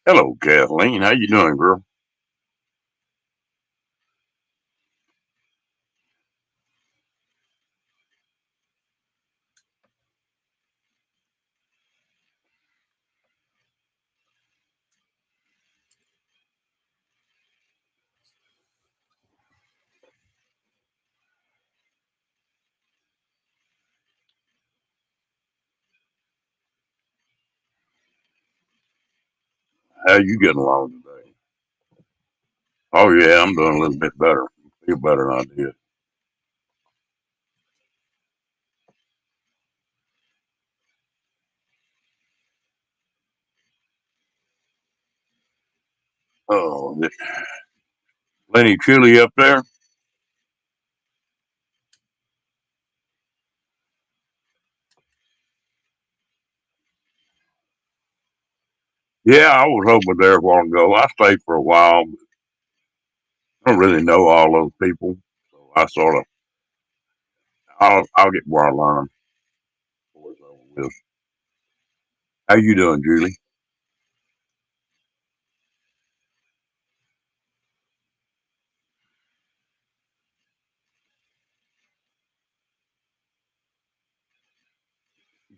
Hello, Kathleen. How you doing, girl? How you getting along today? Oh yeah, I'm doing a little bit better. Feel better than I did. Oh, is it plenty chilly up there? Yeah, I was over there a while ago. I stayed for a while. But I don't really know all those people, so I sort of I'll get where I learn before it's over with. How you doing, Julie?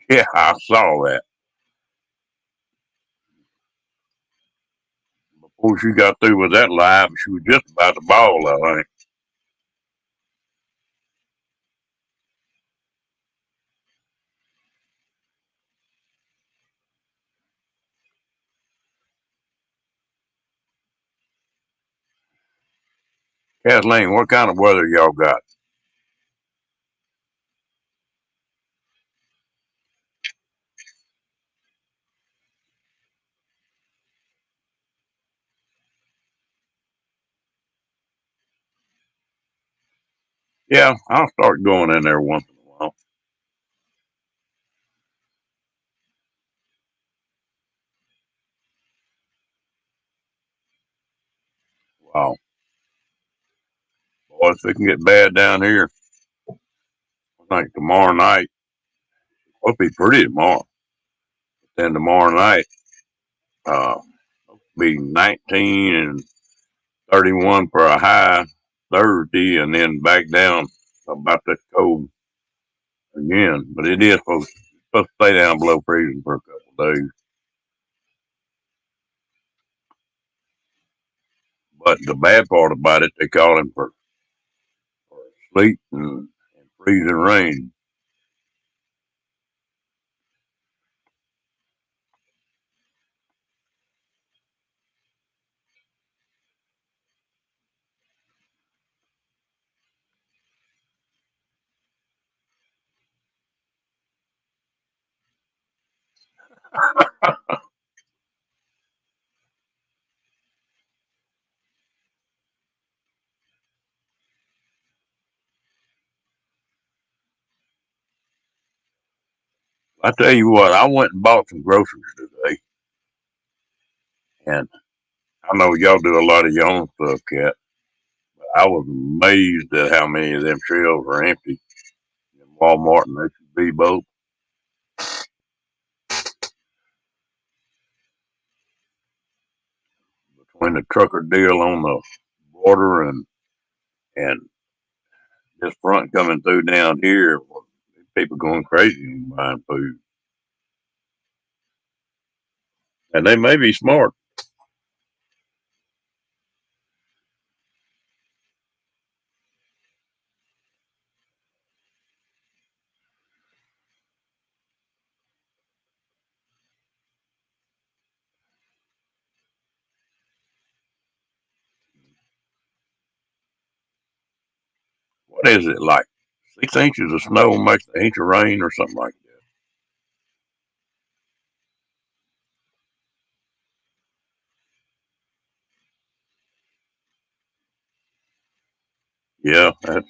Yeah, I saw that. Before she got through with that live, she was just about to ball. I think Kathleen, what kind of weather y'all got? Yeah, I'll start going in there once in a while. Wow, boy, if it can get bad down here, I think tomorrow night it'll be pretty tomorrow. Then tomorrow night, uh, be 19 and 31 for a high Thursday, and then back down about that cold again. But it is supposed to stay down below freezing for a couple of days. But the bad part about it, they call him for sleet and freezing rain. I tell you what, I went and bought some groceries today, and I know y'all do a lot of your own stuff, Cat. I was amazed at how many of them shelves are empty in Walmart and H-E-B both. Between the trucker deal on the border and this front coming through down here, people going crazy buying food, and they may be smart. What is it like? 6 inches of snow makes an inch of rain or something like that. Yeah, that's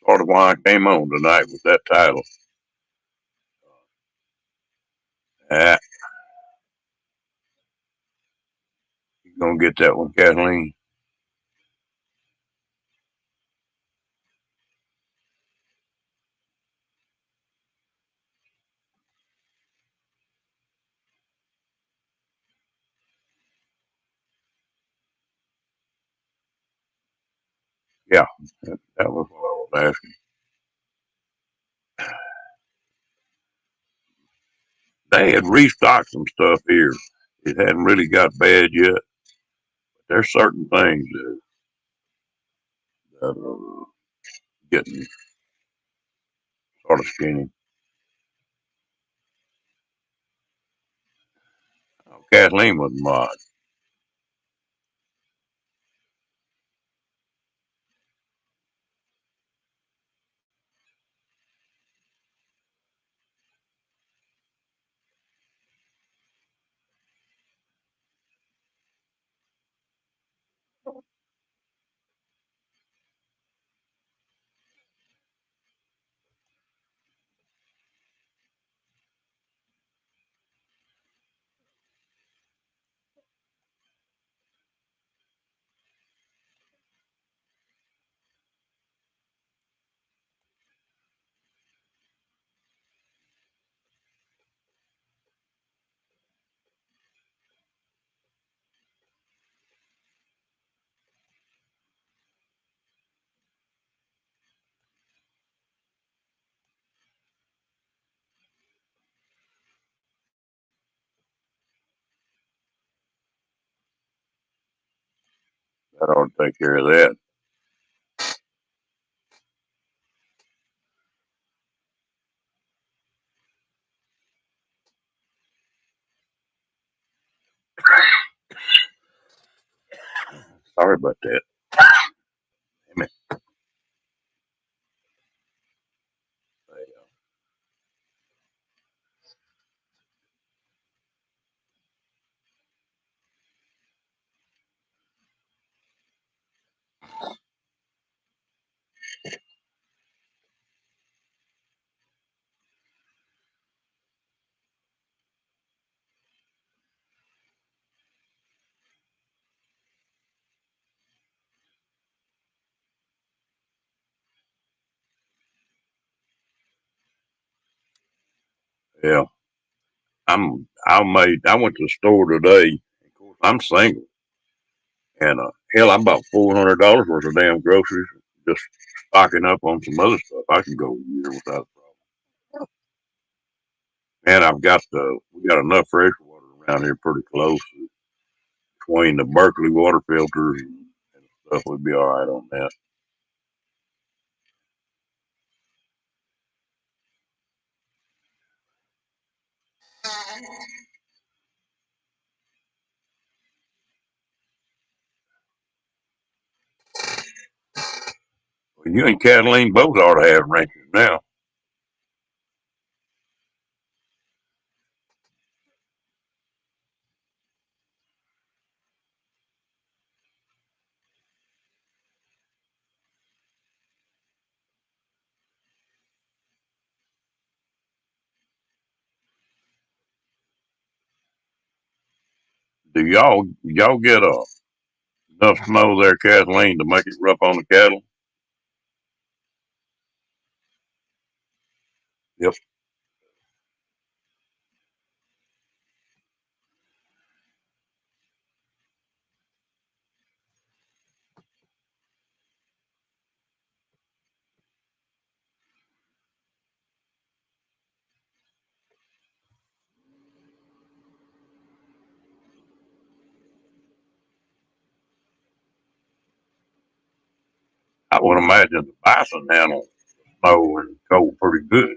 sort of why I came on tonight with that title. Ah, you gonna get that one, Kathleen? Yeah, that was what I was asking. They had restocked some stuff here. It hadn't really got bad yet. But there's certain things that are getting sort of skinny. Oh, Kathleen was mod. That ought to take care of that. Sorry about that. Damn Yeah, I went to the store today. Of course, I'm single, and hell, I bought $400 worth of damn groceries. Just stocking up on some other stuff. I can go a year without a problem. And we got enough fresh water around here pretty close between the Berkeley water filters and stuff. We'd be all right on that. Well, you and Kathleen both ought to have ranches now. Do y'all get enough snow there, Kathleen, to make it rough on the cattle? Yep. I would imagine the bison handle snow and cold pretty good.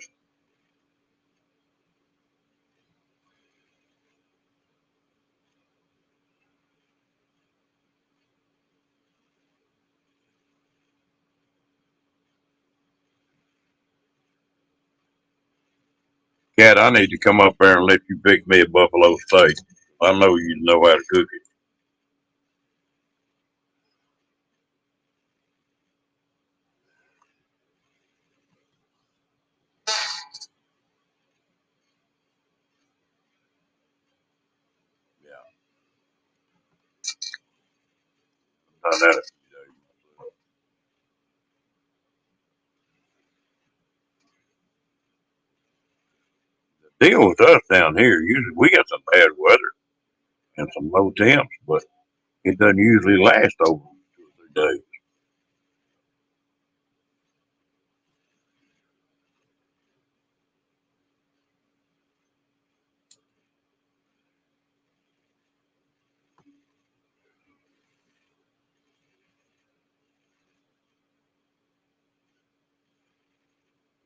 Cat, I need to come up there and let you pick me a buffalo steak. I know you know how to cook it. Yeah, I've done that a few days. The deal with us down here, usually we got some bad weather and some low temps, but it doesn't usually last over 2 or 3 days.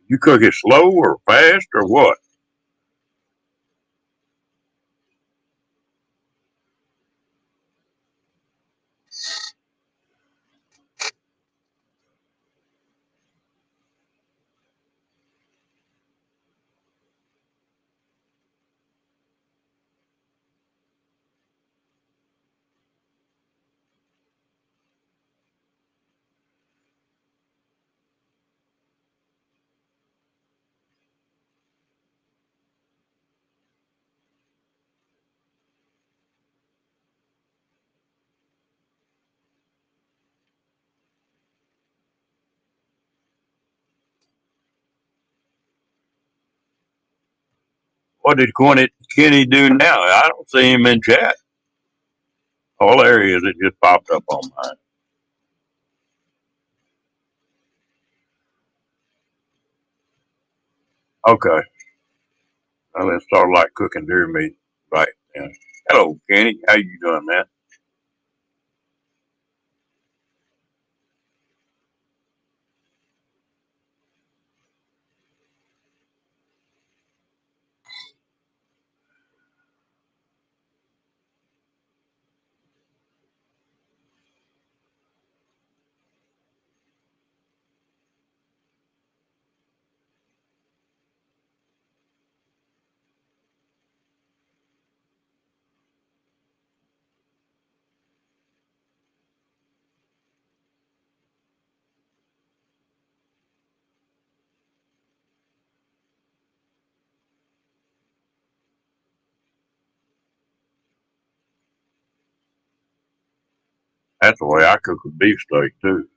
You cook it slow or fast or what? What did Kenny do now? I don't see him in chat. All areas it just popped up on mine. Okay. Well, let's start like cooking deer meat right now. Hello, Kenny. How you doing, man? That's the way I cook a beefsteak too.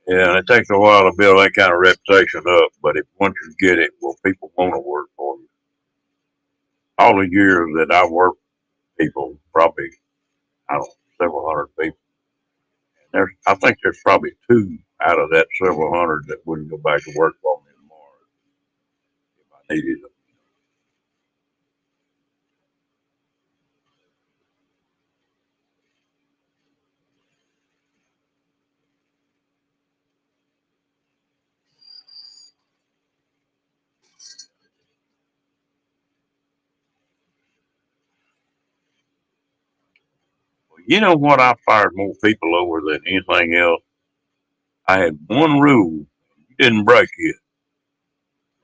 Yeah, and it takes a while to build that kind of reputation up, but if once you get it, well, people want to work for you. All the years that I worked people, probably I don't know, several hundred people. I think there's probably two out of that several hundred that wouldn't go back to work for me tomorrow if I needed them. Well, you know what? I fired more people over than anything else. I had one rule: you didn't break it.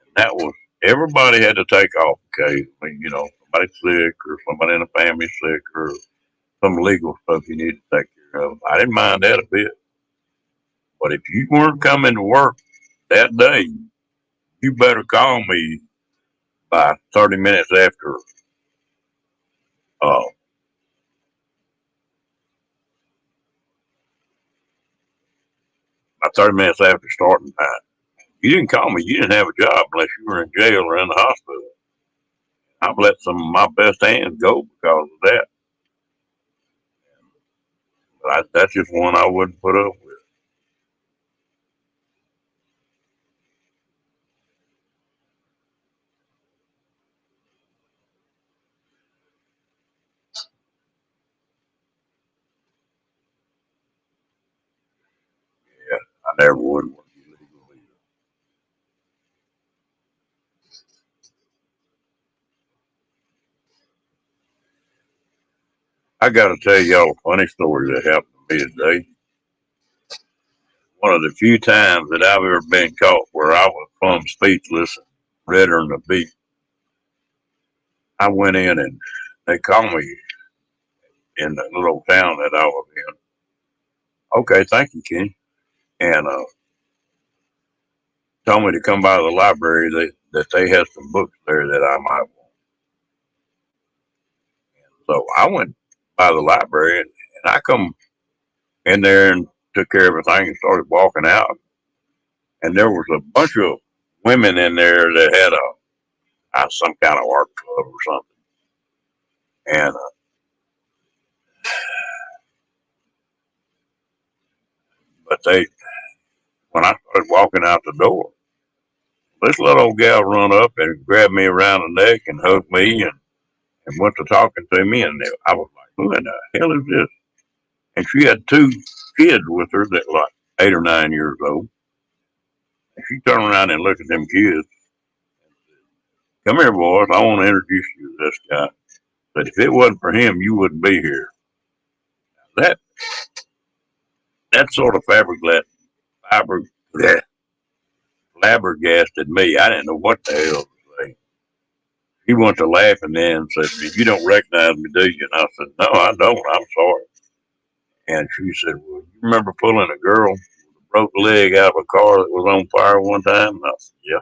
And that was everybody had to take off occasionally. You know, somebody's sick or somebody in the family sick or some legal stuff you need to take care of. I didn't mind that a bit. But if you weren't coming to work that day, you better call me by 30 minutes after, uh, by 30 minutes after starting time. You didn't call me. You didn't have a job unless you were in jail or in the hospital. I've let some of my best hands go because of that. That's just one I wouldn't put up with. Yeah, I never would want to be legal either. I got to tell y'all a funny story that happened to me today. One of the few times that I've ever been caught where I was plumb speechless, redder than a beet. I went in and they called me in the little town that I was in. Okay, thank you, Kenny. And told me to come by the library that they had some books there that I might want. So I went by the library and I come in there and took care of everything and started walking out. And there was a bunch of women in there that had some kind of art club or something. And but they, when I started walking out the door, this little old gal run up and grabbed me around the neck and hugged me and went to talking to me. And I was like, who in the hell is this? And she had two kids with her that were like 8 or 9 years old. And she turned around and looked at them kids. Come here, boys. I want to introduce you to this guy. But if it wasn't for him, you wouldn't be here. That that sort of faber, flabbergasted me. I didn't know what the hell to say. He went to laughing then and said, "You don't recognize me, do you?" And I said, "No, I don't. I'm sorry." And she said, "Well, you remember pulling a girl with a broke leg out of a car that was on fire one time?" And I said, "Yeah,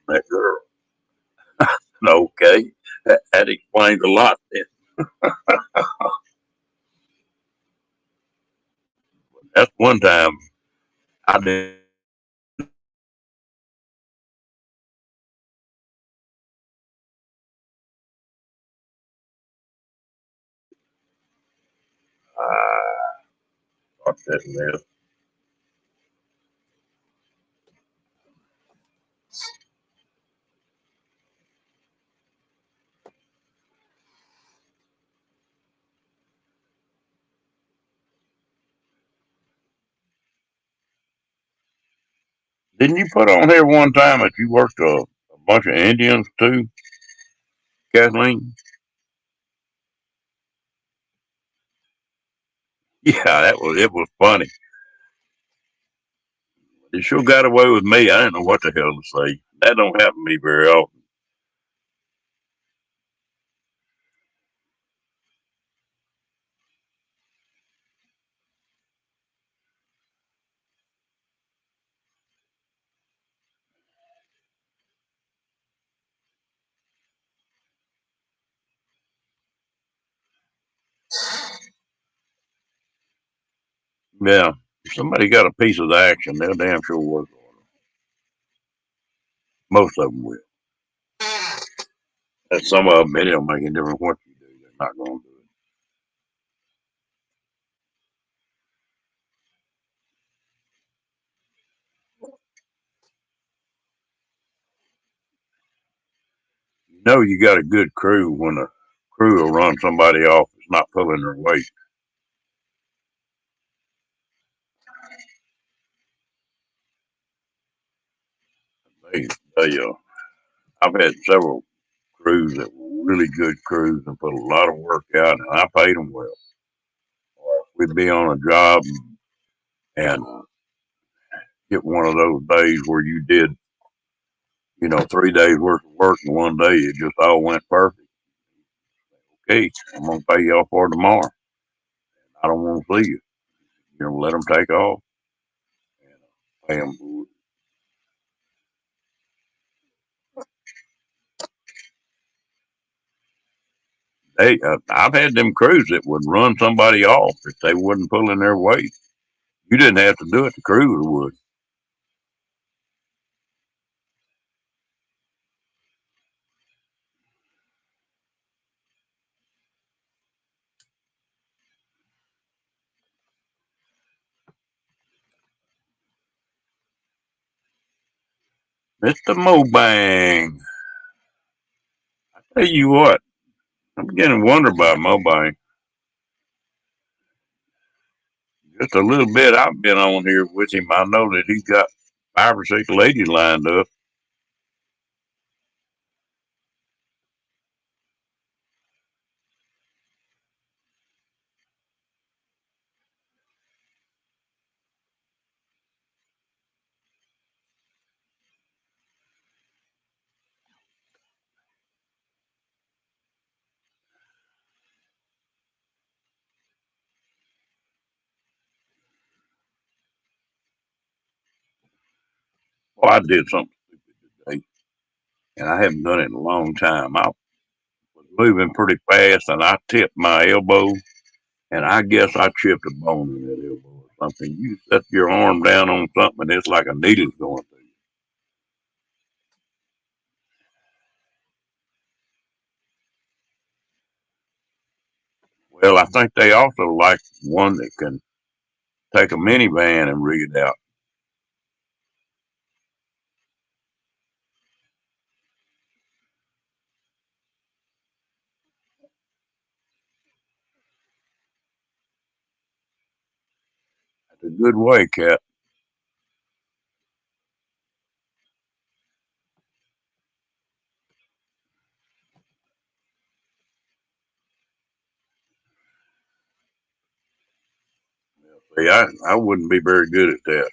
I'm that girl." Okay, that explains a lot. Then. That's one time I did. Start setting this. Didn't you put on here one time that you worked a bunch of Indians too, Kathleen? Yeah, that was it. Was funny. It sure got away with me. I didn't know what the hell to say. That don't happen to me very often. Yeah, if somebody got a piece of the action, they'll damn sure work on it. Most of them will. And some of them, it don't make any difference what you do. They're not going to do it. You know, you got a good crew when a crew will run somebody off that's not pulling their weight. They, they, I've had several crews that were really good crews and put a lot of work out, and I paid them well. Or we'd be on a job and get one of those days where you did, 3 days worth of work in one day. It just all went perfect. Okay, I'm gonna pay y'all for tomorrow. I don't want to see you. Let them take off and pay them. I've had them crews that would run somebody off if they wasn't pulling their weight. You didn't have to do it; the crew would. Mr. Mobang, tell you what, I'm beginning to wonder about Mobang. Just a little bit I've been on here with him. I know that he's got 5 or 6 ladies lined up. Well, I did something today, and I haven't done it in a long time. I was moving pretty fast, and I tipped my elbow, and I guess I chipped a bone in that elbow or something. You set your arm down on something, and it's like a needle's going through you. Well, I think they also like one that can take a minivan and rig it out. That's a good way, Cat. See, I wouldn't be very good at that.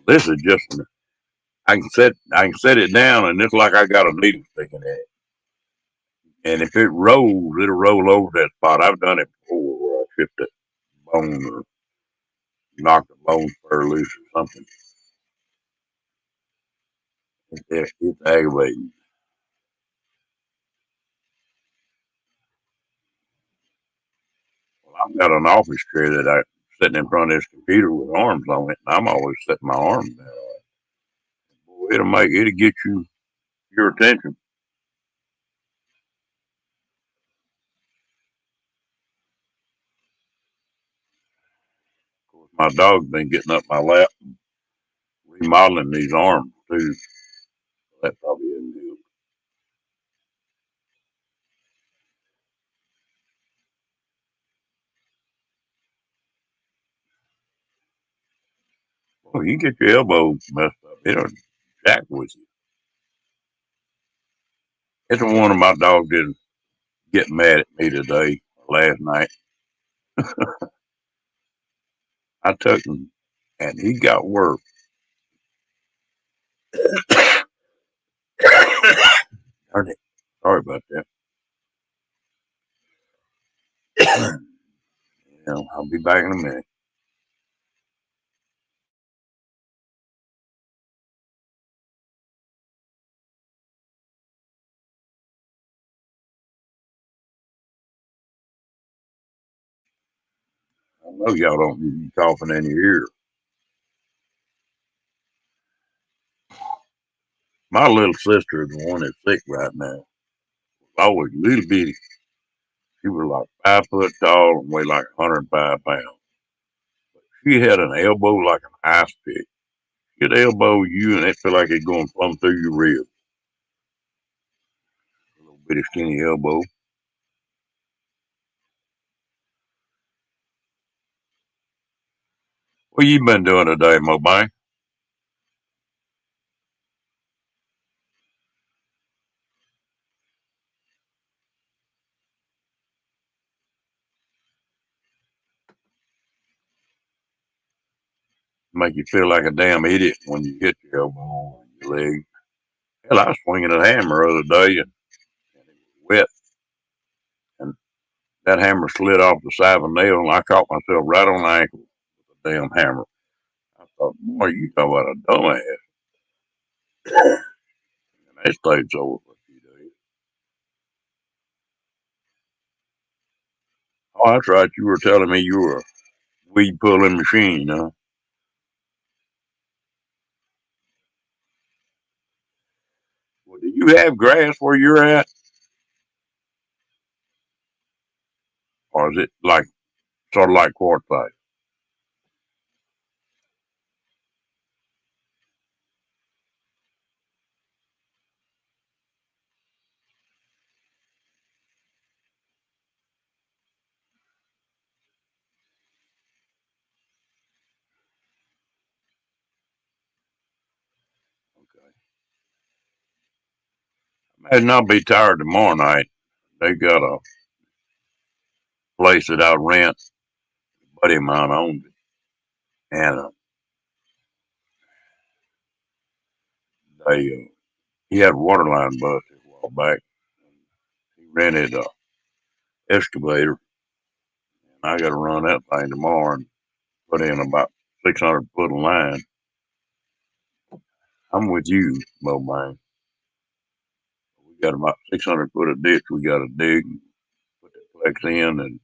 This is just I can set it down and it's like I got a needle sticking in it. And if it rolls, it'll roll over that spot. I've done it before where I chipped a bone or knocked a bone spur loose or something. It's aggravating. Well, I've got an office chair that I sitting in front of this computer with arms on it, and I'm always setting my arms down. Boy, it'll get your attention. Of course, my dog's been getting up my lap, remodeling these arms too. That probably isn't good. Well, you get your elbow messed up, it'll jack with you. It's one of my dogs didn't get mad at me today, last night. I took him, and he got worse. Darn it. Sorry about that. I'll be back in a minute. I know y'all don't need me coughing in your ear. My little sister is the one that's sick right now. Always little bitty. She was like 5 foot tall and weighed like 105 pounds. She had an elbow like an ice pick. She'd elbow you and it feel like it's going plumb through your ribs. A little bitty skinny elbow. What you been doing today, Mobile? Make you feel like a damn idiot when you hit your elbow on your leg. Hell, I was swinging a hammer the other day and it was wet, and that hammer slid off the side of a nail, and I caught myself right on the ankle with the damn hammer. I thought, boy, you talk about a dumbass. And that stayed sore for a few days. Oh, that's right. You were telling me you were a weed pulling machine, huh? Well, do you have grass where you're at, or is it like sort of like quartzite? Okay. Imagine I'll be tired tomorrow night. They got a place that I rent. A buddy of mine owns it, and he had a water line bust a while back. He rented a excavator, and I got to run that thing tomorrow and put in about 600 foot of line. I'm with you, Mo man. We got about 600 foot of ditch we got to dig and put the flex in, and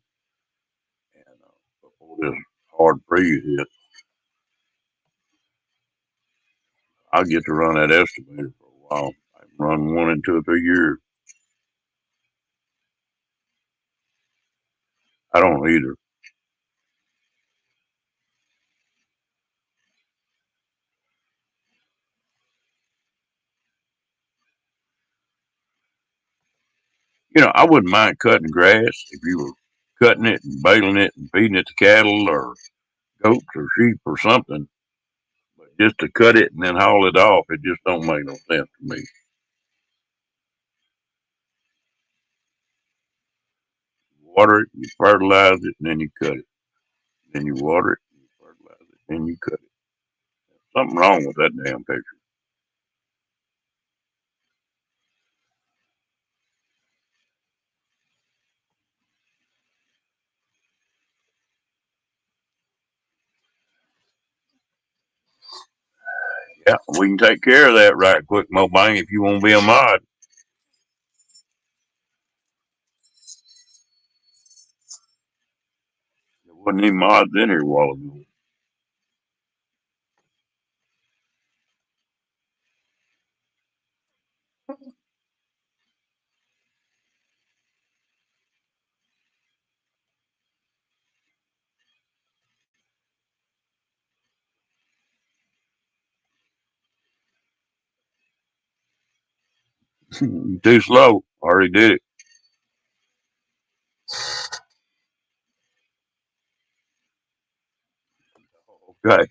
before this hard freeze hit, I'll get to run that estimator for a while. I can run one in 2 or 3 years. I don't either. I wouldn't mind cutting grass if you were cutting it and baling it and feeding it to cattle or goats or sheep or something. But just to cut it and then haul it off, it just don't make no sense to me. Water it, you fertilize it, and then you cut it. Then you water it, you fertilize it, then you cut it. Something wrong with that damn picture. Yeah, we can take care of that right quick, Mo Bang, if you want to be a mod. There wasn't any mods in here a while ago. You too slow. Already did it. Okay.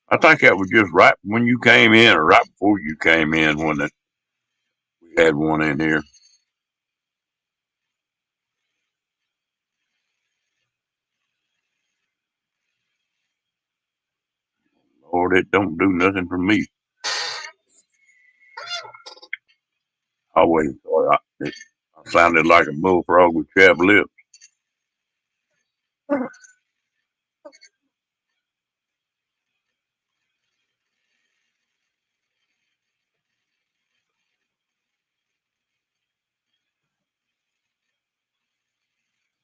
I think that was just right when you came in or right before you came in when we had one in here. Lord, it don't do nothing for me. I always thought I sounded like a bullfrog with chapped lips.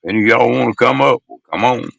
Any of y'all want to come up? Well, come on.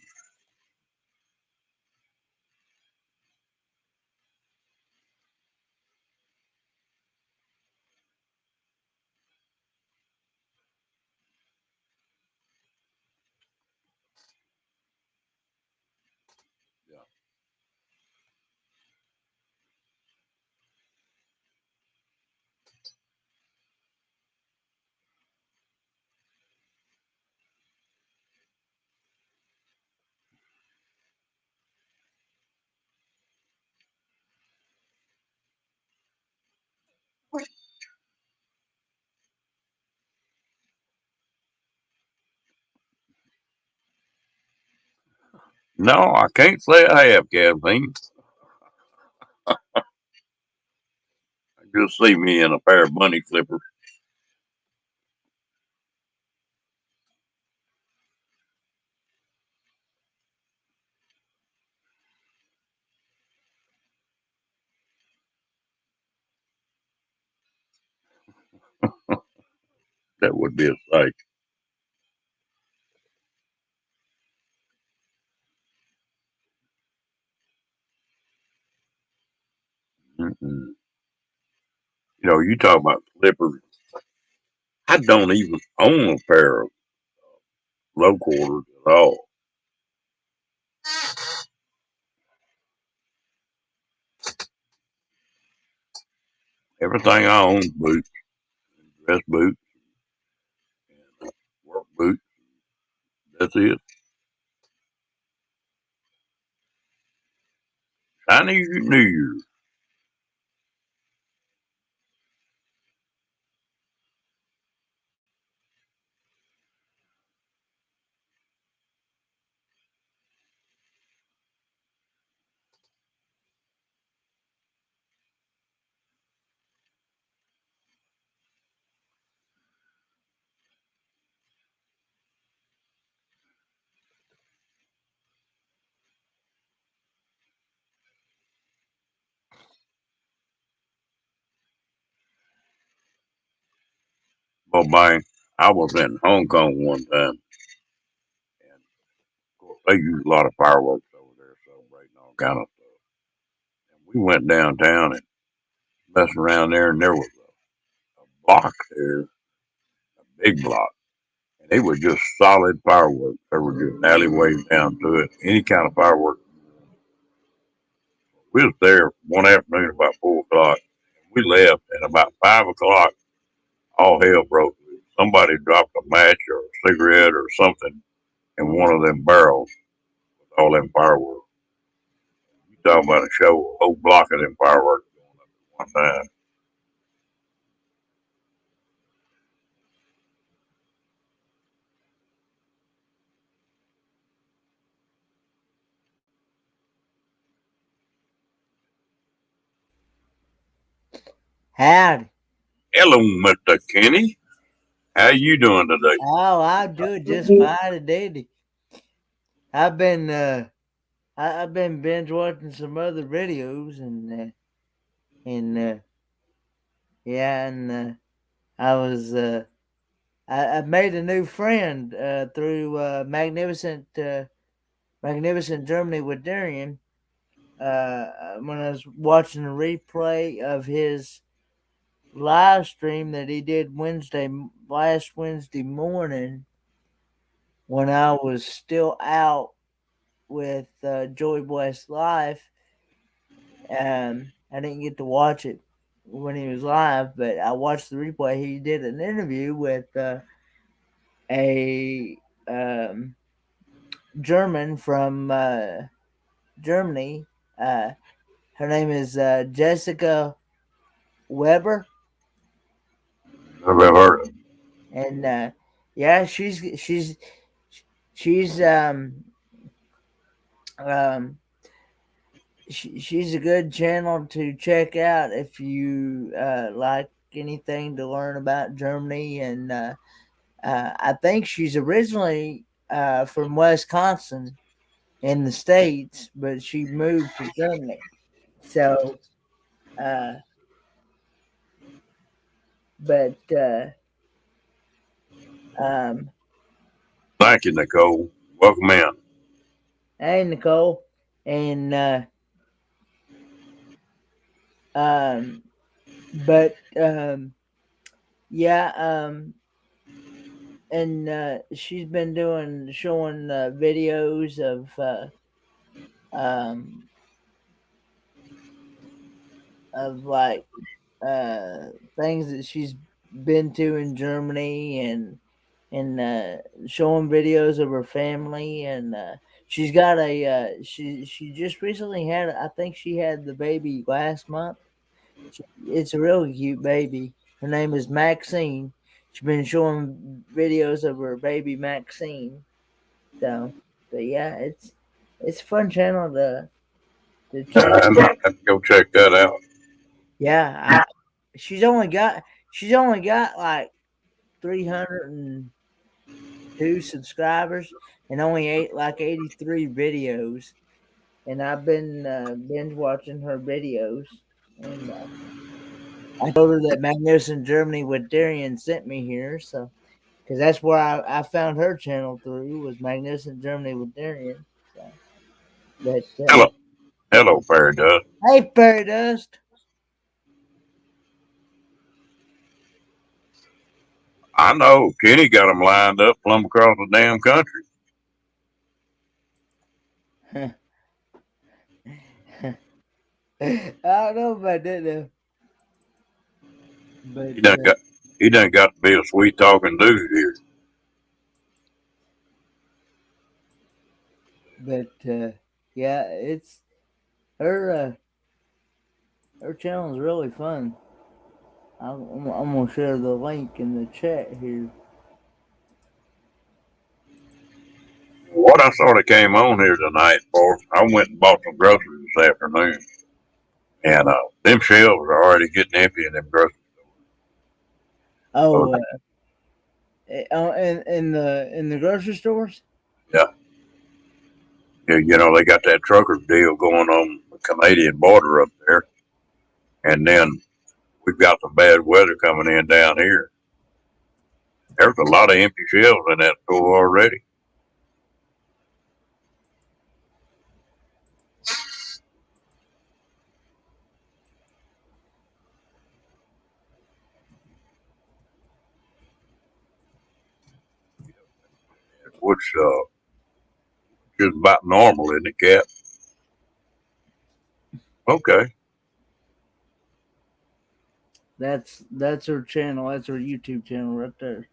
No, I can't say I have, Kathleen. Just see me in a pair of bunny slippers. That would be a sight. Mm-mm. You talk about slippers. I don't even own a pair of low quarters at all. Everything I own is boots, dress boots, and work boots. That's it. Chinese New Year. Well, bang. I was in Hong Kong one time. they use a lot of fireworks over there, celebrating all kind of stuff. And we went downtown and messing around there, and there was a block there, a big block, and they were just solid fireworks. There were just alleyways down to it, any kind of fireworks. We was there one afternoon about 4 o'clock. We left, and about 5 o'clock, all hell broke loose. Somebody dropped a match or a cigarette or something in one of them barrels with all them fireworks. You talk about a show, a whole block of them fireworks going up at one time. Howdy. Hello, Mr. Kenny. How you doing today? Oh, I'm doing just fine and dandy. I've been I've been binge watching some other videos and yeah, and I was I made a new friend through Magnificent Germany with Darian. When I was watching a replay of his live stream that he did last Wednesday morning when I was still out with Joey Blessed Life. I didn't get to watch it when he was live, but I watched the replay. He did an interview with a German from Germany. Her name is Jessica Weber, I've ever heard of it. and yeah, she's um, she's a good channel to check out if you like anything to learn about Germany. And I think she's originally from Wisconsin in the States, but she moved to Germany. So, uh, but um, Thank you, Nicole. Welcome in. hey, Nicole. And um, but yeah, and she's been showing videos um, of like things that she's been to in Germany, and showing videos of her family. And she's got she just recently had, I think she had the baby last month. It's a really cute baby. Her name is Maxine. She's been showing videos of her baby Maxine. So, but yeah, it's a fun channel to check. I might have to go check that out. Yeah, she's only got like 302 subscribers and only 83 videos. And I've been binge watching her videos. And I told her that Magnificent Germany with Darian sent me here, so because that's where I found her channel through, was Magnificent Germany with Darian. So, but Hello, hello, Fairy Dust. hey, Fairy Dust. I know Kenny got them lined up plumb across the damn country. I don't know about that though. But He done got to be a sweet talking dude here. yeah, it's her her channel is really fun. I'm gonna share the link in the chat here. What I sort of came on here tonight for, I went and bought some groceries this afternoon, and them shelves are already getting empty in them grocery stores. Oh, in the grocery stores. Yeah, you know they got that trucker deal going on the Canadian border up there, and then we've got some bad weather coming in down here. There's a lot of empty shelves in that store already. which is about normal, isn't it, Cat? Okay. That's her channel. That's her YouTube channel right there.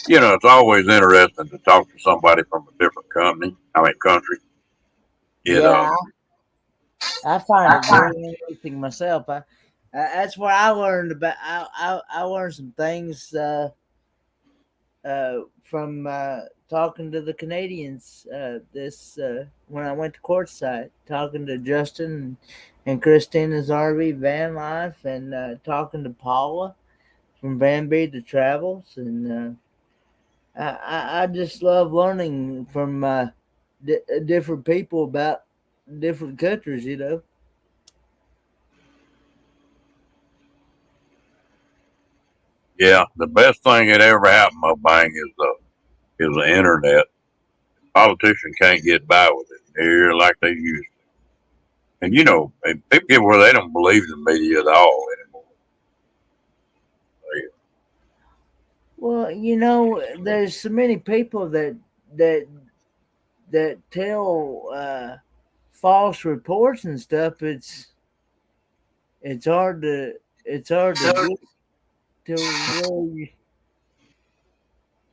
You know, it's always interesting to talk to somebody from a different country. You know, Yeah, I find it very interesting myself. That's where I learned about. I learned some things from talking to the Canadians. This when I went to courtside, talking to Justin and Christina's RV Van Life, and talking to Paula from Van Bead to Travels, and I just love learning from different people about different countries. You know. yeah, the best thing that ever happened, Mobang, is the internet. Politicians can't get by with it here like they used to. And you know, people get where they don't believe the media at all anymore. Well, you know, there's so many people that that tell false reports and stuff. It's hard to get to really.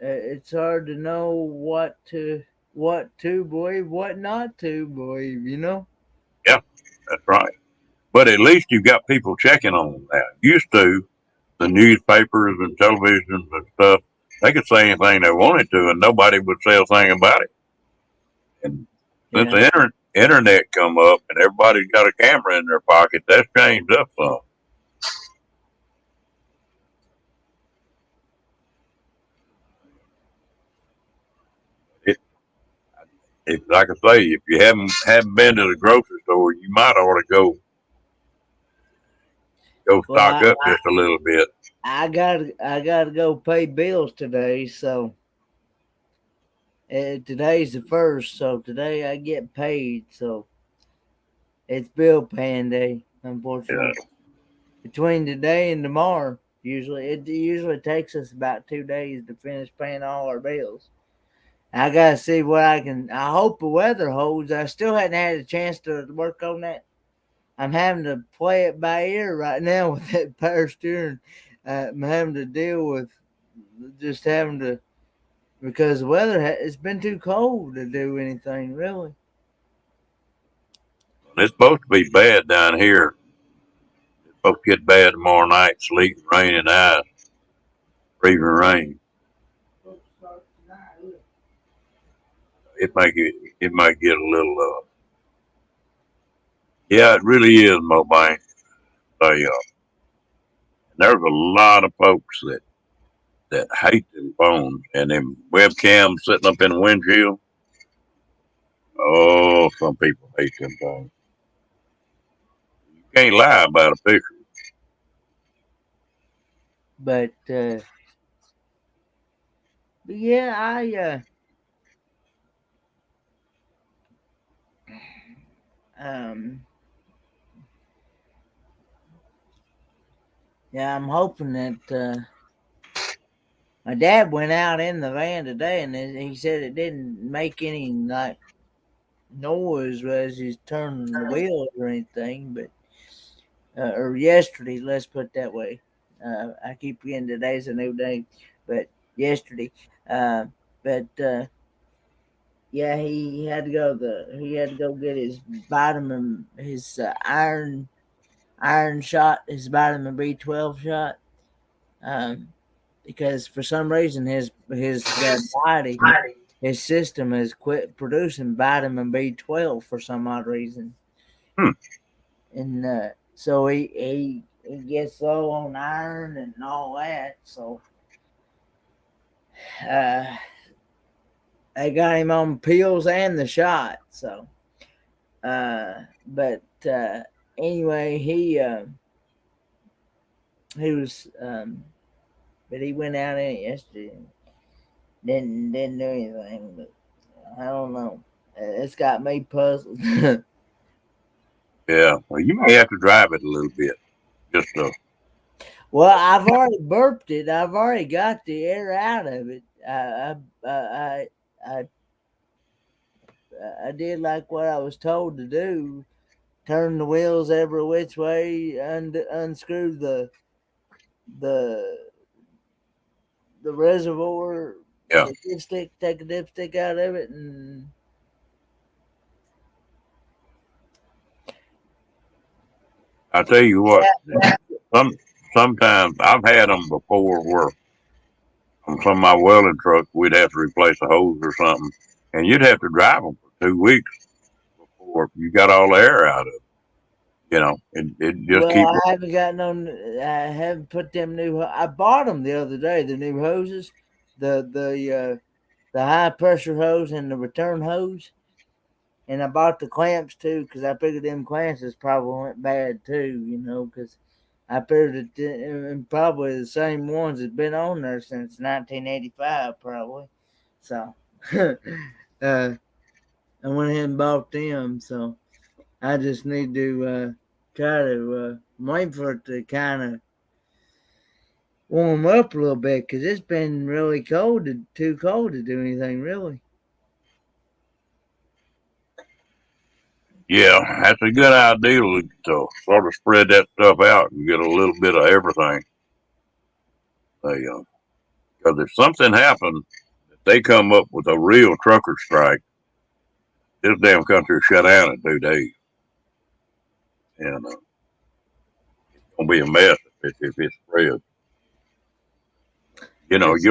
It's hard to know what to believe, what not to believe. You know. Yeah, that's right. But at least you've got people checking on that. Used to, the newspapers and televisions and stuff, they could say anything they wanted to, and nobody would say a thing about it. And since Yeah. the internet come up and everybody's got a camera in their pocket, that's changed up some. It, it, like I say, if you haven't been to the grocery store, you might ought to go Well, stock up just a little bit. I gotta go pay bills today, so. Today's the first, so today I get paid. So it's bill paying day, Yeah. unfortunately. Between today and tomorrow, it usually takes us about 2 days to finish paying all our bills. I gotta see what I can. I hope the weather holds. I still hadn't had a chance to work on that. I'm having to play it by ear right now with that power steering. I'm having to deal with just having to because the weather it's been too cold to do anything really. It's supposed to be bad down here. It's supposed to get bad tomorrow night, sleet, rain, and ice, freezing rain. It might get a little yeah, it really is, Mobile. They, there's a lot of folks that hate them phones and them webcams sitting up in the windshield. Oh, some people hate them phones. You can't lie about a picture. But yeah, um yeah, I'm hoping that my dad went out in the van today, and he said it didn't make any like noise as he's turning the wheels or anything. But or yesterday, let's put it that way. I keep forgetting today's a new day, but yesterday. Uh, but yeah, he had to go get his vitamin, his iron shot, his vitamin B12 shot. Um, because for some reason his body, his system has quit producing vitamin B12 for some odd reason, Hmm. and so he gets low on iron and all that. So uh, they got him on pills and the shot. So, but anyway, he was but he went out in it yesterday. And didn't do anything, but I don't know. It's got me puzzled. Yeah, well, you may have to drive it a little bit. Just Well, I've already burped it. I've already got the air out of it. I I did like what I was told to do. Turn the wheels every which way, unscrew the the reservoir, Yeah. the dipstick, take a dipstick out of it, and I tell you what, sometimes I've had them before where on some of my welding trucks we'd have to replace a hose or something, and you'd have to drive them for 2 weeks before you got all the air out of it. You know, it just well, keep. I haven't got no. I haven't put them new. I bought them the other day. The new hoses, the high pressure hose and the return hose, and I bought the clamps too because I figured them clamps is probably went bad too. You know, because I figured it probably the same ones that's been on there since 1985 probably. So, I went ahead and bought them. So I just need to try to wait for it to kind of warm up a little bit because it's been really cold, too cold to do anything really. Yeah, that's a good idea to sort of spread that stuff out and get a little bit of everything. Because if something happens, if they come up with a real trucker strike, this damn country will shut down in 2 days, and it's gonna be a mess if it spreads. You know, Let's see.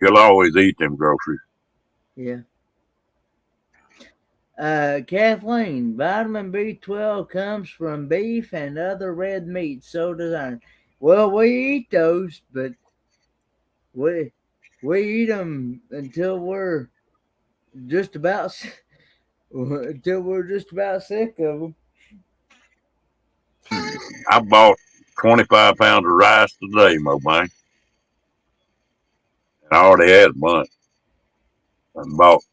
you'll always eat them groceries. Yeah. Kathleen, vitamin B12 comes from beef and other red meats. So does iron. Well, we eat those, but we we eat them until we're just about until we're just about sick of them. I bought 25 pounds of rice today, Mo man, and I already had a bunch. And bought.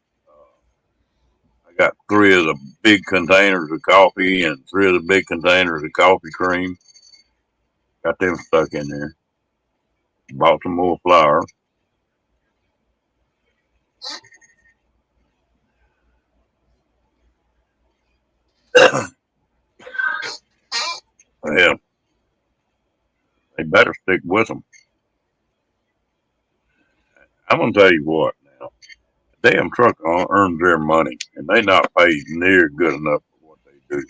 I got 3 of the big containers of coffee and 3 of the big containers of coffee cream. Got them stuck in there. Bought some more flour. Yeah, they better stick with them. I'm gonna tell you what now. The damn truck earns their money, and they not paid near good enough for what they do.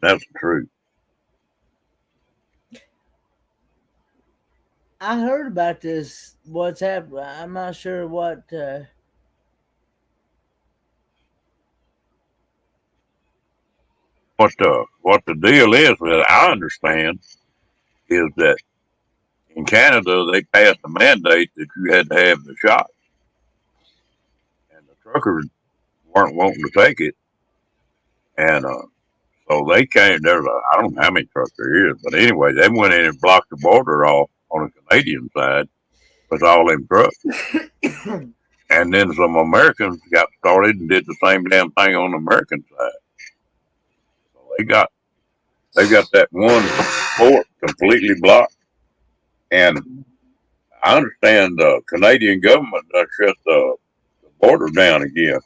That's the truth. I heard about this. What's happened? I'm not sure what. What the deal is that I understand is that in Canada they passed a mandate that you had to have the shot, and the truckers weren't wanting to take it, and so they came. I don't know how many trucks there is, but anyway, they went in and blocked the border off on the Canadian side with all them trucks. And then some Americans got started and did the same damn thing on the American side. So they got that one port completely blocked. And I understand the Canadian government shut the border down again.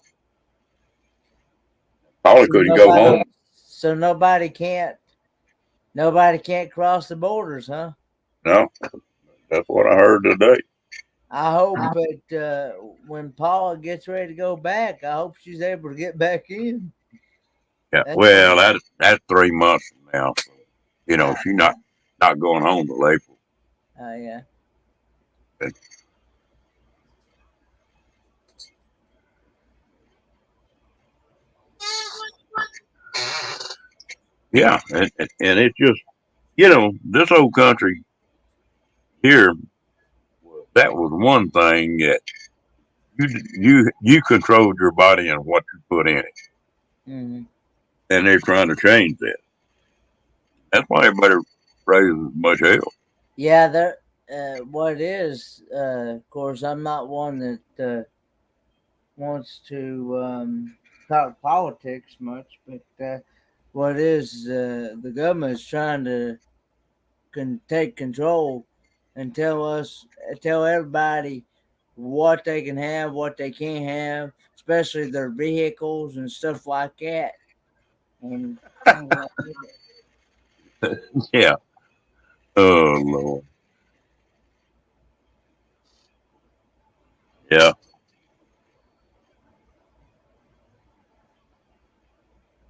Probably So couldn't go nobody, home. so nobody can't cross the borders, huh? No, that's what I heard today. I hope that when Paula gets ready to go back, I hope she's able to get back in. Yeah, That's what. well, that's 3 months from now. So, she's not going home till April. Yeah. But, yeah, and it's just this old country here. That was one thing that you controlled your body and what you put in it, Mm-hmm. and they're trying to change that. That's why everybody raises as much hell. Yeah, there. What it is, of course, I'm not one that wants to talk politics much, but what it is, the government is trying to take control and tell everybody what they can have, what they can't have, especially their vehicles and stuff like that. And I was like, Yeah. Oh Lord. Yeah.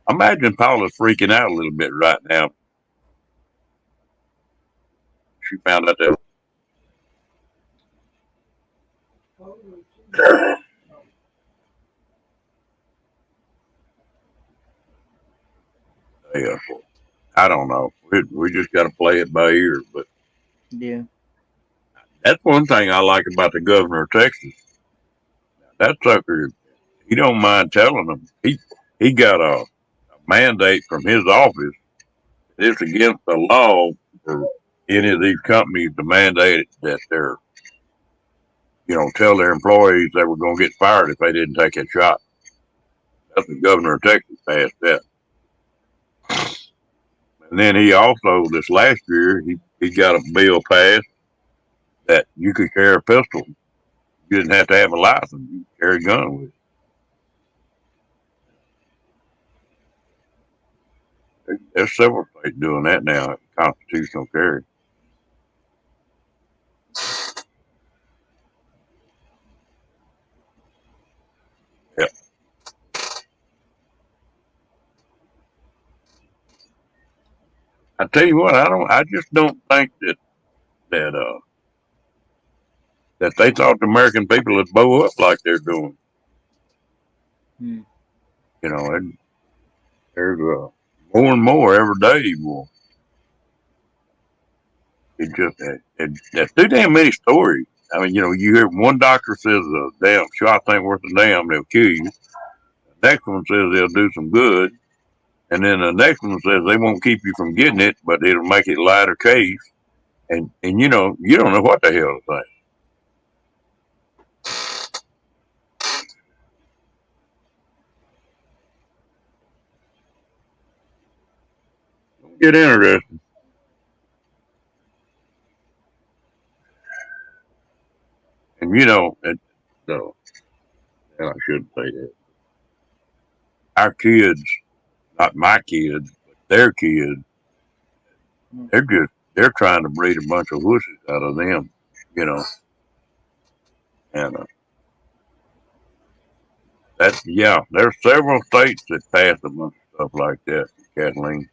I imagine Paula's freaking out a little bit right now. She found out that. Yeah. I don't know. We just got to play it by ear. But yeah. that's one thing I like about the governor of Texas. That sucker, he don't mind telling them. He got a mandate from his office. It's against the law for any of these companies to mandate that they're, tell their employees they were going to get fired if they didn't take a shot. That's the governor of Texas passed that. And then he also, this last year, he got a bill passed that you could carry a pistol. You didn't have to have a license. You could carry a gun with you. There's several states doing that now, constitutional carry. Yeah. I tell you what, I just don't think that that they thought the American people would bow up like they're doing. Hmm. And there's more and more every day. Well, there's too damn many stories. I mean, you hear one doctor says a damn shot ain't worth a damn, they'll kill you. The next one says they'll do some good. And then the next one says they won't keep you from getting it, but it'll make it lighter case. And you don't know what the hell to think. Get interested. And so, and I shouldn't say that. Our kids, not my kids, but their kids, they're trying to breed a bunch of wussies out of them, you know. And there's several states that pass a bunch of stuff like that, Kathleen.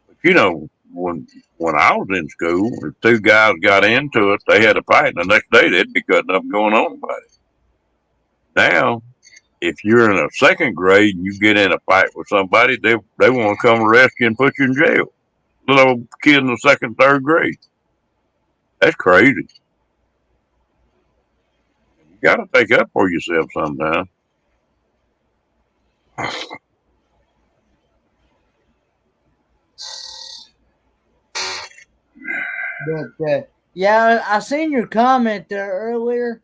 But when I was in school, if two guys got into it, they had a fight, and the next day they'd be cutting up and going on about it. Now, if you're in a second grade and you get in a fight with somebody, they want to come arrest you and put you in jail. Little kid in the second, third grade. That's crazy. You got to take up for yourself sometime. But yeah, I seen your comment there earlier.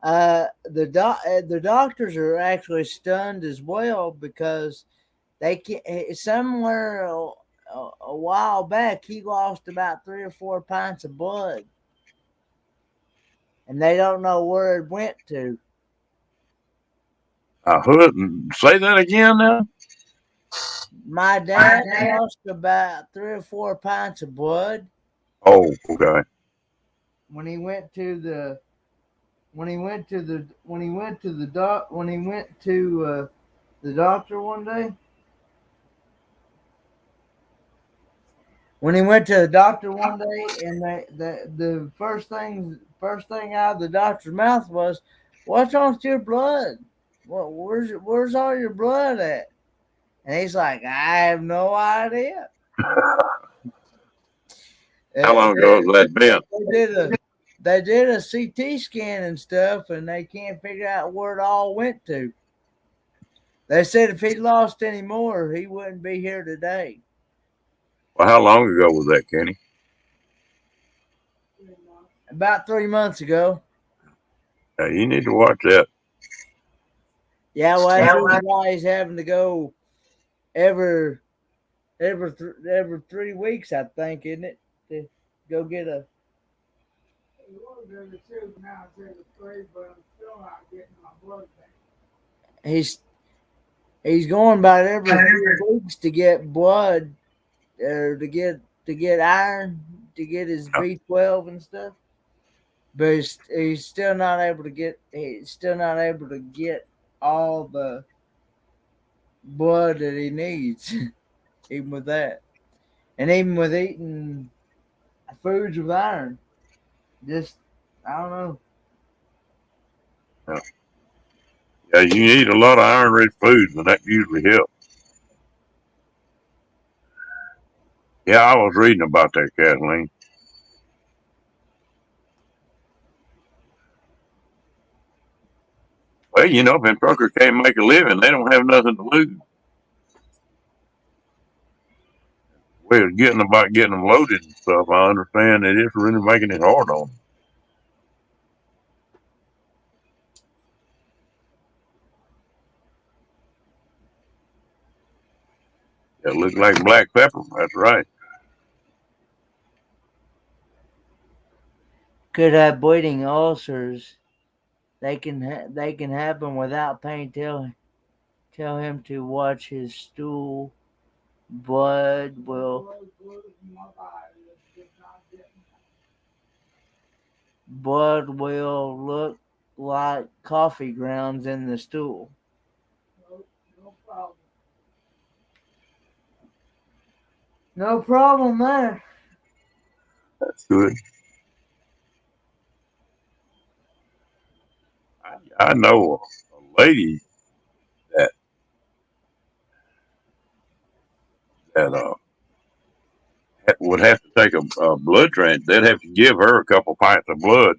The doctors are actually stunned as well because they can somewhere a while back he lost about 3 or 4 pints of blood, and they don't know where it went to. Say that again now. My dad lost about 3 or 4 pints of blood Oh, okay. when he went to the when he went to the when he went to the doc when he went to the doctor one day. When he went to the doctor one day, and the first thing out of the doctor's mouth was, "What's wrong with your blood? Where's all your blood at?" And he's like, "I have no idea." How long ago has that been? They did a CT scan and stuff, and they can't figure out where it all went to. They said if he lost any more, he wouldn't be here today. Well, how long ago was that, Kenny? About 3 months ago. You need to watch that. Yeah, well, that's why he's having to go every 3 weeks, I think, isn't it? To go get a He's he's going about every 3 weeks to get blood or to get iron to get his B12 and stuff. But he's still not able to get all the blood that he needs, even with that, and even with eating foods with iron. Just I don't know. Yeah. Yeah, you eat a lot of iron-rich foods, and that usually helps. Yeah, I was reading about that, Kathleen. Well, you know, if truckers can't make a living, they don't have nothing to lose. We're getting about getting them loaded and stuff. I understand that it's really making it hard on them. It looks like black pepper. That's right. Could have bleeding ulcers. They can happen without pain. Tell him to watch his stool. Blood will look like coffee grounds in the stool. No problem there. That's good. I know a lady that that would have to take a blood transfusion. They'd have to give her a couple pints of blood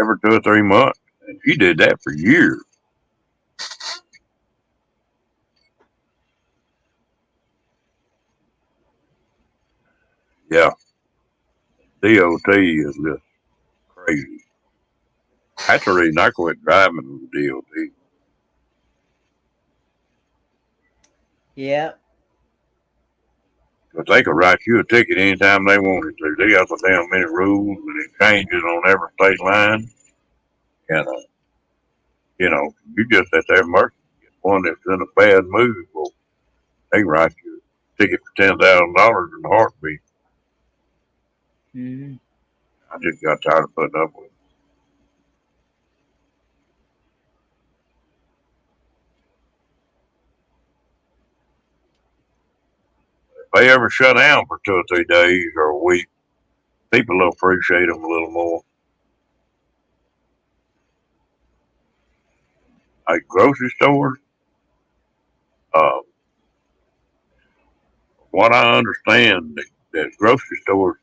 every 2 or 3 months, and she did that for years. Yeah, DOT is just crazy. That's the reason I quit driving with DOT. Yep. Because they could write you a ticket anytime they wanted to. They got so damn many rules and it changes on every state line. And, you know, you just at their mercy. Get one that's in a bad mood, well, they can write you a ticket for $10,000 in a heartbeat. Mm-hmm. I just got tired of putting up with it. If they ever shut down for 2 or 3 days or a week, people will appreciate them a little more. Like grocery stores, uh, what I understand, that grocery stores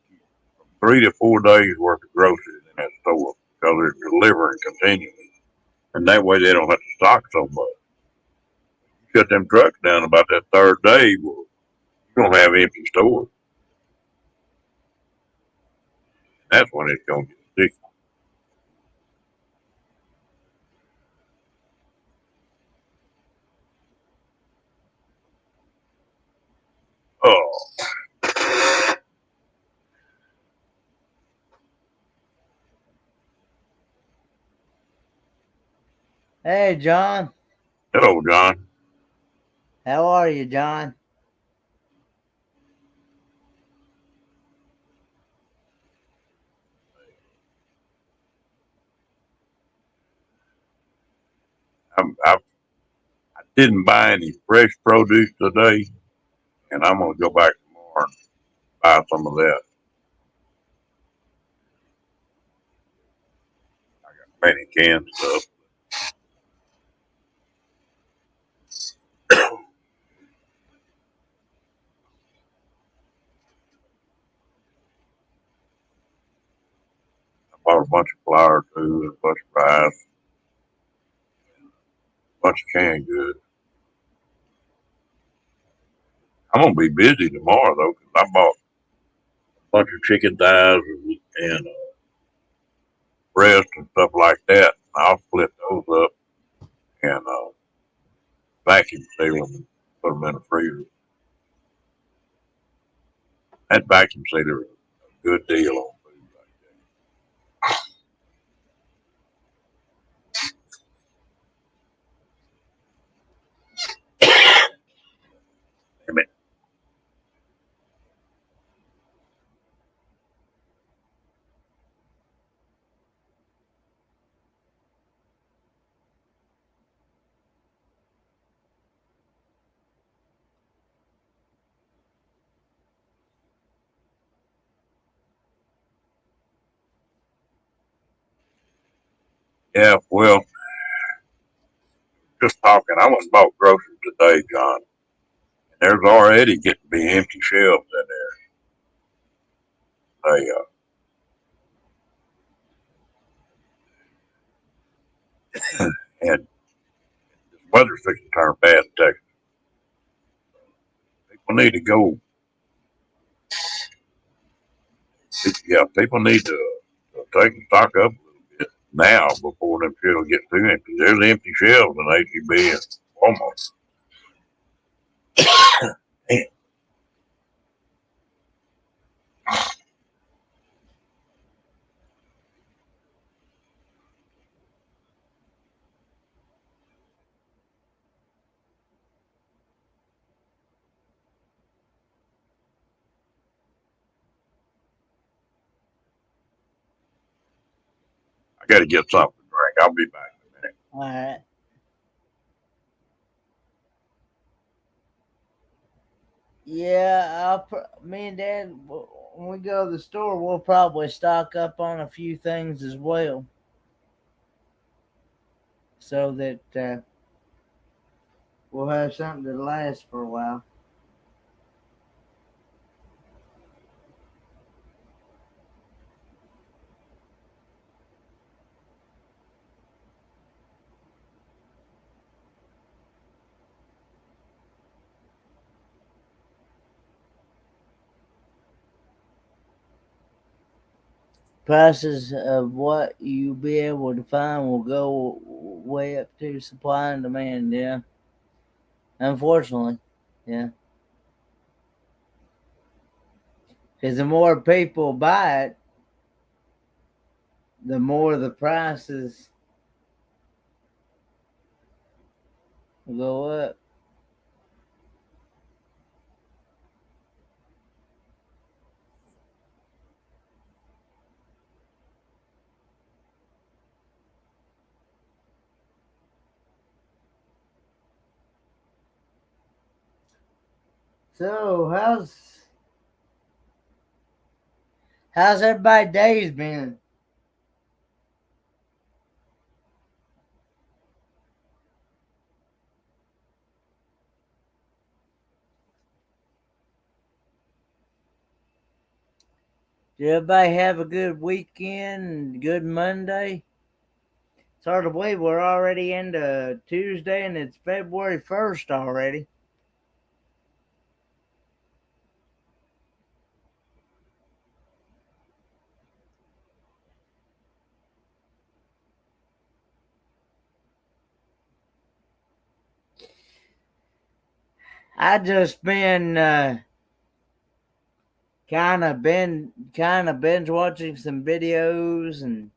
3 to 4 days worth of groceries in that store because they're delivering continually, and that way they don't have to stock so much. Shut them trucks down about that third day, well, you don't have empty stores. That's when it's gonna get sticky. Oh, Hey, John. hello, John. How are you, John? I didn't buy any fresh produce today, and I'm gonna go back tomorrow and buy some of that. Many canned stuff. I bought a bunch of flour too, and a bunch of rice, a bunch of canned goods. I'm gonna be busy tomorrow though, because I bought a bunch of chicken thighs and breast and stuff like that. I'll split those up and vacuum seal them and put them in the freezer. That vacuum sealer is a good deal on food like that. Yeah, well, just talking. I went and bought groceries today, John. And there's already getting to be empty shelves in there. And this weather's fixing to turn bad in Texas. People need to go. People need to take stock up a little bit now before them shelves get too empty. There's empty shelves in HEB and Walmart. Man, I got to get something to drink. I'll be back in a minute. All right. Yeah, me and Dad, when we go to the store, we'll probably stock up on a few things as well, so that we'll have something to last for a while. Prices of what you be able to find will go way up to supply and demand. Yeah, unfortunately, yeah, because the more people buy it, the more the prices will go up. So how's everybody's days been? Did everybody have a good weekend? Good Monday? It's hard to believe we're already into Tuesday and it's February 1st already. I just been kind of binge watching some videos and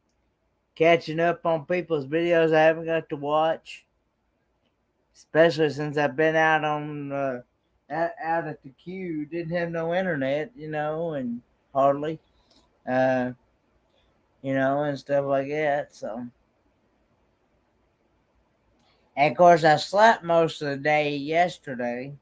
catching up on people's videos I haven't got to watch, especially since I've been out on out at the queue. Didn't have no internet, and hardly, uh, and stuff like that. So, and of course, I slept most of the day yesterday.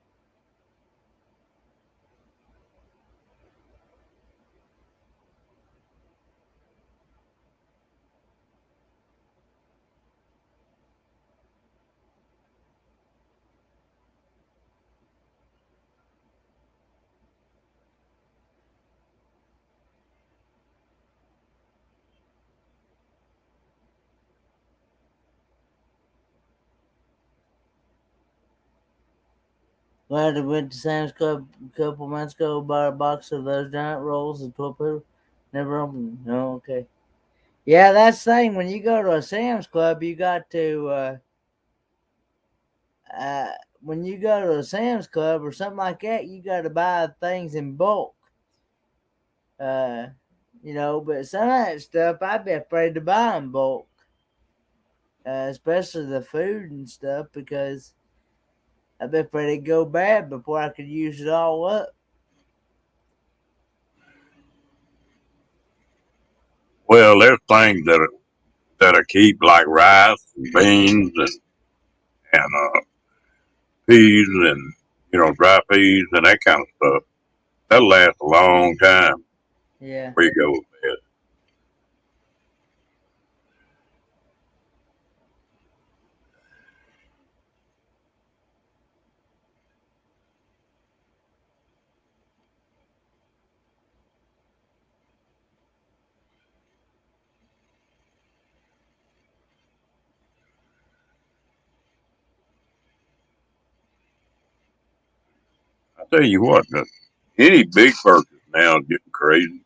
Glad I went to Sam's Club a couple months ago, bought a box of those giant rolls of toilet paper. Never opened them. No, okay. Yeah, that's the thing. When you go to a Sam's Club, you got to, uh, when you go to a Sam's Club or something like that, you got to buy things in bulk. Uh, but some of that stuff I'd be afraid to buy in bulk, especially the food and stuff, because I'd be afraid it'd go bad before I could use it all up. Well, there's things that are keep like rice and beans and peas and dry peas and that kind of stuff. That'll last a long time. Yeah. Where you go with that. tell you what, any big purchase now is getting crazy.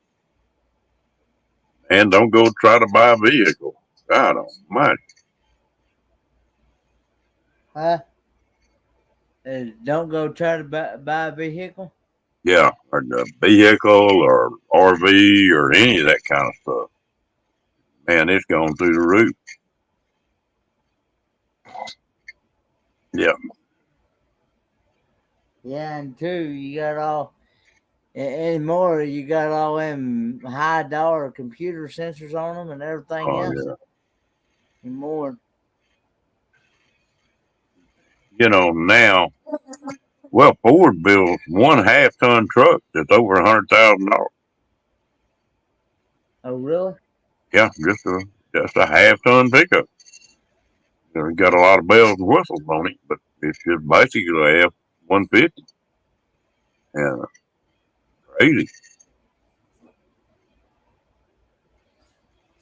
And don't go try to buy a vehicle. God almighty. Huh? Don't go try to buy a vehicle. Yeah, or a vehicle or RV or any of that kind of stuff. Man, it's going through the roof. Yeah. Yeah, and two, you got all anymore. You got all them high dollar computer sensors on them and everything Oh, else. yeah. And more. You know, now, well, Ford builds 1/2 ton truck that's over $100,000. Oh, really? Yeah, just a 1/2 ton pickup. You know, it got a lot of bells and whistles on it, but it's just basically a F-150. And crazy.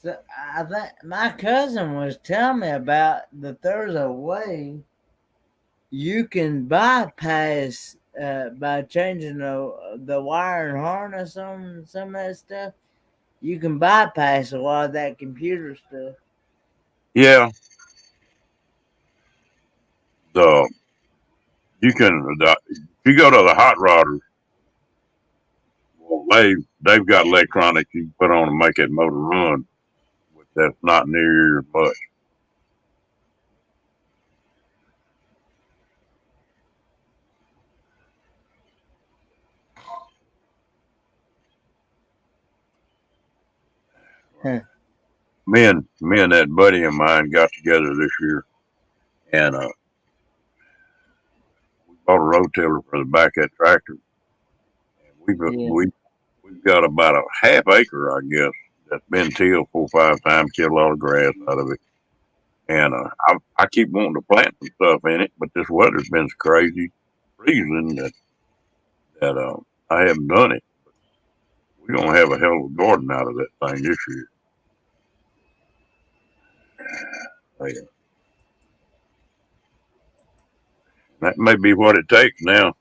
So I think my cousin was telling me about that there's a way you can bypass by changing the wire and harness on some of that stuff. You can bypass a lot of that computer stuff. Yeah, the if you go to the hot rodders, well, they've got electronics you can put on and make that motor run, but that's not near as much. Huh. Me and that buddy of mine got together this year, and we bought a rotiller for the back of that tractor. And Yeah. we've got about a half acre, I guess, that's been tilled 4 or 5 times, killed a lot of grass out of it. And I keep wanting to plant some stuff in it, but this weather's been so crazy, freezing that I haven't done it. We're gonna have a hell of a garden out of that thing this year. Yeah. That may be what it takes now.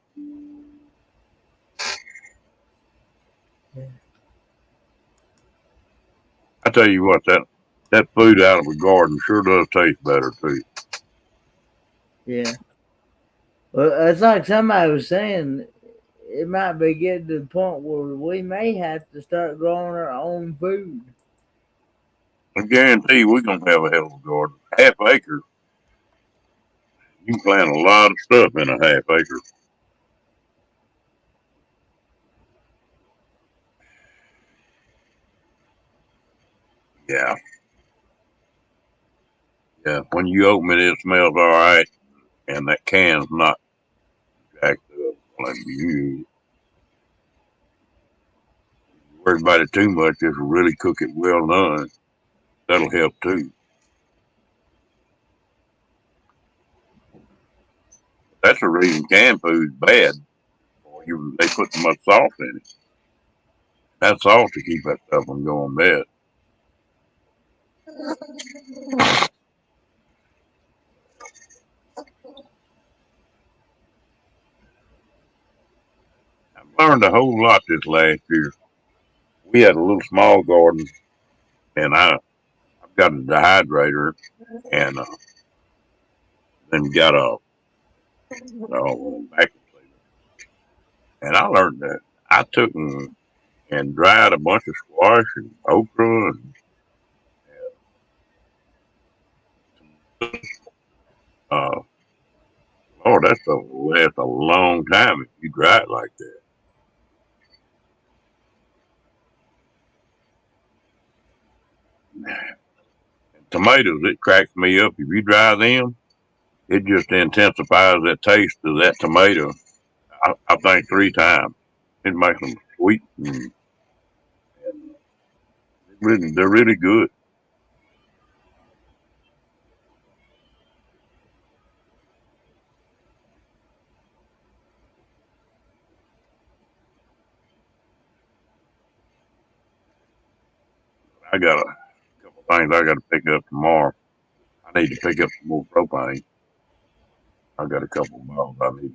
Yeah. I tell you what, that food out of a garden sure does taste better too. Yeah. Well, it's like somebody was saying, it might be getting to the point where we may have to start growing our own food. I guarantee you we're gonna have a hell of a garden. Half acre, you can plant a lot of stuff in a half acre. Yeah. Yeah. When you open it, it smells all right, and that can's not jacked up like you worry about it too much. Just really cook it well done. That'll help too. That's the reason canned food's bad. They put too much salt in it. That salt to keep that stuff from going bad. I've learned a whole lot this last year. We had a little small garden, and I've got a dehydrator, and then got a vacuum cleaner. And I learned that I took and dried a bunch of squash and okra and uh, Lord, that stuff will last a long time if you dry it like that. And tomatoes, it cracks me up. If you dry them, it just intensifies that taste of that tomato. I think 3 times. It makes them sweet and they're really good. I got a couple things I got to pick up tomorrow. I need to pick up some more propane. I got a couple of bottles I need.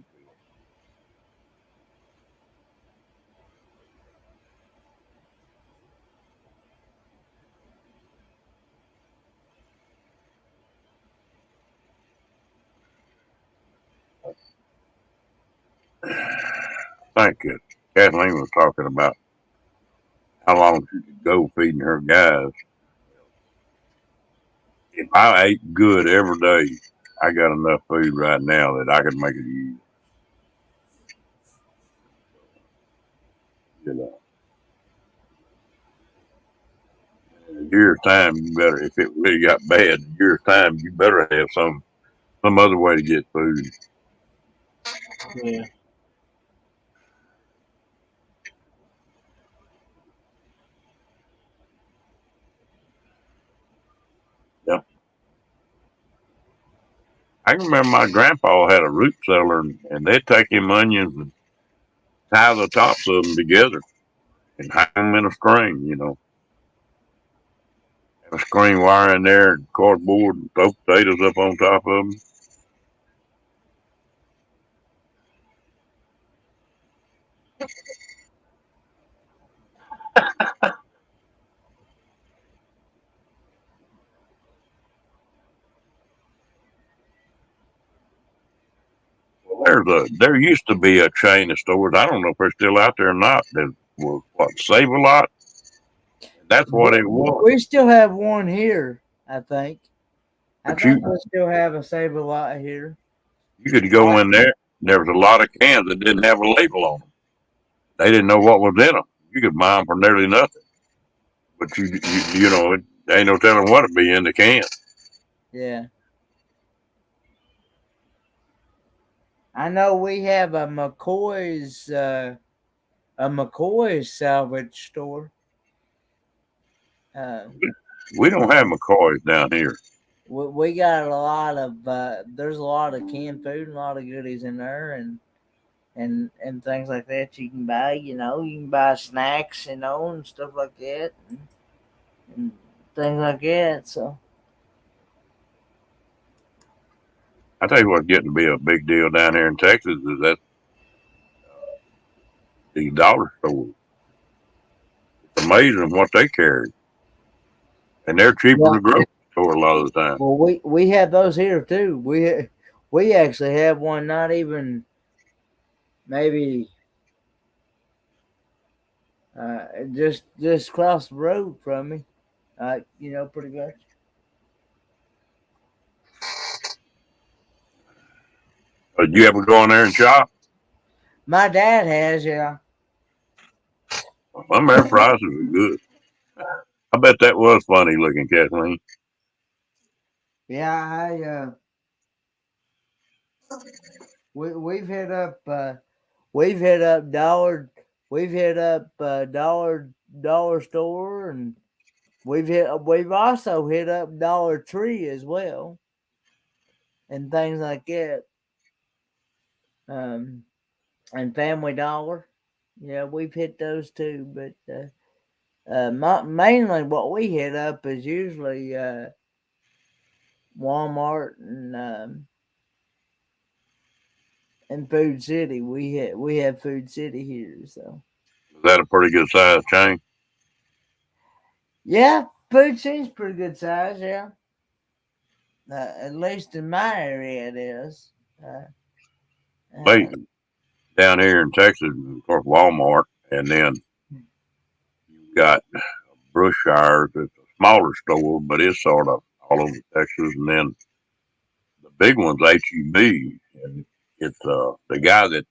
think Kathleen was talking about how long she could go feeding her guys. If I ate good every day, I got enough food right now that I could make it year. You know, in a year's time, you better. If it really got bad, in a year's time, you better have some other way to get food. Yeah. Yeah. I can remember my grandpa had a root cellar, and they'd take him onions and tie the tops of them together and hang them in a string. Have a string wire in there and cardboard and throw potatoes up on top of them. There used to be a chain of stores. I don't know if they're still out there or not. That was Save a Lot. That's what it was. We still have one here, I think. I But think we still have a Save a Lot here. you could go in there. There was a lot of cans that didn't have a label on them. They didn't know what was in them. You could buy them for nearly nothing. But there ain't no telling what would be in the can. Yeah. I know we have a McCoy's salvage store. Uh, We don't have McCoys down here. we got a lot of there's a lot of canned food and a lot of goodies in there and things like that you can buy. You can buy snacks, and stuff like that and things like that. So I tell you what's getting to be a big deal down here in Texas is that the dollar stores. It's amazing what they carry, and they're cheaper yeah. than the grocery store a lot of the time. Well, we have those here too. We actually have one not even maybe just across the road from me. Pretty much. Did you ever go in there and shop? My dad has, yeah. Some of their prices are good. I bet that was funny looking, Kathleen. Yeah, we've hit up we've hit up dollar store, and we've also hit up Dollar Tree as well and things like that. And Family Dollar. Yeah, we've hit those too, but mainly what we hit up is usually Walmart and Food City. We have Food City here, so Is that a pretty good size chain? yeah, Food City's pretty good size. Yeah, at least in my area it is. Uh, uh, Late down here in Texas, of course, Walmart, and then you've got Brookshire. It's a smaller store, but it's sort of all over Texas. And then the big one's HEB, and it's the guy that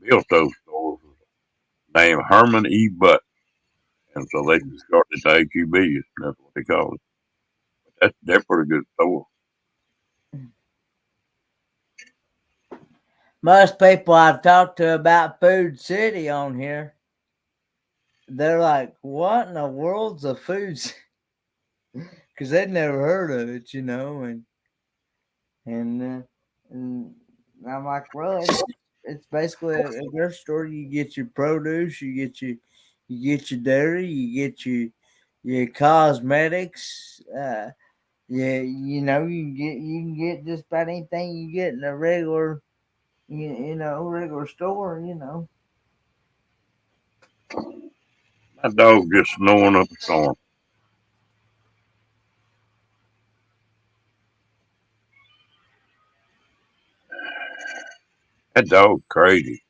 built those stores was named Herman E. Butt, and so they started to HEB. That's what they call it. They're pretty good stores. Most people I've talked to about Food City on here, they're like, "What in the world's a Food City?" Because they'd never heard of it, and I'm like, well, it's basically a grocery store. You get your produce, you get your dairy, you get your cosmetics. Yeah, you can get just about anything you get in a regular store. My dog just snoring up a storm. That dog's crazy.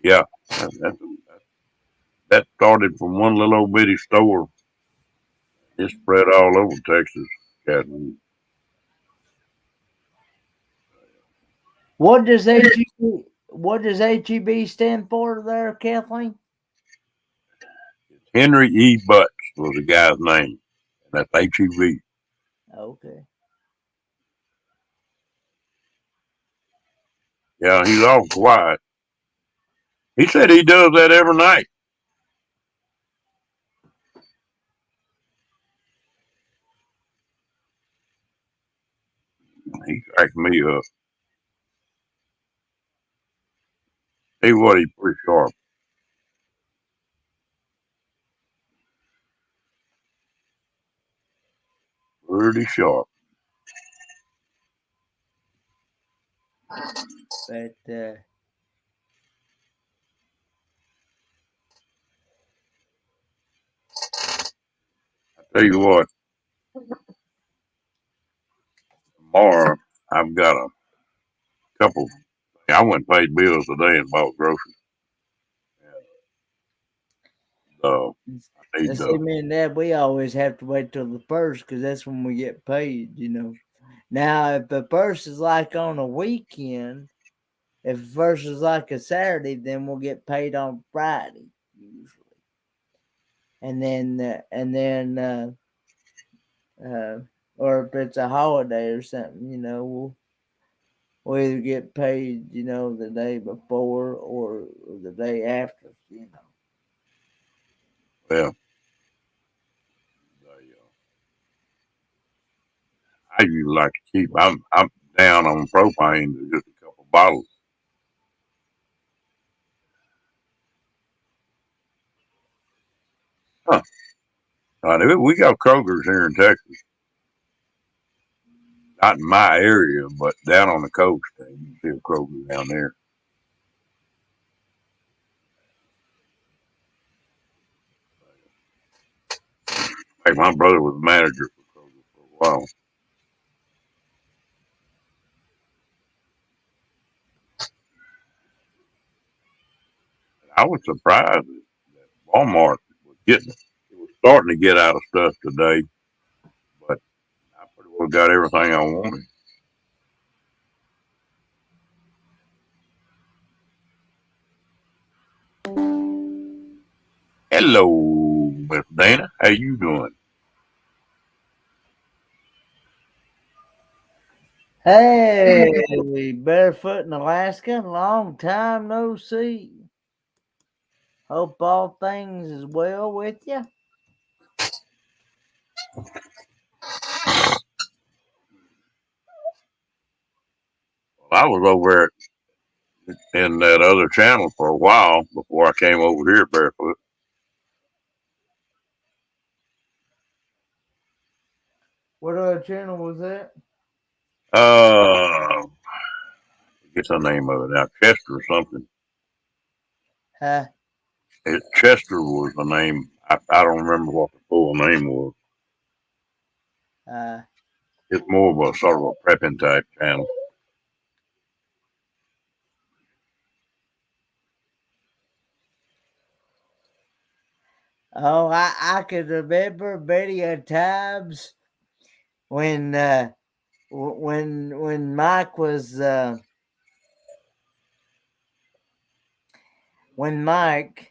Yeah, that started from one little old bitty store. It spread all over Texas, Chattanooga. What does HEB stand for there, Kathleen? Henry E. Butts was the guy's name. That's HEB. Okay. Yeah, he's all quiet. He said he does that every night. He cracked me up. He what he's pretty sharp. Pretty sharp. But Tell you what, tomorrow I've got a couple. I went and paid bills today and bought groceries. I need see, me and Dad, we always have to wait till the first because that's when we get paid. Now, if the first is like on a weekend, if the first is like a Saturday, then we'll get paid on Friday usually, and then or if it's a holiday or something, we'll either get paid, the day before or the day after. well, I usually like to keep. I'm down on propane to just a couple bottles. Huh. We got Kroger's here in Texas. Not in my area, but down on the coast. You can see a Kroger down there. Hey, my brother was manager for Kroger for a while. I was surprised that Walmart was getting it. It was starting to get out of stuff today, but I pretty well got everything I wanted. Hello, Miss Dana. How you doing? Hey, Barefoot in Alaska, long time no see. Hope all things is well with you. Well, I was over in that other channel for a while before I came over here barefoot. What other channel was that? What's the name of it now? Chester or something. Huh? Chester was the name. I don't remember what the full name was. Uh, It's more of a sort of a prepping type channel. oh, I can remember many a times when when Mike was when Mike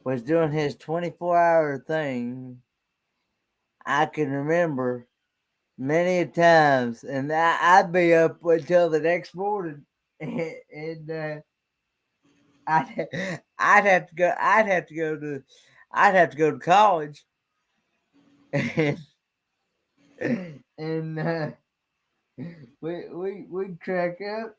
was doing his 24-hour thing. I can remember many times, and I'd be up until the next morning, and I'd have to go. I'd have to go to college, and we'd crack up.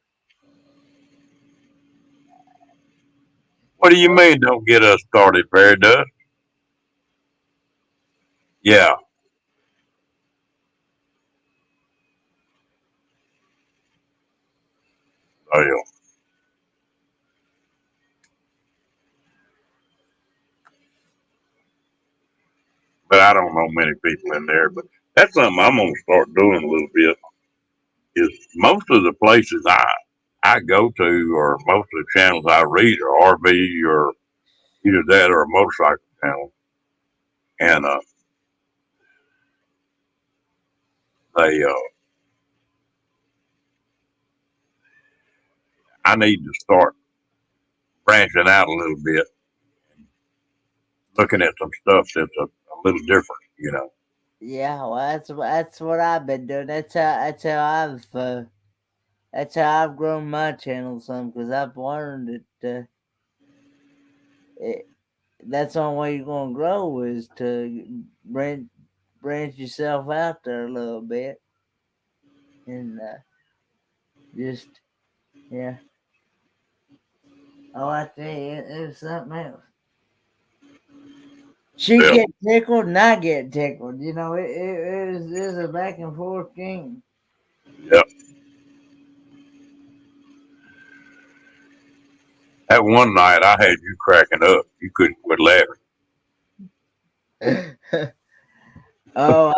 What do you mean? Don't get us started, Fairy Dust? Yeah. Oh, yeah. But I don't know many people in there. But that's something I'm gonna start doing a little bit. Is most of the places I I go to, or most of the channels I read, are RV or either that or a motorcycle channel, and they I need to start branching out a little bit, looking at some stuff that's a little different, you know. Yeah, well, that's what I've been doing. That's how I've grown my channel some, because I've learned that that's the only way you're gonna grow is to branch yourself out there a little bit, and just yeah. Oh, I tell you, it's something else. She Yeah. get tickled and I get tickled. You know, it is a back and forth game. Yeah. That one night I had you cracking up. You couldn't quit laughing. Oh,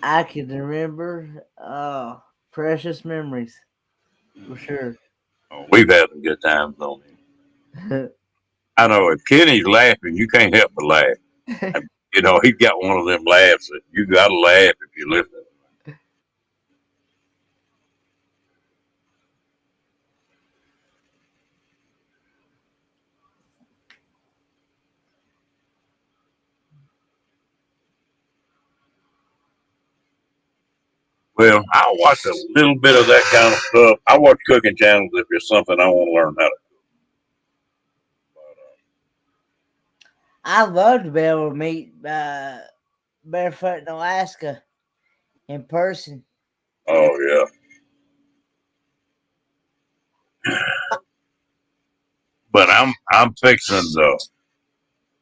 I can remember. Oh, precious memories for sure. Oh, we've had some good times on him. I know if Kenny's laughing, you can't help but laugh. You know, he's got one of them laughs that you got to laugh if you listen. Well, I'll watch a little bit of that kind of stuff. I watch cooking channels if it's something I want to learn how to. I'd love to be able to meet Barefoot in Alaska in person. Oh yeah, but I'm fixing the.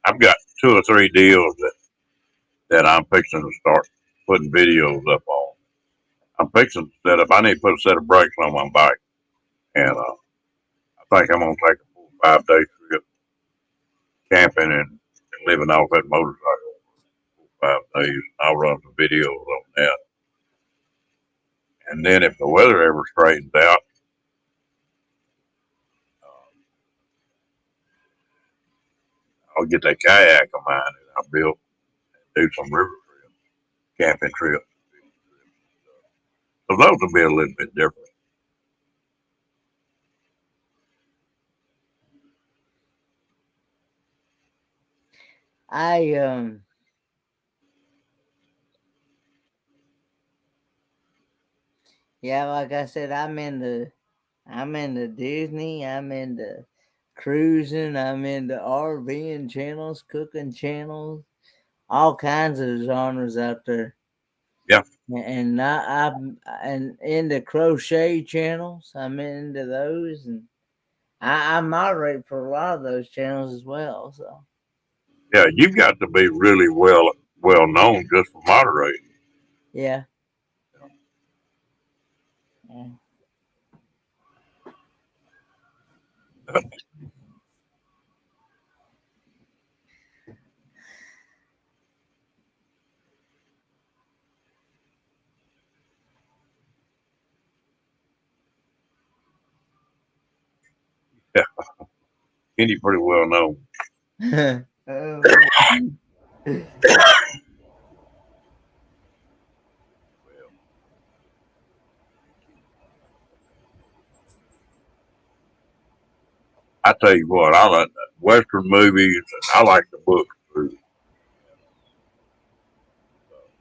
I've got 2 or 3 deals that I'm fixing to start putting videos up on. I'm fixing to set up. I need to put a set of brakes on my bike, and I think I'm gonna take a 4 or 5 day trip camping and living off that motorcycle for 5 days. I'll run some videos on that, and then if the weather ever straightens out, I'll get that kayak of mine that I built and do some river trips, camping trips. So those will be a little bit different. I yeah, like I said, I'm into Disney, I'm into cruising, I'm into RVing channels, cooking channels, all kinds of genres out there. Yeah. And I'm and into crochet channels. I'm into those, and I moderate for a lot of those channels as well. So Yeah, you've got to be really well known just for moderating. yeah. Yeah. Yeah, Kenny pretty well known. I tell you what, I like Western movies. I like the books too.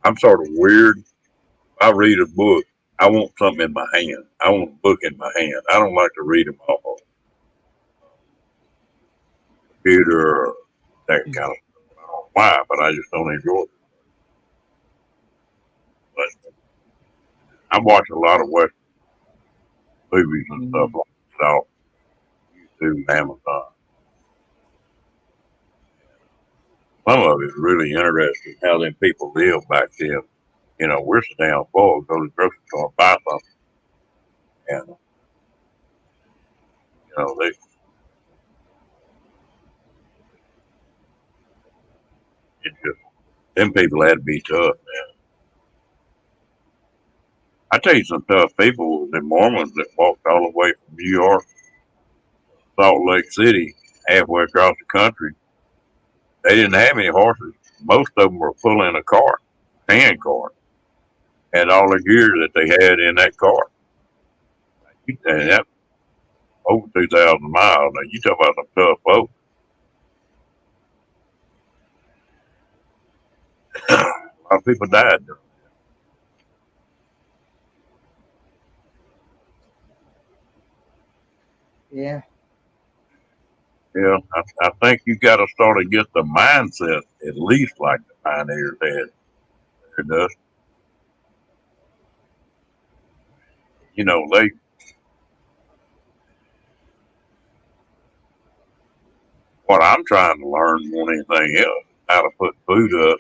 I'm sort of weird. I read a book. I want something in my hand. I want a book in my hand. I don't like to read them off of a computer or that kind of stuff. I don't know why, but I just don't enjoy it. But I watch a lot of Western movies and stuff like that off YouTube and Amazon. Some of it's really interesting how them people lived back then. You know, we're so damn full, go to the grocery store and buy something. And, you know, it just, them people had to be tough, man. I tell you some tough people, the Mormons that walked all the way from New York, Salt Lake City, halfway across the country. They didn't have any horses. Most of them were pulling a cart, hand cart, and all the gear that they had in that cart. And that over 2,000 miles. Now you talk about some tough folks. A lot of people died. Yeah. Yeah, I think you got to start to get the mindset at least like the pioneers had. It does. You know, what I'm trying to learn more than anything else, how to put food up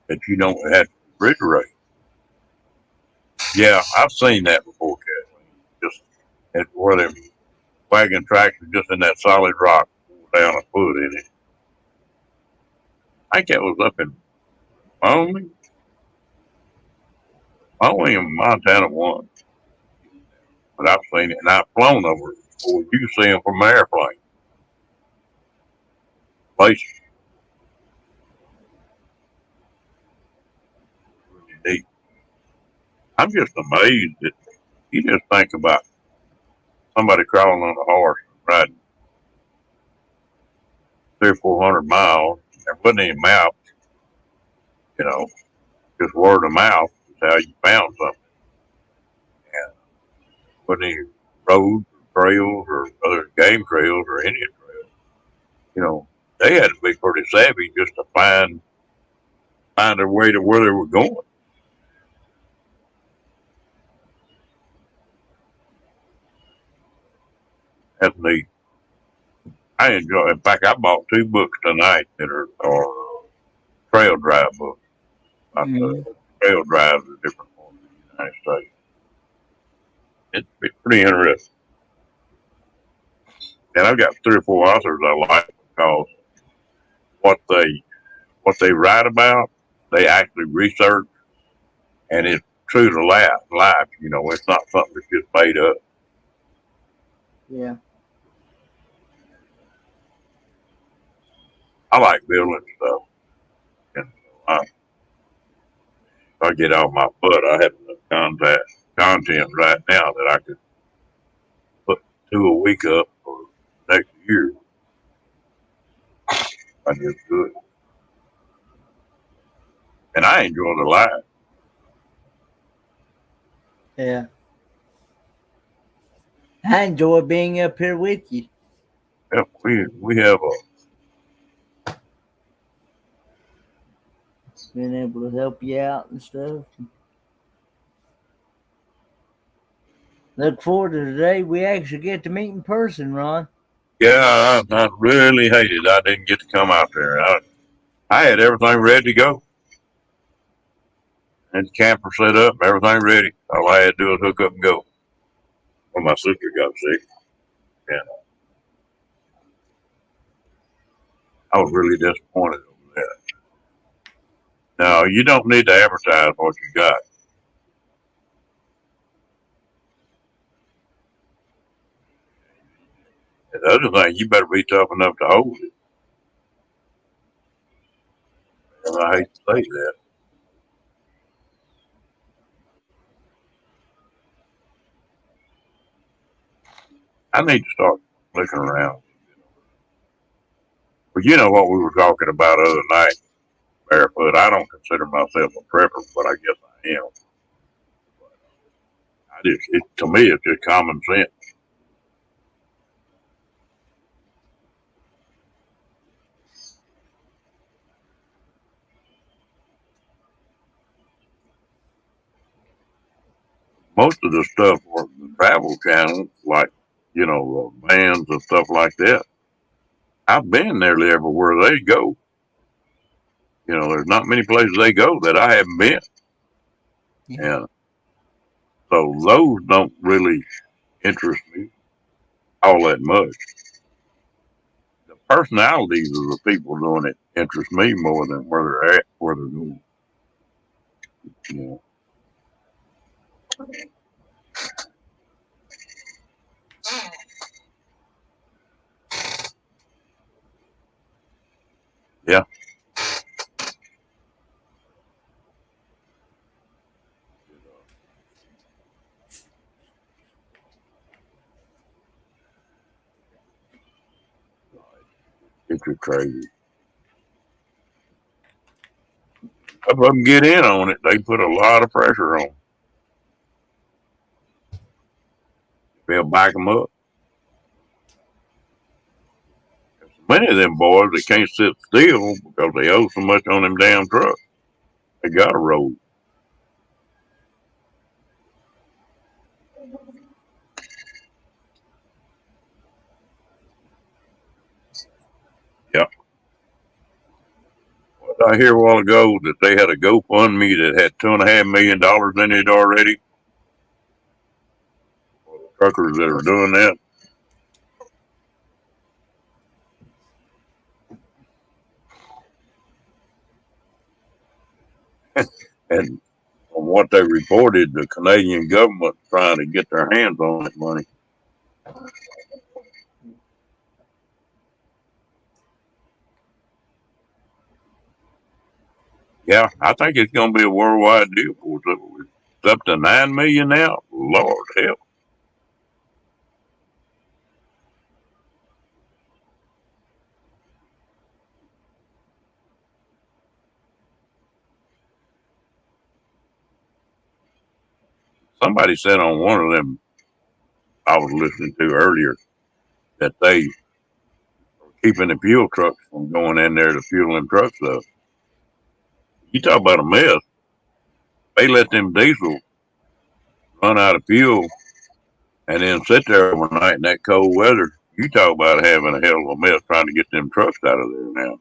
that you don't have to refrigerate. Yeah, I've seen that before, Kathleen. Just where them wagon tracks are just in that solid rock down a foot in it. I think that was up in Wyoming. Only in Montana one, but I've seen it and I've flown over it before. You see them from an airplane. Places really neat. I'm just amazed that you just think about somebody crawling on a horse riding 300 or 400 miles. There wasn't any map, you know, just word of mouth is how you found something. And wasn't any roads or trails or other game trails or Indian trails. You know, they had to be pretty savvy just to find their way to where they were going. That's neat. I enjoy. In fact, I bought 2 books tonight that are trail drive books. Mm-hmm. Trail drives are different parts of the United States. It's pretty interesting. And I've got 3 or 4 authors I like because what they write about, they actually research, and it's true to life. You know, it's not something that's just made up. Yeah. I like building stuff, and if I get off my butt, I have enough content right now that I could put 2 a week up for next year. I just do it, and I enjoy the life. Yeah. I enjoy being up here with you. Yeah, we have Being able to help you out and stuff. Look forward to the day we actually get to meet in person, Ron. I really hated I didn't get to come out there. I had everything ready to go. Had the camper set up, everything ready. All I had to do was hook up and go. When my sister got sick, and I was really disappointed over that. Now, you don't need to advertise what you got. And the other thing, you better be tough enough to hold it. And I hate to say that. I need to start looking around. But you know what we were talking about the other night, barefoot. I don't consider myself a prepper, but I guess I am. To me, it's just common sense. Most of the stuff for the travel channels, like, you know, vans and stuff like that, I've been nearly everywhere they go. You know, there's not many places they go that I haven't been. Yeah. And so those don't really interest me all that much. The personalities of the people doing it interest me more than where they're at, where they're going. You know. Yeah. It's crazy. If I can get in on it, they put a lot of pressure on. They'll back them up. Many of them boys, they can't sit still because they owe so much on them damn trucks. They got to roll. Yep. I hear a while ago that they had a GoFundMe that had $2.5 million in it already. For the truckers that are doing that. And from what they reported, the Canadian government's trying to get their hands on that money. Yeah, I think it's going to be a worldwide deal. It's up to 9 million now. Lord help. Somebody said on one of them I was listening to earlier that they are keeping the fuel trucks from going in there to fuel them trucks up. You talk about a mess. They let them diesel run out of fuel and then sit there overnight in that cold weather. You talk about having a hell of a mess trying to get them trucks out of there now.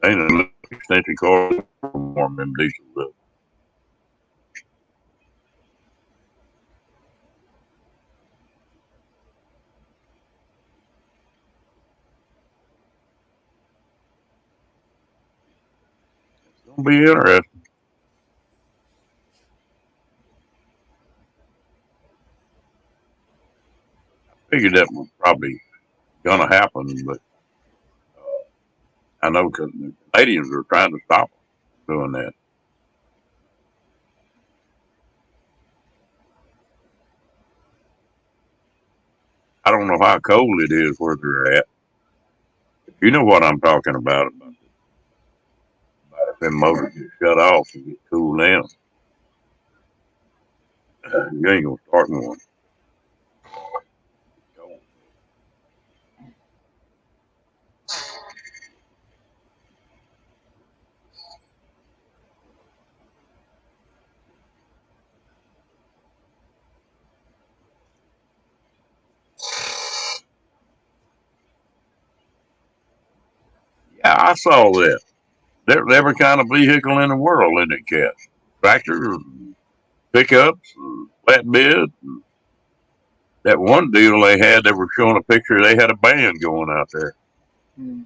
Ain't an extension cord from warm them diesels up. It's gonna be interesting. Figured that was probably gonna happen, but I know because the Canadians are trying to stop them doing that. I don't know how cold it is where they're at. You know what I'm talking about if them motors get shut off and get cooled down. You ain't gonna start one. Yeah, I saw that. There's every kind of vehicle in the world in it, cat. Tractors, pickups, flatbeds. That one deal they had, they were showing a picture. They had a band going out there. Hmm.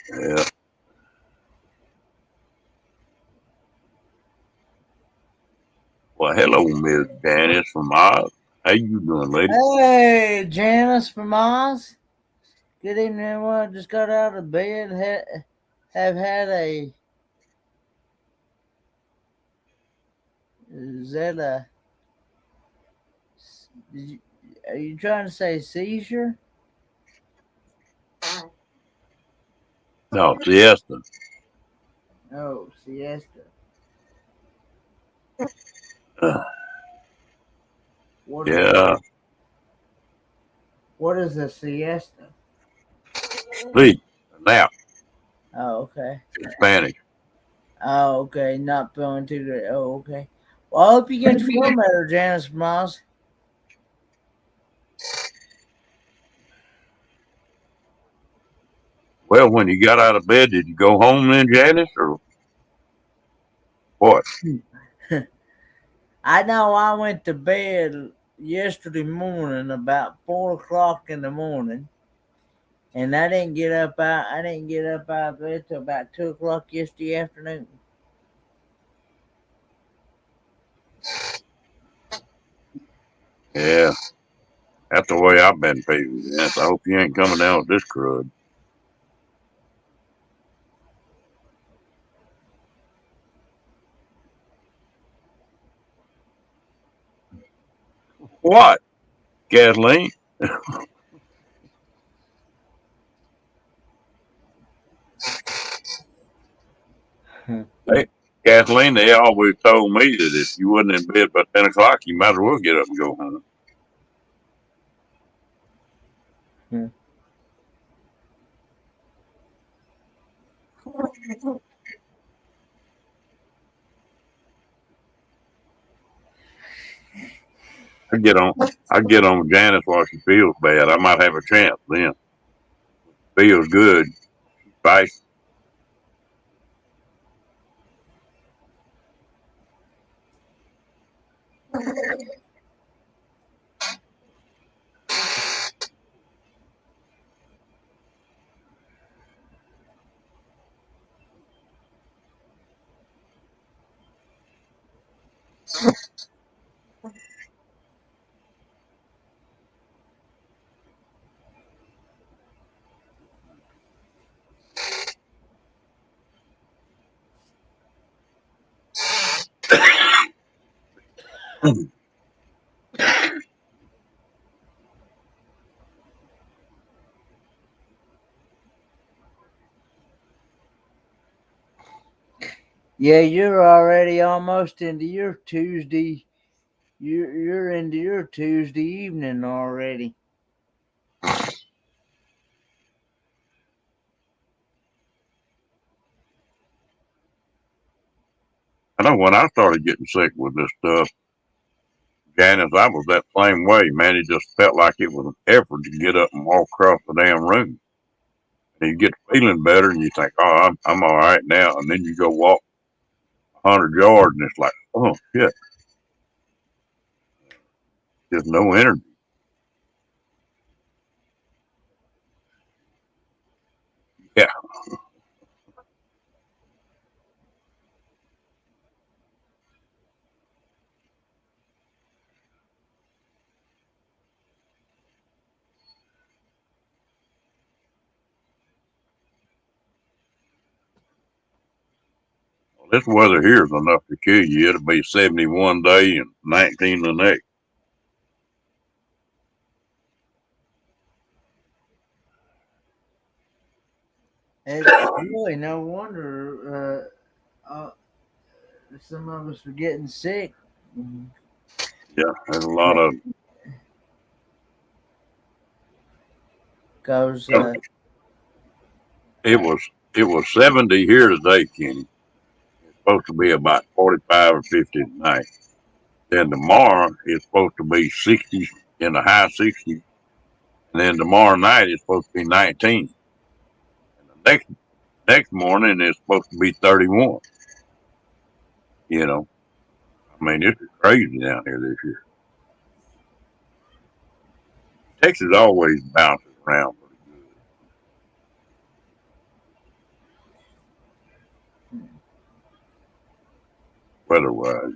Yeah. Well, hello, Miss Janice from Oz. How you doing, lady? Hey, Janice from Oz. Good evening, everyone. Just got out of bed. Have had a. Is that a? Are you trying to say seizure? No, siesta. Oh, siesta. Uh, What is yeah. what is a siesta? Sleep. Nap. Oh, okay. In Spanish. Oh, okay. Not feeling too good. Oh, okay. Well, I hope you get to feel better, Janice from Oz. Well, when you got out of bed, did you go home then, Janice, or what? I know I went to bed yesterday morning about 4 o'clock in the morning, and I didn't get up out. I didn't get up out of bed till about 2 o'clock yesterday afternoon. Yeah, that's the way I've been feeling. Yes, I hope you ain't coming down with this crud. What? Kathleen? Hey, Kathleen, they always told me that if you wasn't in bed by 10 o'clock, you might as well get up and go home. I get on Janice while she feels bad. I might have a chance then. Feels good. Right? Yeah, you're already almost into your Tuesday. You're into your Tuesday evening already. I know when I started getting sick with this stuff, Janice, I was that same way, man. It just felt like it was an effort to get up and walk across the damn room. And you get feeling better and you think, oh, I'm all right now. And then you go walk 100 yards and it's like, oh, shit, there's no energy. Yeah, this weather here is enough to kill you. It'll be 71 day and 19 the next. It's really no wonder some of us are getting sick. Yeah, there's a lot of Because it was it was 70 here today, Kenny. It's supposed to be about 45 or 50 tonight. Then tomorrow it's supposed to be 60 in the high 60s. And then tomorrow night it's supposed to be 19. And the next morning it's supposed to be 31. You know, I mean, this is crazy down here this year. Texas always bounces around pretty good weather-wise.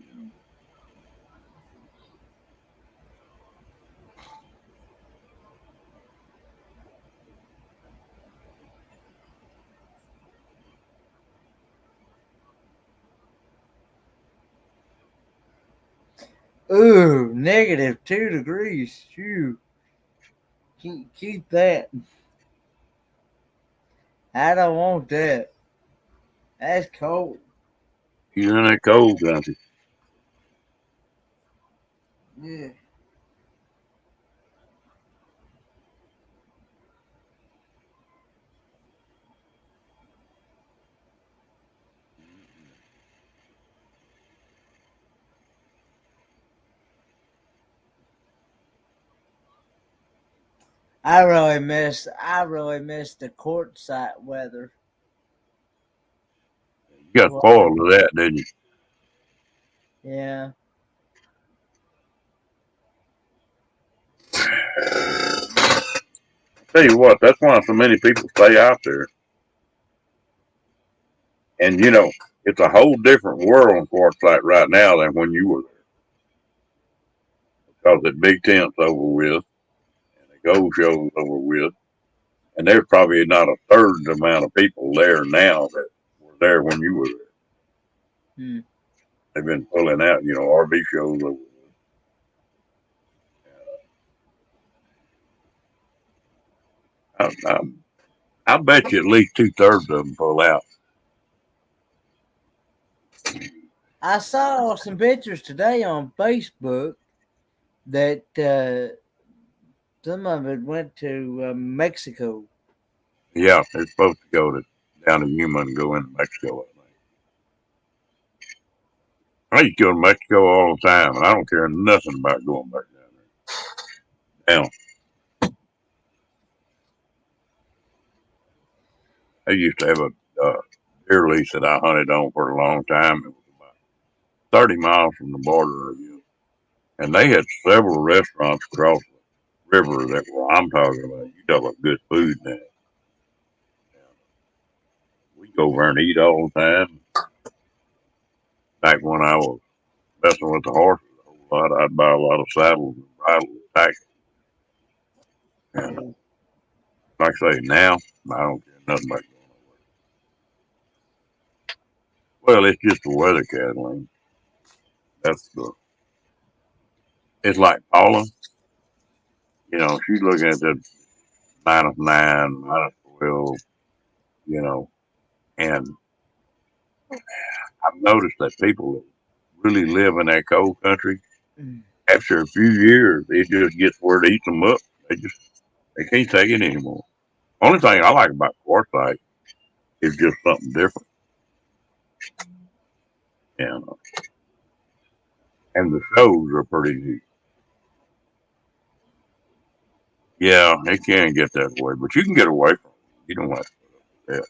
ooh, -2 degrees. Phew. Keep that. I don't want that. That's cold. You're in that cold country. Yeah. I really miss the courtside weather. You got Well, spoiled with that, didn't you? yeah. Tell you what, that's why so many people stay out there. And you know, it's a whole different world in Quartzsite right now than when you were there. Because the Big Tent's over with, and the Gold Show's over with, and there's probably not a third the amount of people there now that were there when you were there. They've been pulling out, you know, RV shows over with. I bet you at least 2/3 of them pull out. I saw some pictures today on Facebook that some of it went to Mexico. Yeah, they're supposed to go down to Yuma and go into Mexico. I used to go to Mexico all the time, and I don't care nothing about going back down there. Now, I used to have a deer lease that I hunted on for a long time. It was about 30 miles from the border, and they had several restaurants across the river that were, I'm talking about, you talk about good food now. We go over and eat all the time. Back when I was messing with the horses a whole lot, I'd buy a lot of saddles and bridles and tackle. And like I say, now I don't care nothing about going nowhere. Well, it's just the weather, Kathleen. It's like Paula. You know, she's looking at that -9, -12, you know, and I've noticed that people that really live in that cold country, after a few years, it just gets where it eats them up. They can't take it anymore. Only thing I like about Quartzsite is just something different. And and the shows are pretty neat. Yeah, it can get that way, but you can get away from it. You don't have to put up with that.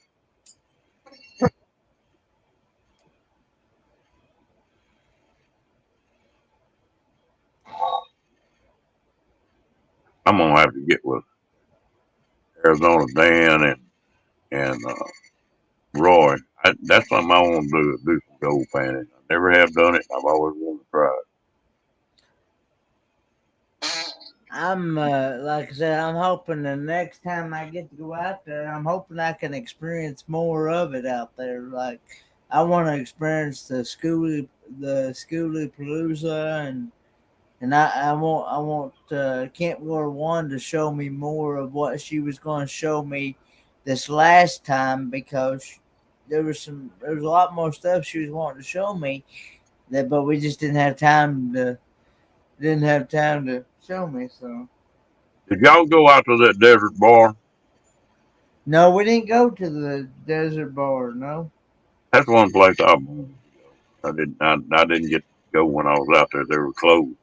I'm gonna have to get with Arizona Dan and Roy. That's something I want to do some gold panning. I never have done it. I've always wanted to try it. I'm like I said, I'm hoping the next time I get to go out there, I'm hoping I can experience more of it out there. Like I want to experience the Schoolie Palooza, and I want Camp War One to show me more of what she was going to show me this last time, because there was a lot more stuff she was wanting to show me but we just didn't have time to show me. So Did y'all go out to that desert bar? no, we didn't go to the desert bar. No. That's one place I wanted to go. I didn't get to go when I was out there. They were closed.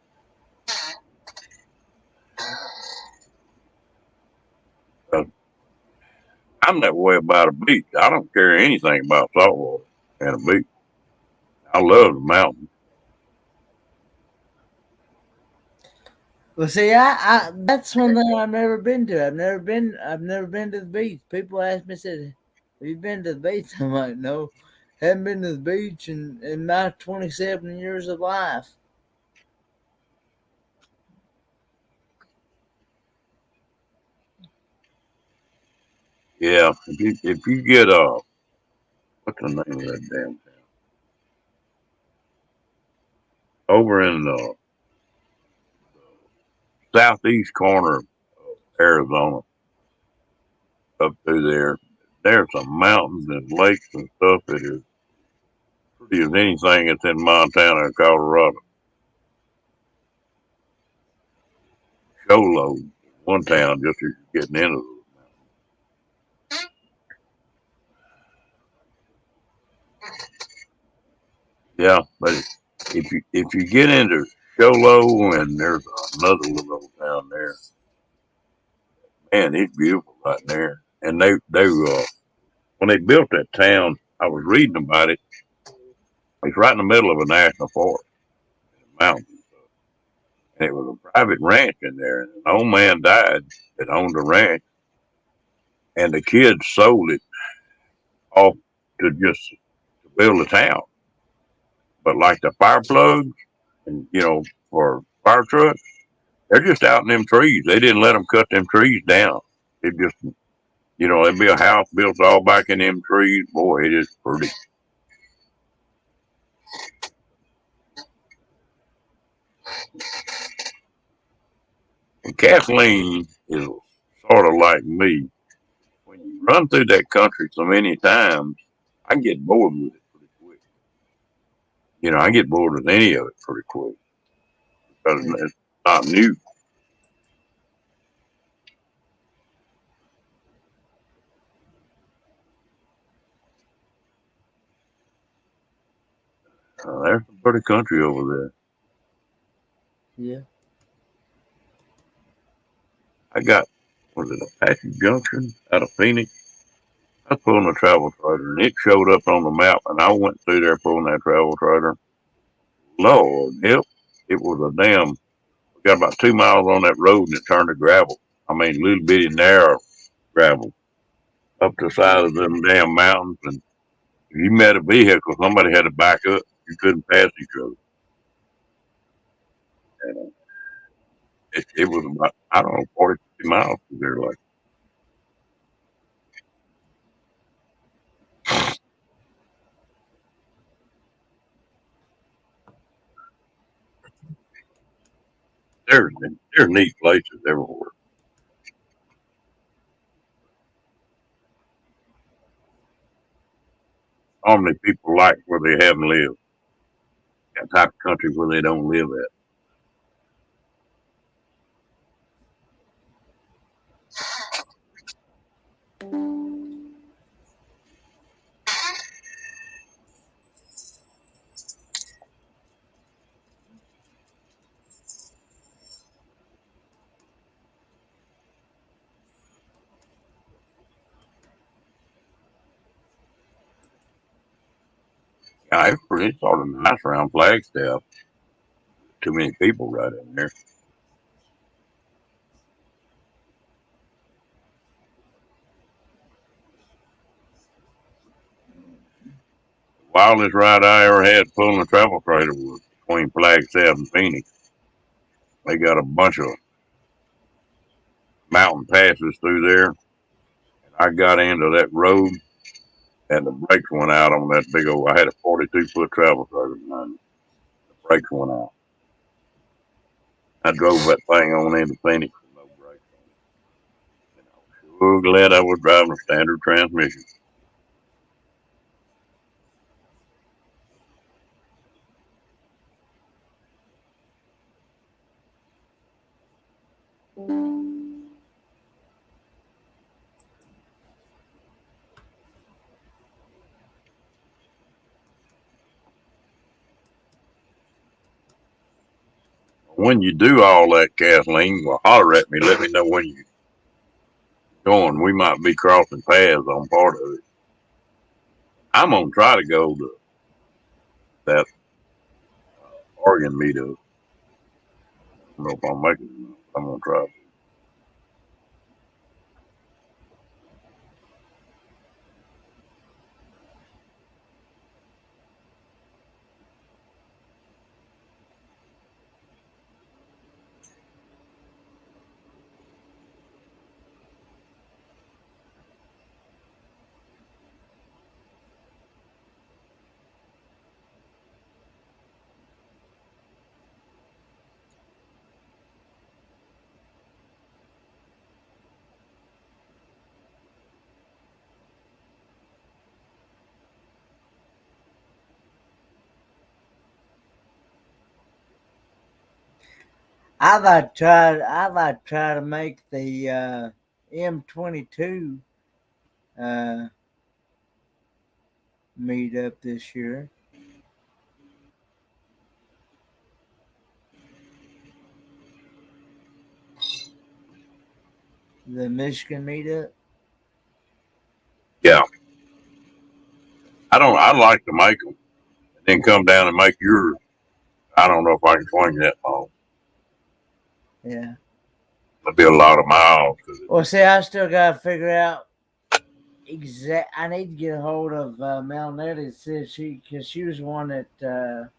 I'm that way about a beach. I don't care anything about saltwater and a beach. I love the mountains. Well, see, I that's one thing I've never been to. I've never been to the beach. People ask me, said, "Have you been to the beach?" I'm like, "No, haven't been to the beach in my 27 years of life." Yeah, if you get what's the name of that damn town? Over in the southeast corner of Arizona, up through there, there's some mountains and lakes and stuff that is pretty as anything that's in Montana and Colorado. Show load, one town just as you're getting into those mountains. Yeah, but if you get into Sholo and there's another little old town there, man, it's beautiful right there. And they when they built that town, I was reading about it. It's right in the middle of a national forest, in the mountains, and it was a private ranch in there. And an old man died that owned the ranch, and the kids sold it off to just to build a town. But like the fire plugs and for fire trucks, they're just out in them trees. They didn't let them cut them trees down. It just there'd be a house built all back in them trees. Boy, it is pretty. And Kathleen is sort of like me. When you run through that country so many times, I get bored with it pretty quick. I get bored with any of it pretty quick because it's not new. There's some pretty country over there. Yeah. I got, was it Apache Junction out of Phoenix? I was pulling a travel trailer and it showed up on the map and I went through there pulling that travel trailer. Lord help, it was a damn, we got about 2 miles on that road and it turned to gravel. I mean, little bitty narrow gravel up the side of them damn mountains. And if you met a vehicle, somebody had to back up. You couldn't pass each other. And it was about, I don't know, 40, 50 miles from there. Like, there's neat places everywhere. How many people like where they haven't lived? That type of country where they don't live at. Yeah, it's pretty sort of nice around Flagstaff. Too many people right in there. The wildest ride I ever had pulling a travel trailer was between Flagstaff and Phoenix. They got a bunch of mountain passes through there. And I got into that road and the brakes went out on that big old, I had a 42-foot travel trailer behind me. The brakes went out. I drove that thing on into Phoenix with no brakes on it. And I was sure glad I was driving a standard transmission. When you do all that, Kathleen, well, holler at me. Let me know when you're going. We might be crossing paths on part of it. I'm going to try to go to that Oregon meetup. I don't know if I'll make it. I'm going to try. I'd like to try to make the M22 meet up this year. The Michigan meetup. Yeah. I'd like to make them and then come down and make yours. I don't know if I can swing that long. Yeah. It'll be a lot of miles. Well, see, I still got to figure out I need to get a hold of Melnetta and see if because she was one that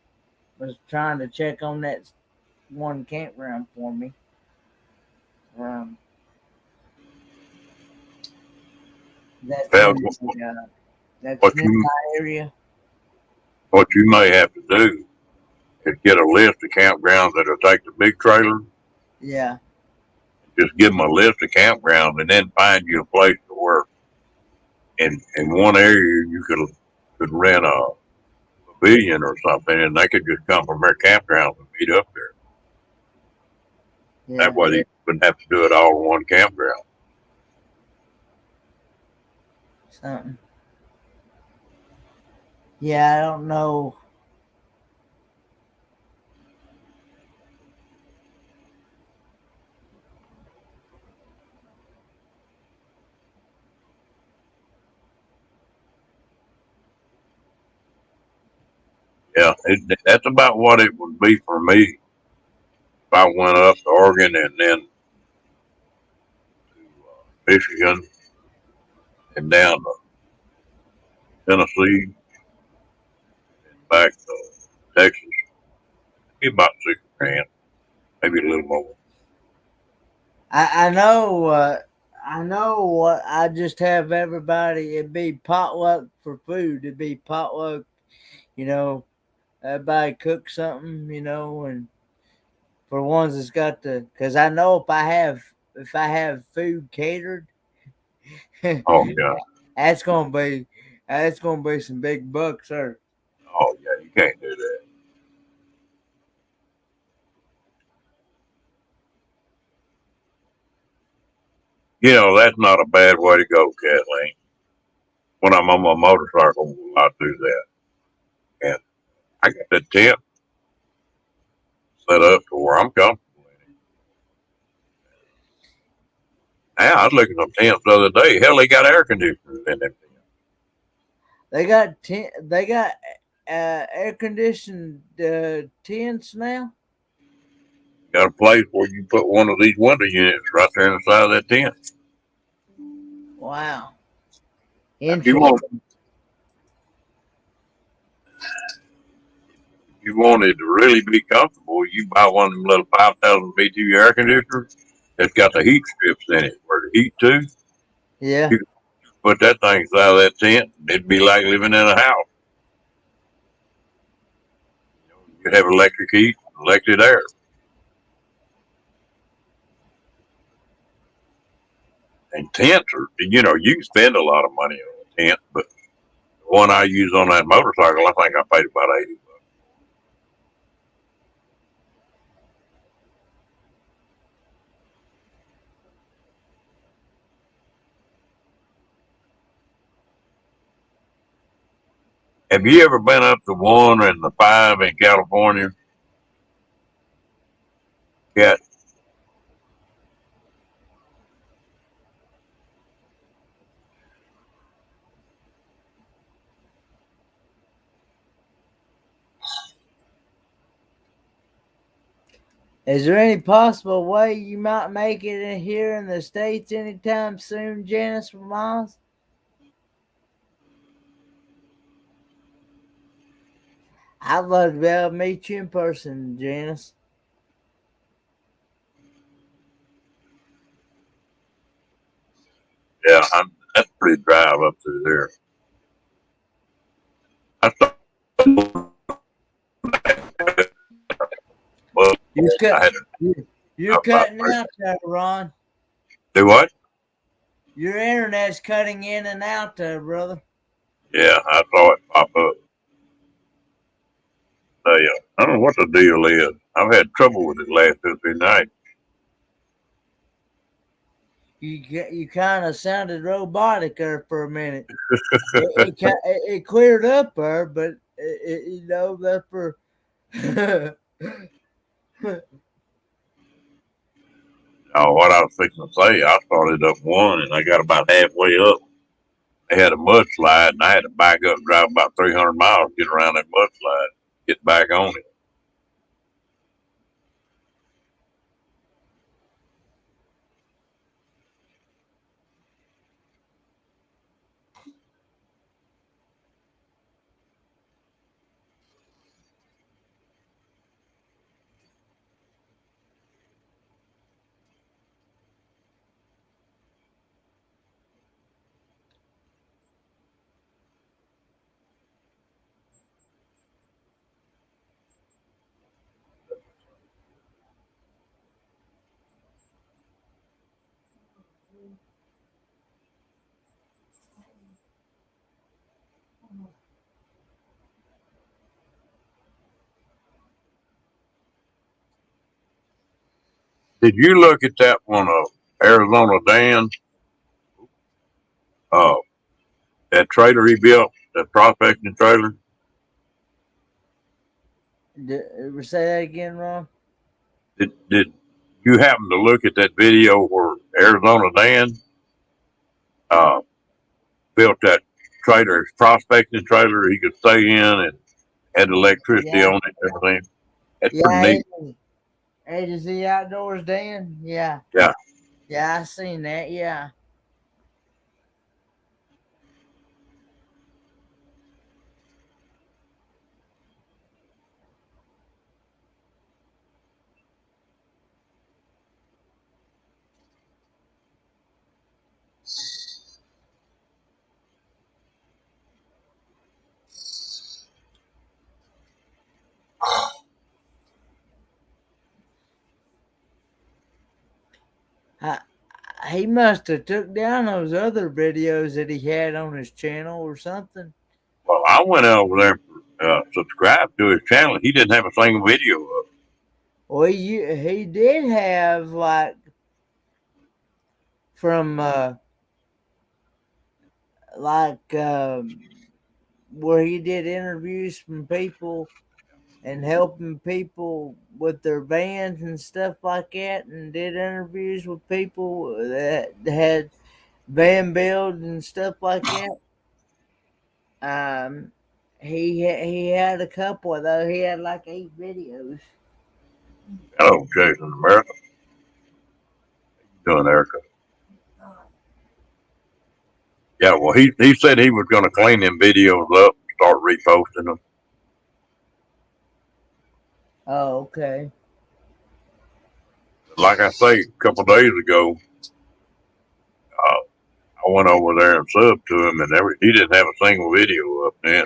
was trying to check on that one campground for me. Um, that's Well, that's what near you my area. what you may have to do is get a list of campgrounds that'll take the big trailer. Yeah, Just give them a list of campgrounds, and then find you a place to work. In one area, you could rent a pavilion or something, and they could just come from their campgrounds and meet up there. That yeah, way, they wouldn't have to do it all in one campground. something. Yeah, I don't know. Yeah, that's about what it would be for me if I went up to Oregon and then to Michigan and down to Tennessee and back to Texas. It'd be about 6 grand, maybe a little more. I know. I know what. I just have everybody. It'd be potluck for food. It'd be potluck. You know, everybody cook something. And for ones that's got the, because I know if I have food catered, Oh yeah, that's gonna be some big bucks, sir. oh yeah, you can't do that. That's not a bad way to go, Kathleen. When I'm on my motorcycle, I do that. And I got the tent set up to where I'm comfortable in it. Now, I was looking at some tents the other day. Hell, they got air conditioners in them. They got air conditioned tents now. Got a place where you put one of these window units right there inside of that tent. Wow, If you interesting. want, if you wanted to really be comfortable, you buy one of them little 5,000 BTU air conditioners that's got the heat strips in it where the heat too. Yeah, You can put that thing inside of that tent. It'd be like living in a house. You'd have electric heat, electric air. And tents are, you can spend a lot of money on a tent, but the one I use on that motorcycle, I think I paid about 80 bucks. Have you ever been up to one and the five in California? Yeah. is there any possible way you might make it in here in the States anytime soon, Janice from Miles? I'd love to be able to meet you in person, Janice. Yeah, that's pretty drive up through there. I thought, well, You're cut. I had to You're stop by cutting out there, Ron. do what? Your internet's cutting in and out there, brother. Yeah, I saw it pop up. I don't know what the deal is. I've had trouble with it last 2 or 3 nights. You kind of sounded robotic there for a minute. It cleared up there, but that's for. What I was fixing to say, I started up one and I got about halfway up. They had a mudslide and I had to back up, drive about 300 miles, get around that mudslide, get back on it. Did you look at that one of Arizona Dan? Uh, that trailer he built, that prospecting trailer. Say that again, Ron. Did you happen to look at that video where Arizona Dan uh, built that trailer, prospecting trailer he could stay in and had electricity Yeah, on it and everything? That's pretty yeah. neat. A to Z Outdoors, Dan. Yeah, Yeah. yeah. I seen that. Yeah. I, he must have took down those other videos that he had on his channel or something. Well, I went over there and subscribed to his channel. He didn't have a single video of it. Well, he did have like from like where he did interviews from people and helping people with their vans and stuff like that, and did interviews with people that had van builds and stuff like that. Um, he had a couple though. He had like 8 videos. Hello, Jason America. Doing Erica. Yeah, well, he said he was going to clean them videos up, start reposting them. Oh, okay. Like I say, a couple of days ago, I went over there and subbed to him, and he didn't have a single video up then.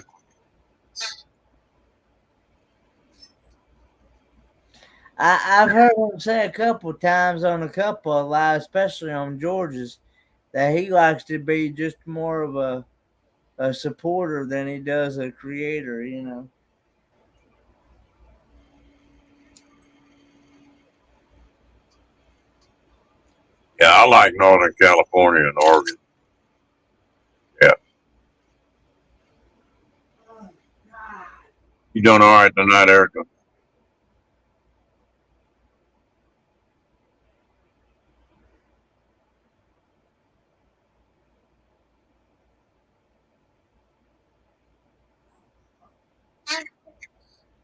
I've heard him say a couple times on a couple of lives, especially on George's, that he likes to be just more of a supporter than he does a creator, you know. Yeah, I like Northern California and Oregon. Yeah. You doing all right tonight, Erica?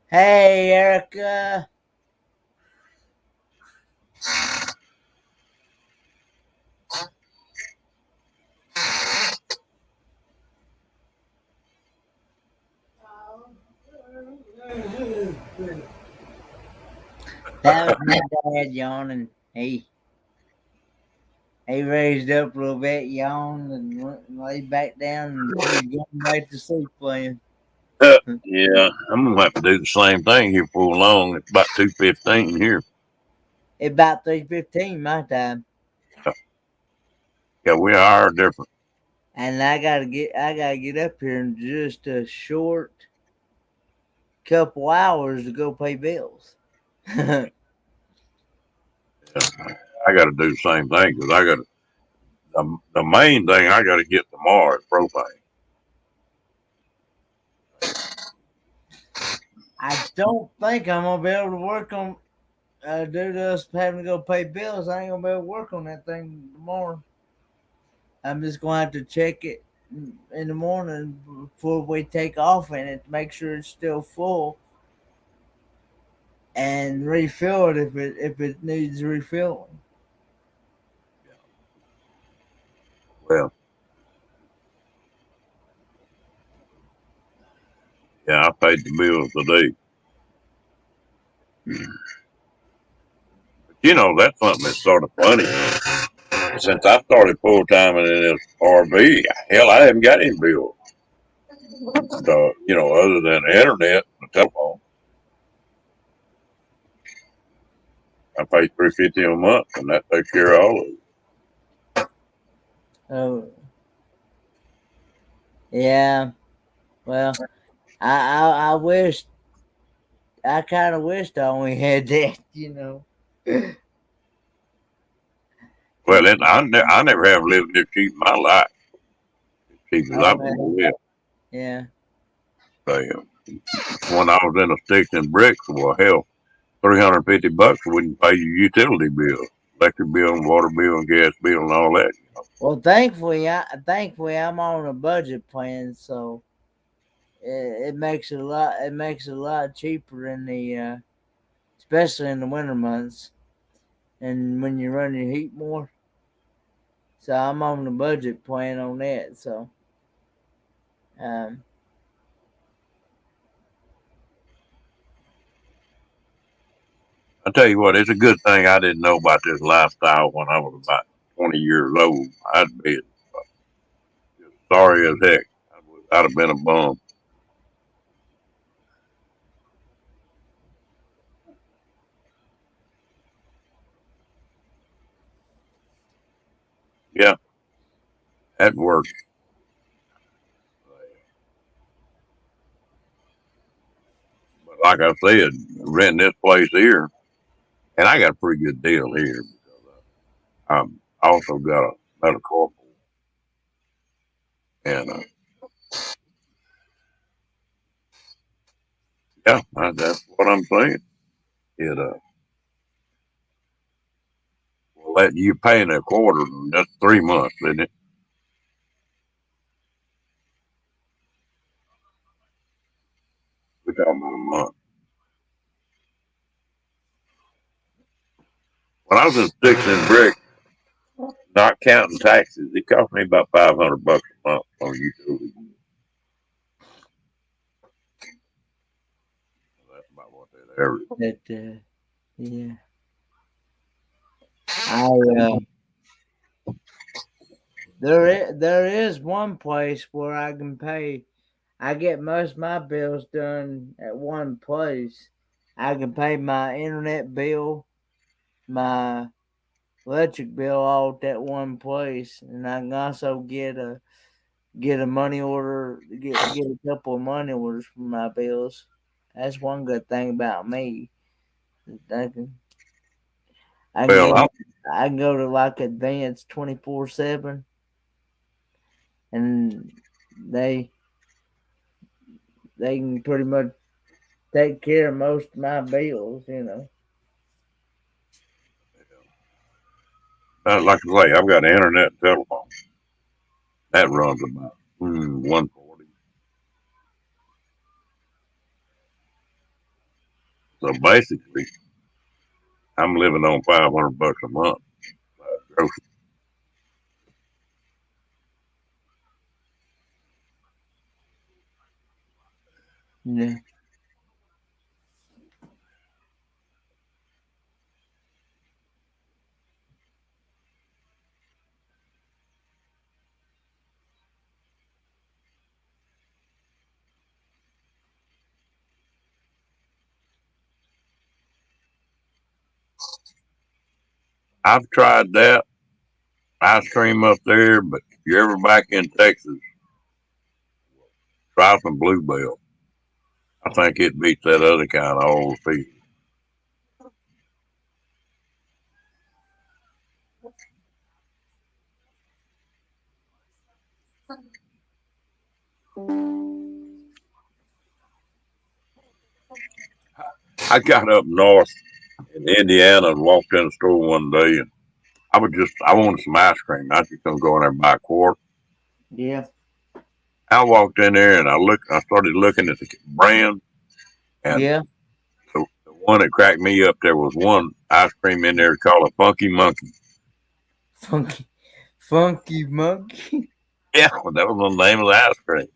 Hey, Erica. That was my dad yawning. He raised up a little bit, yawned, and laid back down, and he's going back to sleep playing. Yeah, I'm gonna have to do the same thing here for long. It's about 2:15 here. It's about 3:15 my time, Yeah, we are different. and I gotta get up here in just a short couple hours to go pay bills. Yeah, I got to do the same thing because I got to. The main thing I got to get tomorrow is propane. I don't think I'm gonna be able to work on due to us having to go pay bills. I ain't gonna be able to work on that thing tomorrow. I'm just gonna have to check it in the morning before we take off in it to make sure it's still full and refill it if it needs refilling. Well, yeah, I paid the bills today. But you know, that's something that's sort of funny. Since I started full time in this RV, hell, I haven't got any bills. So, you know, other than the internet and the telephone, I pay $350 a month, and that takes care of all of it. Oh, yeah. Well, I I kind of wished I only had that, you know. Well, I never have lived this cheap in my life. As cheap as I've Okay. been living. Yeah. So, when I was in the sticks and bricks, well, hell, $350 wouldn't pay your utility bill, electric bill, and water bill, and gas bill, and all that. Well, thankfully I'm on a budget plan, so it makes it a lot. It makes it a lot cheaper in the, especially in the winter months, and when you run your heat more. So I'm on the budget plan on that. So, um, I tell you what, it's a good thing I didn't know about this lifestyle when I was about 20 years old. I'd be sorry as heck. I'd have been a bum. Yeah, that worked. But like I said, renting this place here, and I got a pretty good deal here because I also got a medical corporal, and yeah, that's what I'm saying. It will let you pay in a quarter. That's 3 months, isn't it? We're talking about a month. When I was in sticks and bricks, not counting taxes, it cost me about $500 a month on utilities. That's about what they average. that yeah, I there is one place where I can pay. I get most of my bills done at one place. I can pay my internet bill, my electric bill all at that one place, and I can also get a money order, get a couple of money orders for my bills. That's one good thing about me. I can I can Well, go I can go to like advanced 24/7, and they they can pretty much take care of most of my bills. like I say, I've got an internet and telephone. That runs about 140. So basically, I'm living on $500 a month. Grocery. Yeah. I've tried that ice cream up there, but if you're ever back in Texas, try some Bluebell. I think it beats that other kind of old feed. I got up north in Indiana and walked in the store one day, and I wanted some ice cream. I just gonna go in there and buy a quart. Yeah. I walked in there and I started looking at the brand, and Yeah. the one that cracked me up, there was one ice cream in there called a Funky Monkey. Funky, funky monkey. Yeah, that was the name of the ice cream.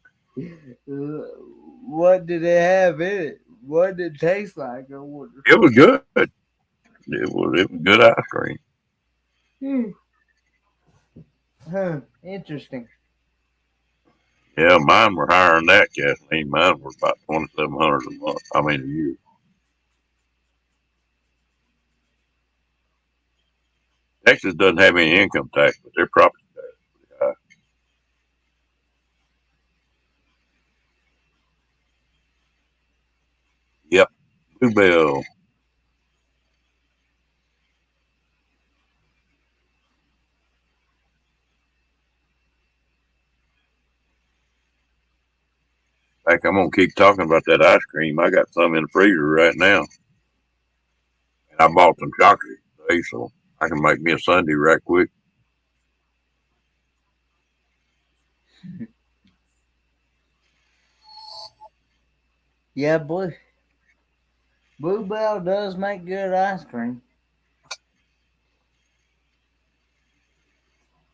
What did it have in it? What did it taste like? I wonder. It was good. It was good ice cream. Hmm. Huh. Interesting. Yeah, mine were higher than that, Kathleen. Mine were about 2,700 a month. I mean a year. Texas doesn't have any income tax, but their property tax is high. Yep, Bluebell. like I'm gonna keep talking about that ice cream. I got some in the freezer right now, and I bought some chocolate today, so I can make me a sundae right quick. Yeah, Bluebell does make good ice cream.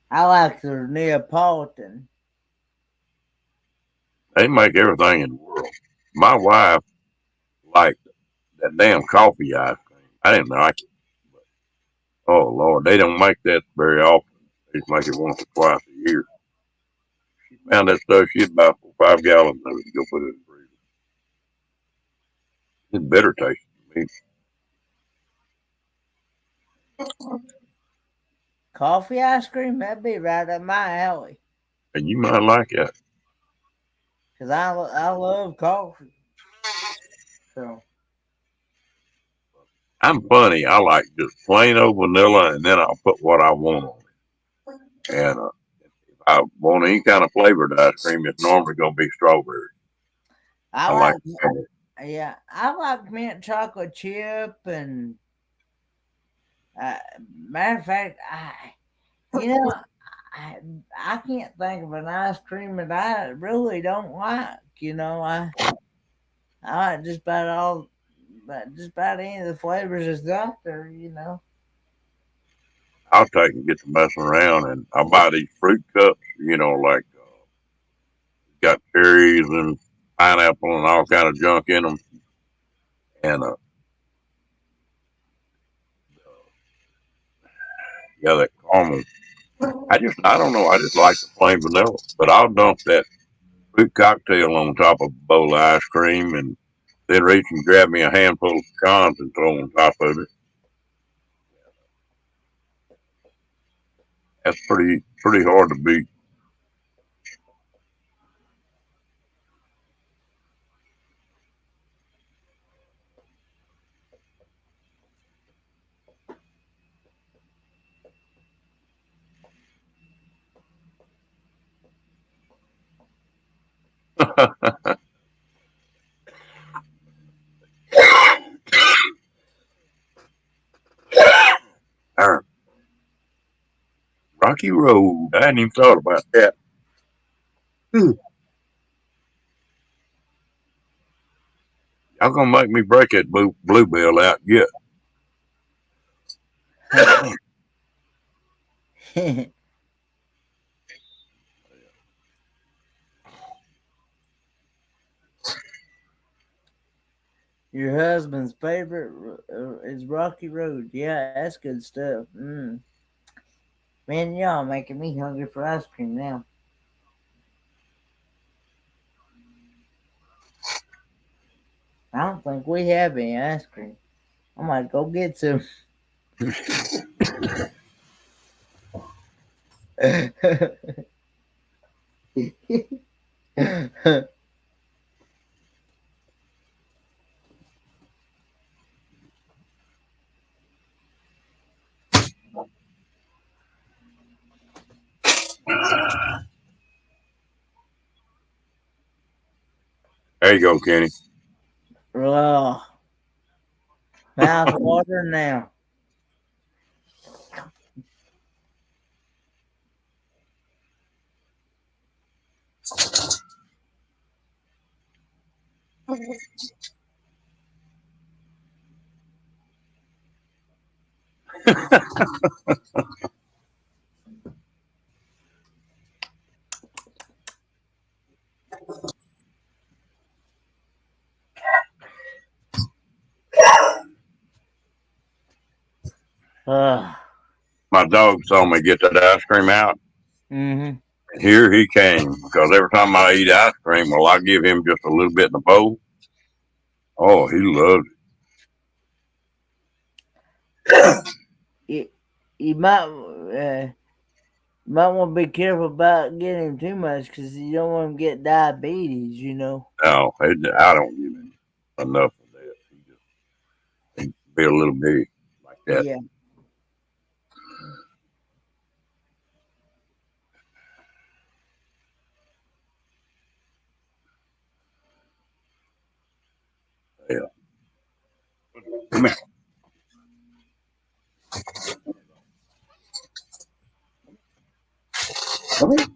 I like their Neapolitan. They make everything in the world. My wife liked that damn coffee ice cream. I didn't like it. Oh Lord, they don't make that very often. They just make it once or twice a year. She found that stuff. She'd buy 4 or 5 gallons of it to go put it in the freezer. It's better tasting to me. Coffee ice cream, that'd be right up my alley. And you might like that. Because I love coffee. So, I'm funny. I like just plain old vanilla, and then I'll put what I want on it. And if I want any kind of flavored ice cream, it's normally going to be strawberry. I I like like, it. yeah, I like mint chocolate chip. And matter of fact, you know, I, I can't think of an ice cream that I really don't like. I like just about any of the flavors that's out there. I'll take and get to messing around, and I'll buy these fruit cups, like got cherries and pineapple and all kind of junk in them. And yeah, that caramel. I don't know. I just like the plain vanilla, but I'll dump that fruit cocktail on top of a bowl of ice cream, and then reach and grab me a handful of pecans and throw on top of it. That's pretty hard to beat. Rocky Road. I hadn't even thought about that. Y'all gonna make me break that bluebell out? Yeah. Your husband's favorite is Rocky Road. Yeah, that's good stuff. Man, y'all making me hungry for ice cream now. I don't think we have any ice cream. I might go get some. There you go, Kenny. Oh, mouth water now. Uh, My dog saw me get that ice cream out. mm-hmm. And here he came because every time I eat ice cream, well, I give him just a little bit in the bowl. Oh, he loves You might want to be careful about getting him too much because you don't want him to get diabetes. it. No, I don't give him enough of that. He be a little big like that. Yeah. Yeah. Come here. Come here.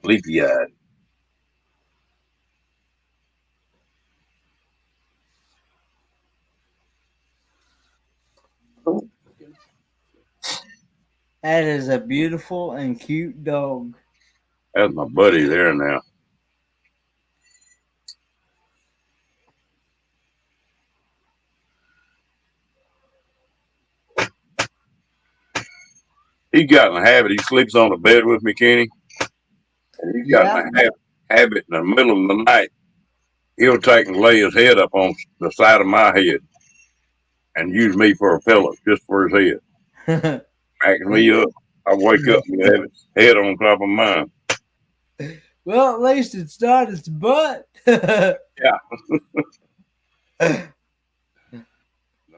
Sleepy eyed. That is a beautiful and cute dog. That's my buddy there now. He got in the habit. He sleeps on the bed with me, Kenny. And he got in the habit in the middle of the night. He'll take and lay his head up on the side of my head and use me for a pillow just for his head. Backing me up. I wake up and have his head on top of mine. Well, at least it's not his butt. Yeah.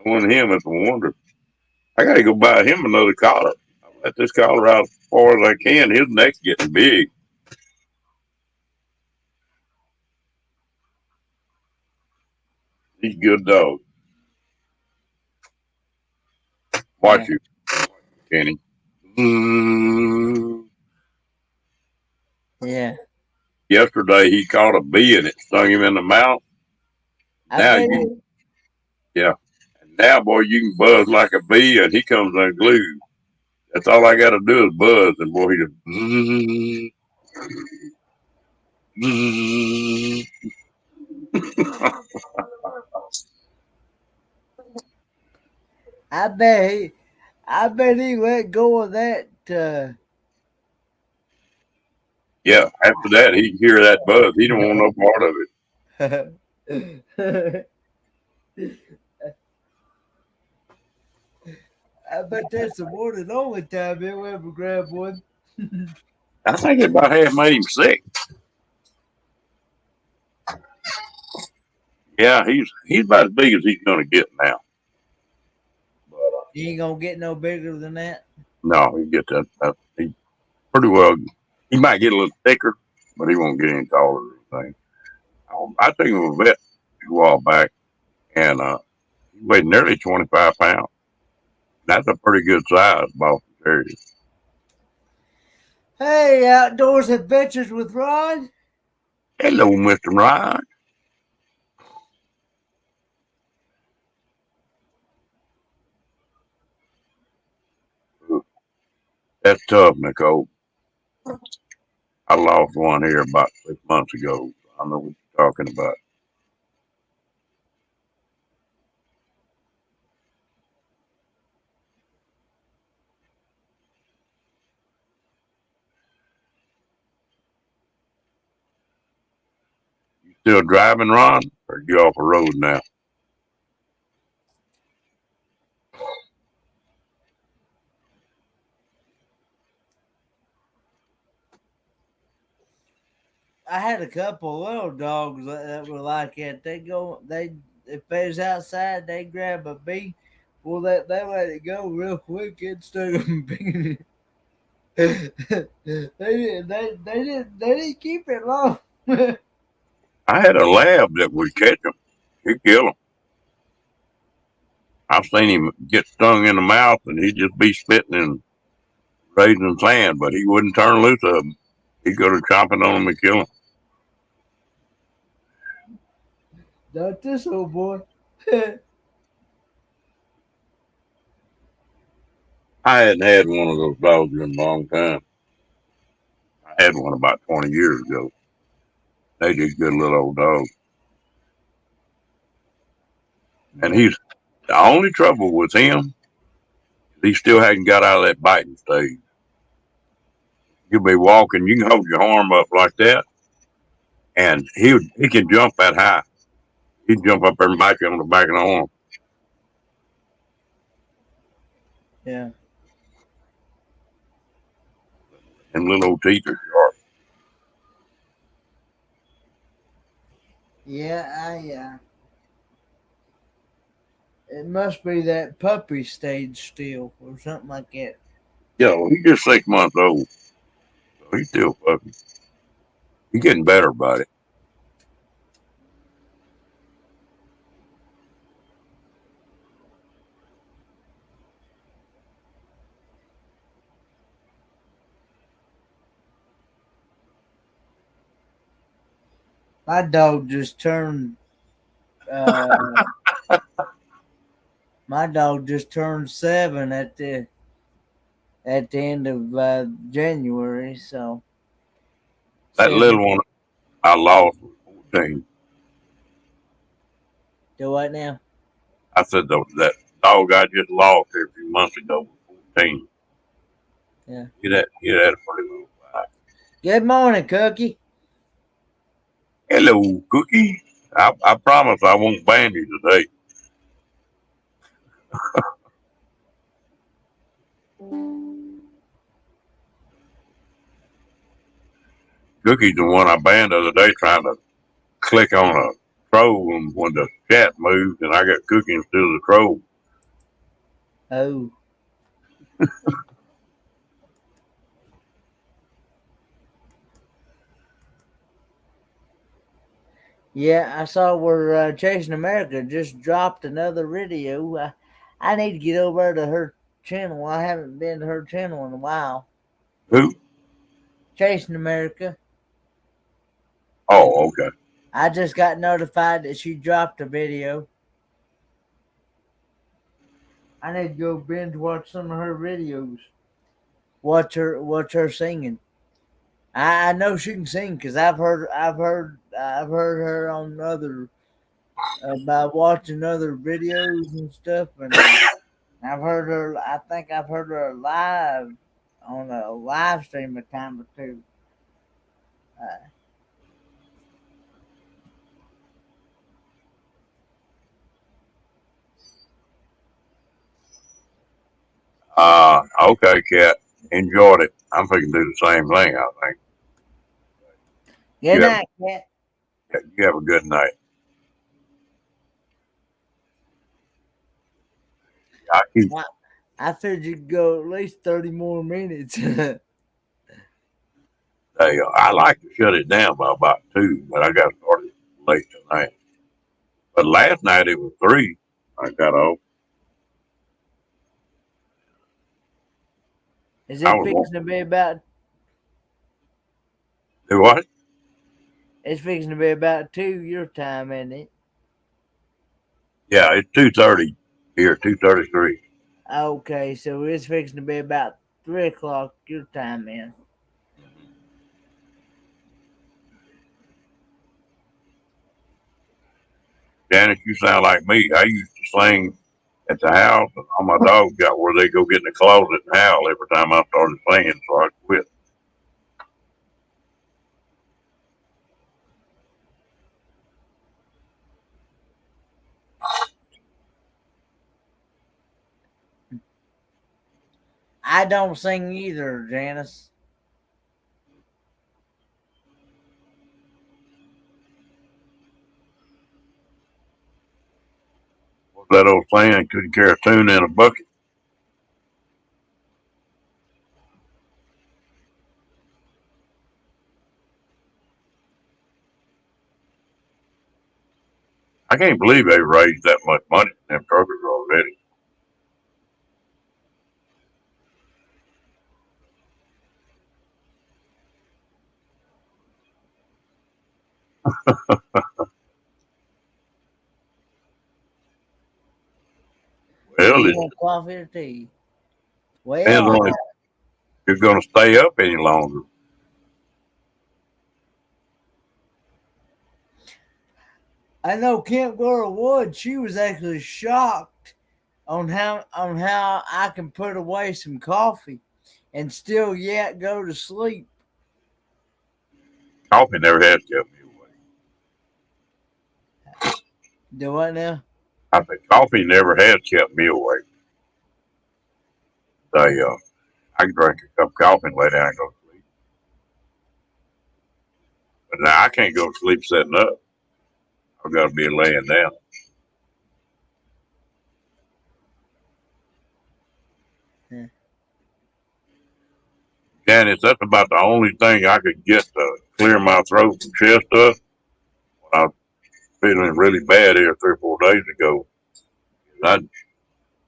Knowing him, it's a wonder. I got to go buy him another collar. I let this collar out as far as I can. His neck's getting big. He's a good dog. Watch you, Kenny. Yeah. Yesterday he caught a bee and it stung him in the mouth. Now you, yeah. And now, boy, you can buzz like a bee and he comes unglued. That's all I got to do is buzz, and boy, he just. I bet he let go of that. Yeah, after that, he'd hear that buzz. He don't want no part of it. I bet that's the one and only time he'll ever grab one. I think it about half made him sick. Yeah, he's about as big as he's gonna get now. But He ain't gonna get no bigger than that. no, he get that. He pretty well. He might get a little thicker, but he won't get any taller or anything. I took him to a vet a while back, and he weighed nearly 25 pounds. That's a pretty good size Boston Terrier. Hey, Outdoors Adventures with Ron. Hello, Mr. Ryan. That's tough, Nicole. I lost one here about 6 months ago. I know what you're talking about. You still driving, Ron? Or you off the road now? I had a couple little dogs that were like that. If they was outside, they grab a bee. Well, they let it go real quick. It stung them big. They didn't keep it long. I had a lab that would catch them. He'd kill them. I've seen him get stung in the mouth and he'd just be spitting and raising sand, but he wouldn't turn loose of them. He'd go to chomping on them and kill them. Not this old boy. I hadn't had one of those dogs in a long time. I had one about 20 years ago. They just good little old dogs. And he's the only trouble with him. He still hadn't got out of that biting stage. You'll be walking, you can hold your arm up like that, and he can jump that high. He'd jump up there and bite you on the back of the arm. Yeah. And little old teeth are sharp. Yeah, it must be that puppy stage still, or something like that. Yeah, well, he's just 6 months old. So he's still a puppy. He's getting better about it. My dog just turned. Uh, my dog just turned 7 at the end of January. So That 7. little one I lost was 14. Do what now? I said that dog I just lost here a few months ago was 14. Yeah. He had a pretty little fight. Good morning, Cookie. Hello, Cookie. I promise I won't ban you today. Cookie's the one I banned the other day trying to click on a troll and when the chat moved and I got Cookie instead of the troll. Oh. Yeah, I saw where Chasing America just dropped another video. I need to get over to her channel. I haven't been to her channel in a while. Who? Chasing America. Oh, okay. I just got notified that she dropped a video. I need to go binge watch some of her videos. Watch her singing. I know she can sing because I've heard her on other by watching other videos and stuff, and I've heard her. I think I've heard her live on a live stream a time or two. Uh, Okay, Cat. Enjoyed it. I'm thinking do the same thing, I think. Good night, Cat. You have a good night. I keep I figured you'd go at least 30 more minutes. I like to shut it down by about 2, but I got started late tonight. But last night it was 3. I got off. Is I it was fixing to be about? do what? It's fixing to be about 2 your time, isn't it? Yeah, it's 2:30 here, 2:33. Okay, so it's fixing to be about 3 o'clock your time, man. Janice, you sound like me. I used to sing at the house, and all my dogs got where they go get in the closet and howl every time I started singing, so I quit. I don't sing either, Janice. What's that old saying? Couldn't carry a tune in a bucket. I can't believe they raised that much money in them truckers already. Do Well, you it want coffee or tea? depends Well, on if you're going to stay up any longer. I know Camp Laurel Wood. She was actually shocked on how I can put away some coffee and still yet go to sleep. Coffee never has kept me awake. Do what now? I said coffee never has kept me awake. They, I can drink a cup of coffee and lay down and go to sleep. But now I can't go to sleep sitting up. I got to be laying down. Yeah. Janice, that's about the only thing I could get to clear my throat and chest up. I was feeling really bad here 3 or 4 days ago. I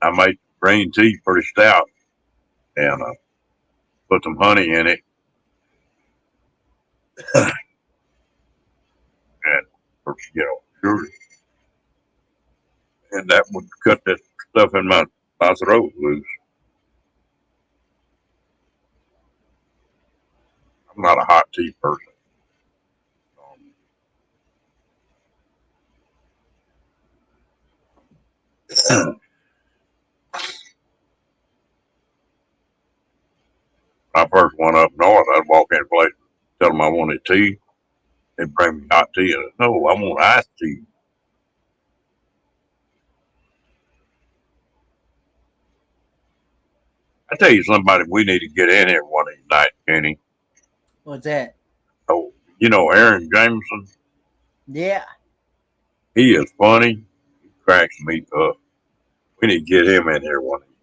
I made green tea pretty stout and put some honey in it and sugar, and that would cut that stuff in my throat loose. I'm not a hot tea person. I first went up north, I'd walk in a place, tell them I wanted tea. They'd bring me hot tea. And no, I want iced tea. I tell you somebody we need to get in here one of these nights, Kenny. What's that? Oh, you know Aaron Jameson? Yeah. He is funny. He cracks me up. We need to get him in here one of these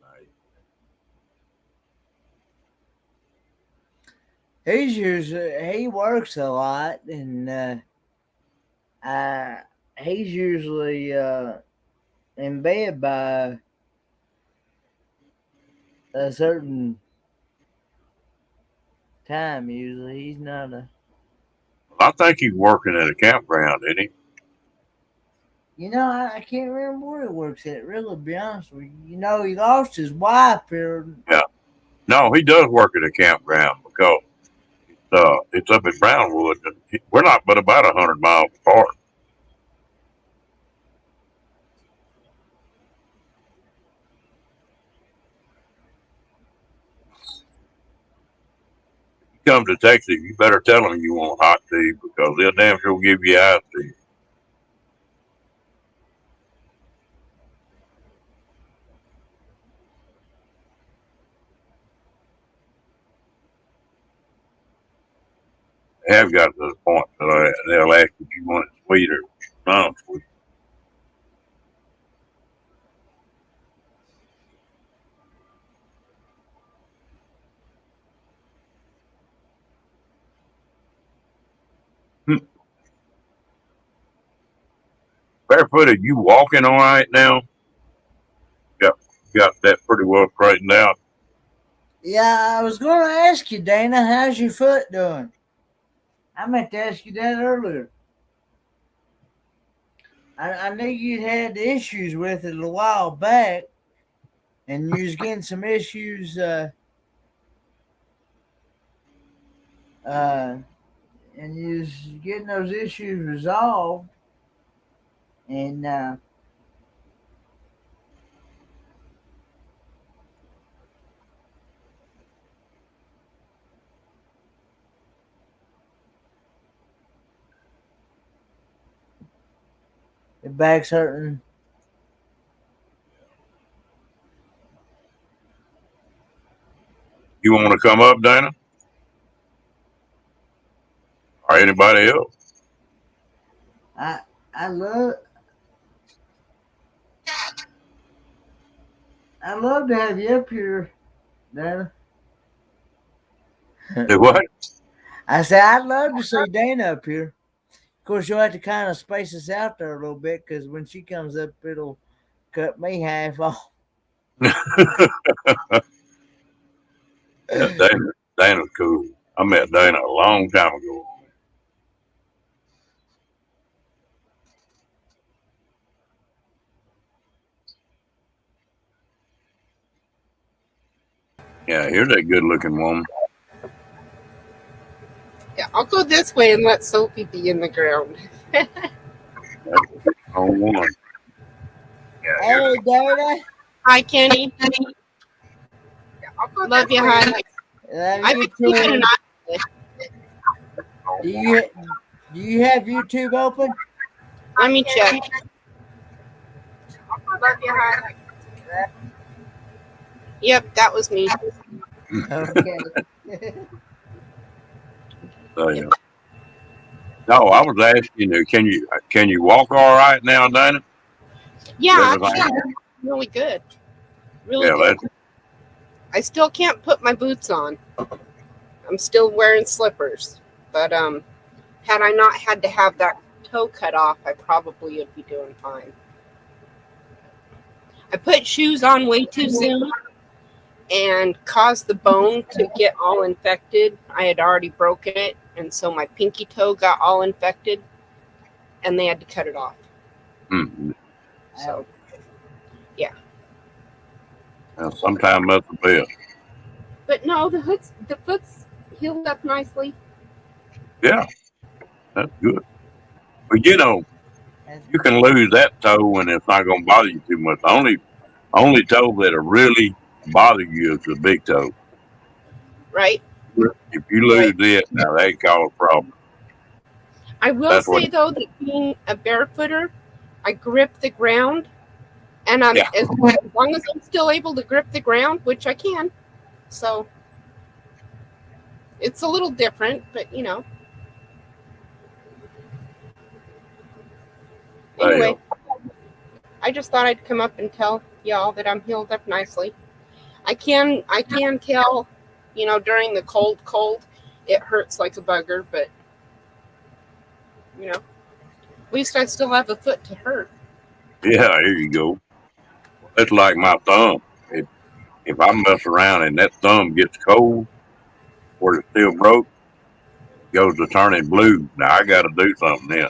nights. He works a lot, and he's usually in bed by a certain time. Usually, he's not a. I think he's working at a campground, isn't he? You know, I can't remember where he works at. Really, to be honest with you, he lost his wife here. Yeah. No, he does work at a campground because it's up in Brownwood. And we're not but about 100 miles apart. Come to Texas, you better tell them you want hot tea because they'll damn sure give you iced tea. They have got to the point that they'll ask if you want it sweet or non-sweet. Barefooted, you walking all right now? Got that pretty well straightened out. Yeah, I was going to ask you, Dana, how's your foot doing? I meant to ask you that earlier. I knew you'd had issues with it a while back, and you was getting some issues. And you was getting those issues resolved, and the back's hurting. You want to come up, Dana? Or anybody else? I love to have you up here, Dana. Do what? I said I'd love to see Dana up here. Of course, you'll have to kind of space us out there a little bit because when she comes up, it'll cut me half off. Yeah, Dana's cool. I met Dana a long time ago. Yeah, here's that good-looking woman. Yeah, I'll go this way and let Sophie be in the ground. Oh, one. Yeah, Hey, Dana. Hi, Kenny. Love you, hon. Love you keeping an too. eye. Do you have YouTube open? Let me check. Love you, hon. Yep, that was me. Okay. So, yeah. No, I was asking you, can you walk all right now, Dana? Yeah, Everything? actually, really good. Really Yeah, good. that's I still can't put my boots on. I'm still wearing slippers. But had I not had to have that toe cut off, I probably would be doing fine. I put shoes on way too soon and caused the bone to get all infected. I had already broken it, and so my pinky toe got all infected, and they had to cut it off. So, yeah. sometimes that's the best. But no, the foot's healed up nicely. Yeah, that's good. But That's you can lose that toe and it's not going to bother you too much. The only toe that'll really bother you is the big toe. Right? If you lose it, now they cause a problem. I will That's what. say though that being a barefooter, I grip the ground, and Yeah. as long as I'm still able to grip the ground, which I can, so it's a little different, but Anyway, I just thought I'd come up and tell y'all that I'm healed up nicely. I can tell, during the cold, it hurts like a bugger, but at least I still have a foot to hurt. Yeah, here you go. It's like my thumb. If I mess around and that thumb gets cold, where it's still broke, it goes to turning blue. Now I got to do something then.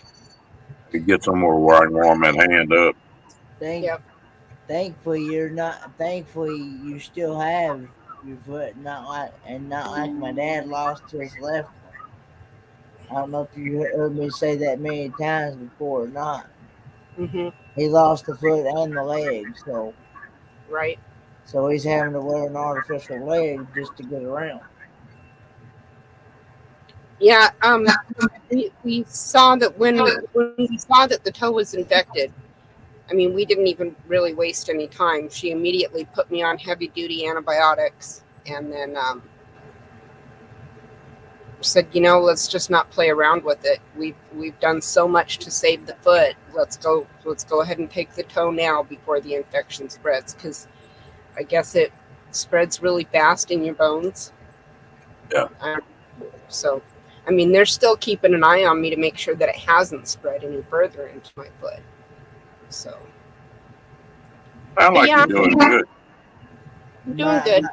To get somewhere where I can warm that hand up. Yep. Thankfully you still have your foot, not like my dad lost his left one. I don't know if you heard me say that many times before or not. Mm-hmm. He lost the foot and the leg, so Right. So he's having to wear an artificial leg just to get around. Yeah. We saw that when we saw that the toe was infected. I mean, we didn't even really waste any time. She immediately put me on heavy duty antibiotics, and then said, let's just not play around with it. We've done so much to save the foot. Let's go ahead and take the toe now before the infection spreads, because I guess it spreads really fast in your bones. Yeah. So, I mean, they're still keeping an eye on me to make sure that it hasn't spread any further into my foot. So. Sound like you're doing good. I'm doing good.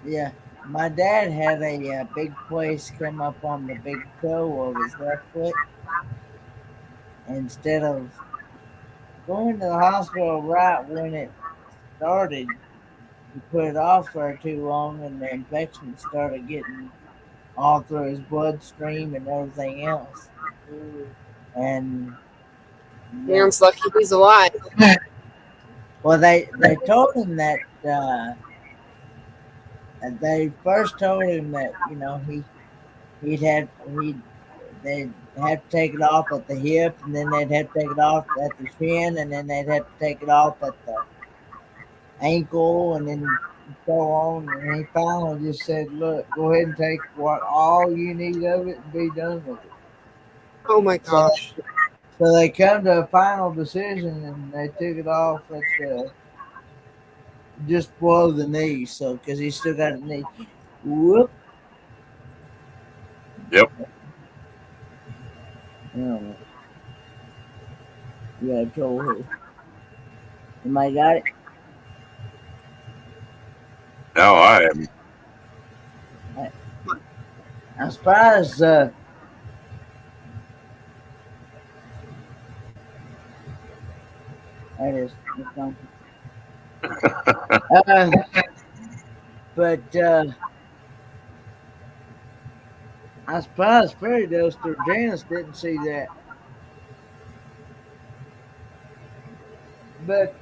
Yeah. My dad had a big place come up on the big toe of his left foot. Instead of going to the hospital right when it started, he put it off for too long, and the infection started getting all through his bloodstream and everything else. And man's lucky he's alive. Well, they told him that they first told him that they'd have to take it off at the hip, and then they'd have to take it off at the shin, and then they'd have to take it off at the ankle, and then so on. And he finally just said, "Look, go ahead and take all you need of it and be done with it." Oh my gosh. So they come to a final decision, and they took it off at the just below the knee, so because he's still got a knee. Whoop. Yep. Yeah, I told her. Somebody got it? No, I haven't. I'm surprised. That is. But I'm surprised Fairy Dust or Janice didn't see that. But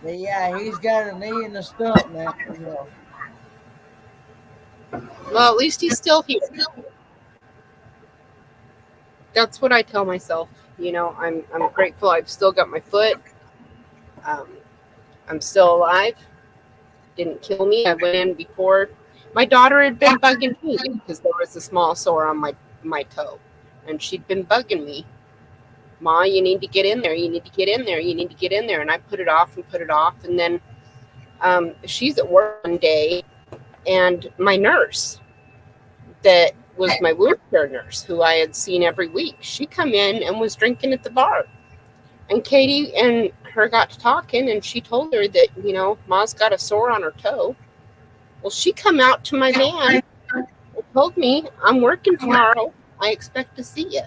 yeah, he's got a knee in the stump now. Well, at least he's still here. That's what I tell myself. I'm grateful I've still got my foot. I'm still alive. Didn't kill me. I went in before. My daughter had been bugging me because there was a small sore on my my toe, and she'd been bugging me. Ma, you need to get in there. You need to get in there. You need to get in there. And I put it off and put it off. And then she's at work one day, and my nurse that was my wound care nurse, who I had seen every week, she come in and was drinking at the bar. And Katie and her got to talking, and she told her that, Ma's got a sore on her toe. Well, she come out to my van and told me, I'm working tomorrow. I expect to see you.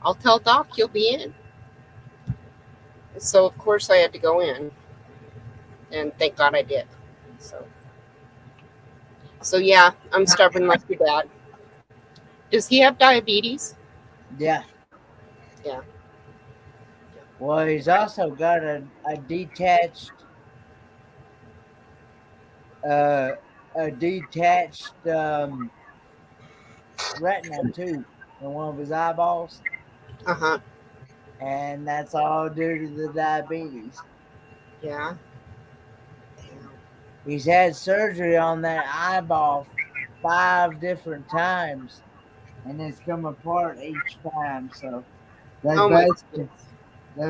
I'll tell Doc you'll be in. So, of course, I had to go in. And thank God I did. So yeah, I'm stubborn like your dad. Does he have diabetes? Yeah. Yeah. Well, he's also got a detached retina too in one of his eyeballs. Uh-huh. And that's all due to the diabetes. Yeah. He's had surgery on that eyeball 5 different times, and it's come apart each time. So they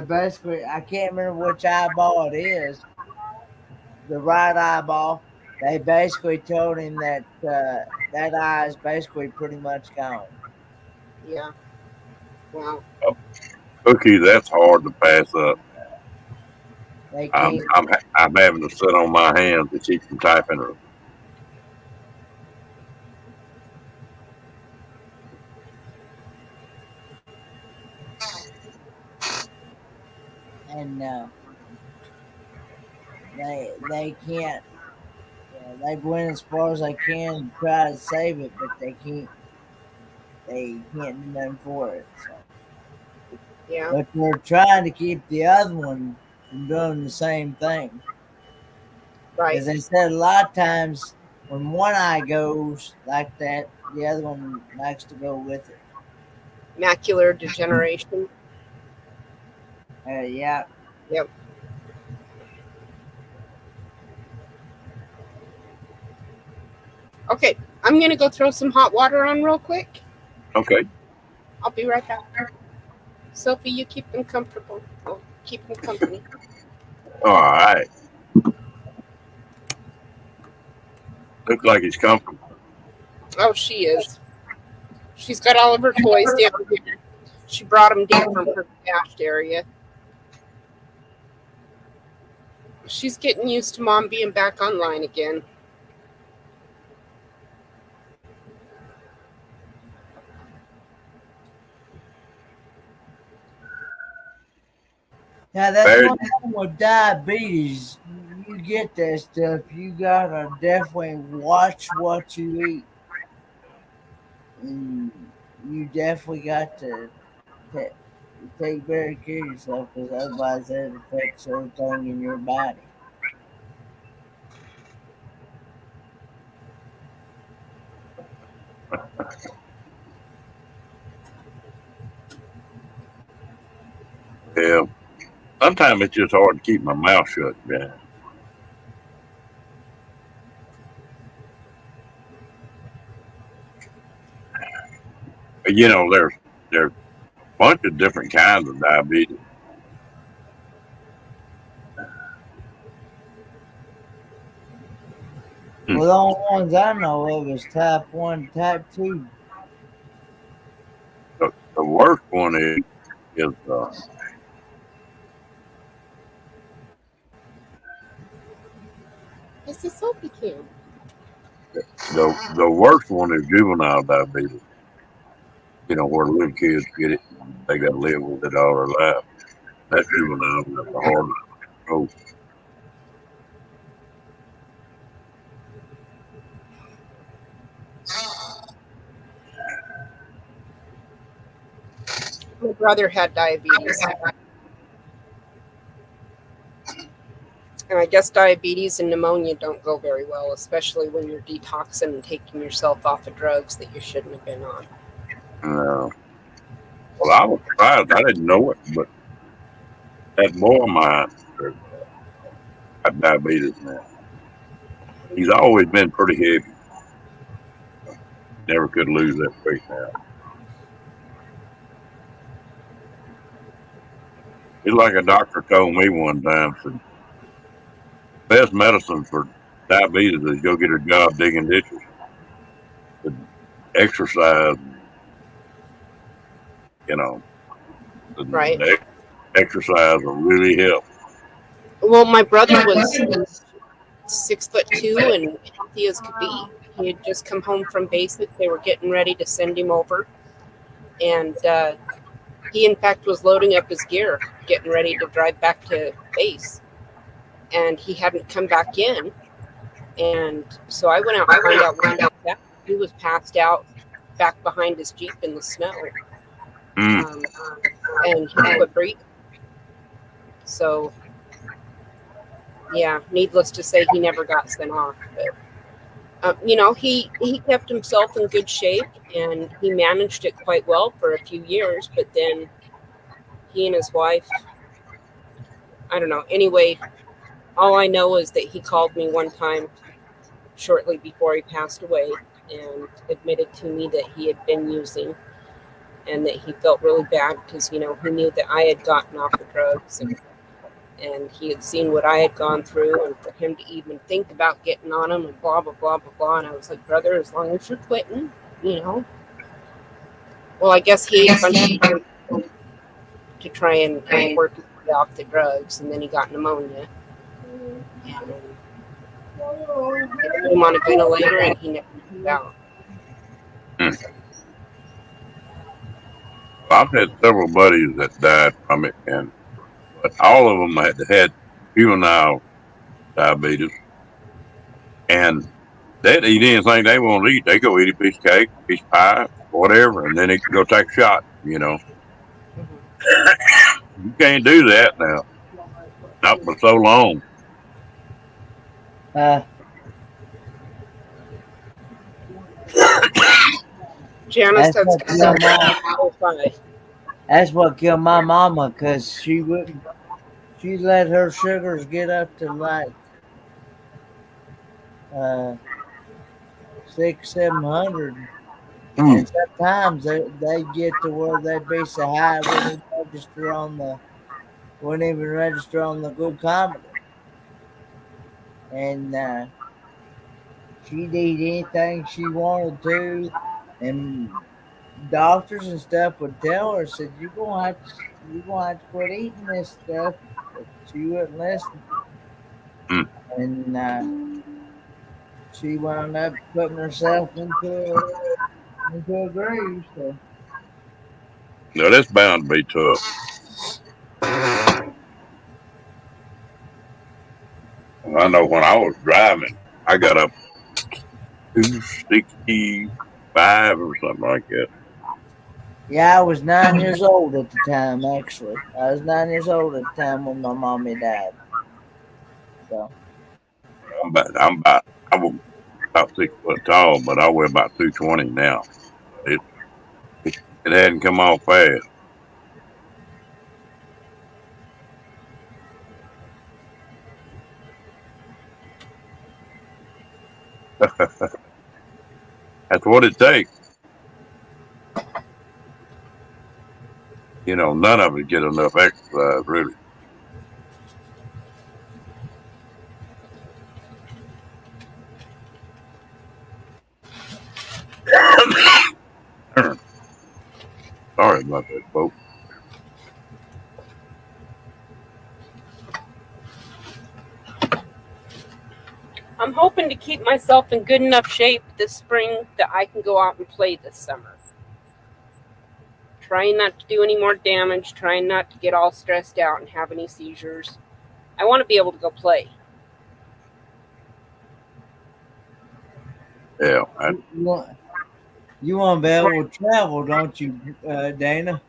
basically, I can't remember which eyeball it is, the right eyeball. They basically told him that that eye is basically pretty much gone. Yeah. Wow. Cookie, that's hard to pass up. They I'm can't. I'm having to sit on my hands to keep from typing her. And they can't. They went as far as they can to try to save it, but they can't. They can't do nothing for it. So. Yeah. But they're trying to keep the other one from doing the same thing. Right. As they said, a lot of times when one eye goes like that, the other one likes to go with it. Macular degeneration. Yeah. Yep. Okay, I'm going to go throw some hot water on real quick. Okay. I'll be right back. Sophie, you keep them comfortable. I'll keep them company. All right. Looks like he's comfortable. Oh, she is. She's got all of her toys down here. She brought them down from her stashed area. She's getting used to Mom being back online again. Now that's one thing with diabetes. You get that stuff, you gotta definitely watch what you eat. And you definitely got to take very care of yourself, because otherwise it affects everything in your body. Yeah. Sometimes it's just hard to keep my mouth shut, man. But, there's a bunch of different kinds of diabetes. Well, the only ones I know of is type 1, type 2. The worst one is It's the Sophie can. the worst one is juvenile diabetes. Where little kids get it, they got to live with it all their life. That juvenile is the hardest. Oh, My brother had diabetes. And I guess diabetes and pneumonia don't go very well, especially when you're detoxing and taking yourself off of drugs that you shouldn't have been on. no. Well, I was surprised. I didn't know it, but that boy of mine got diabetes now. He's always been pretty heavy. Never could lose that weight now. It's like a doctor told me one time, said, best medicine for diabetes is go get a job digging ditches. The exercise, you know, Right. the exercise will really help. Well, my brother was 6'2" and healthy as could be. He had just come home from basic. They were getting ready to send him over, and he in fact was loading up his gear, getting ready to drive back to base, and he hadn't come back in. And so I went out to find out where he was passed out back behind his Jeep in the snow, Mm. and he quit breathing. So yeah, needless to say, he never got sent off. But he kept himself in good shape, and he managed it quite well for a few years. But then he and his wife, I don't know. Anyway, all I know is that he called me one time shortly before he passed away and admitted to me that he had been using, and that he felt really bad because he knew that I had gotten off the drugs, and he had seen what I had gone through, and for him to even think about getting on them and blah blah blah blah blah. And I was like, brother, as long as you're quitting, Well, I guess he ate a bunch of people to try and work his way off the drugs, and then he got pneumonia. And they put him on a ventilator, and he never came out. I've had several buddies that died from it, but all of them had juvenile diabetes, and they'd eat anything they want to eat. They go eat a piece of cake, piece of pie, whatever, and then they can go take a shot. You can't do that now, not for so long. Janice, That's what killed my. 5. That's what killed my mama, because she wouldn't. She let her sugars get up to like 600-700, and sometimes they get to where they'd be so high wouldn't even register on the glucometer, and she'd eat anything she wanted to, and doctors and stuff would tell her, said, you're gonna have to quit eating this stuff, but she wouldn't listen. And she wound up putting herself into a grave. So No, that's bound to be tough. I know when I was driving, I got up 265 or something like that. yeah, I was 9 years old at the time. Actually, I was 9 years old at the time when my mommy died. So I was about 6 foot tall, but I weigh about 220 now. It hadn't come off fast. That's what it takes. None of it get enough exercise, really. Sorry about that, folks. I'm hoping to keep myself in good enough shape this spring that I can go out and play this summer. Trying not to do any more damage, trying not to get all stressed out and have any seizures. I want to be able to go play. Yeah. you want to be able to travel, don't you, Dana?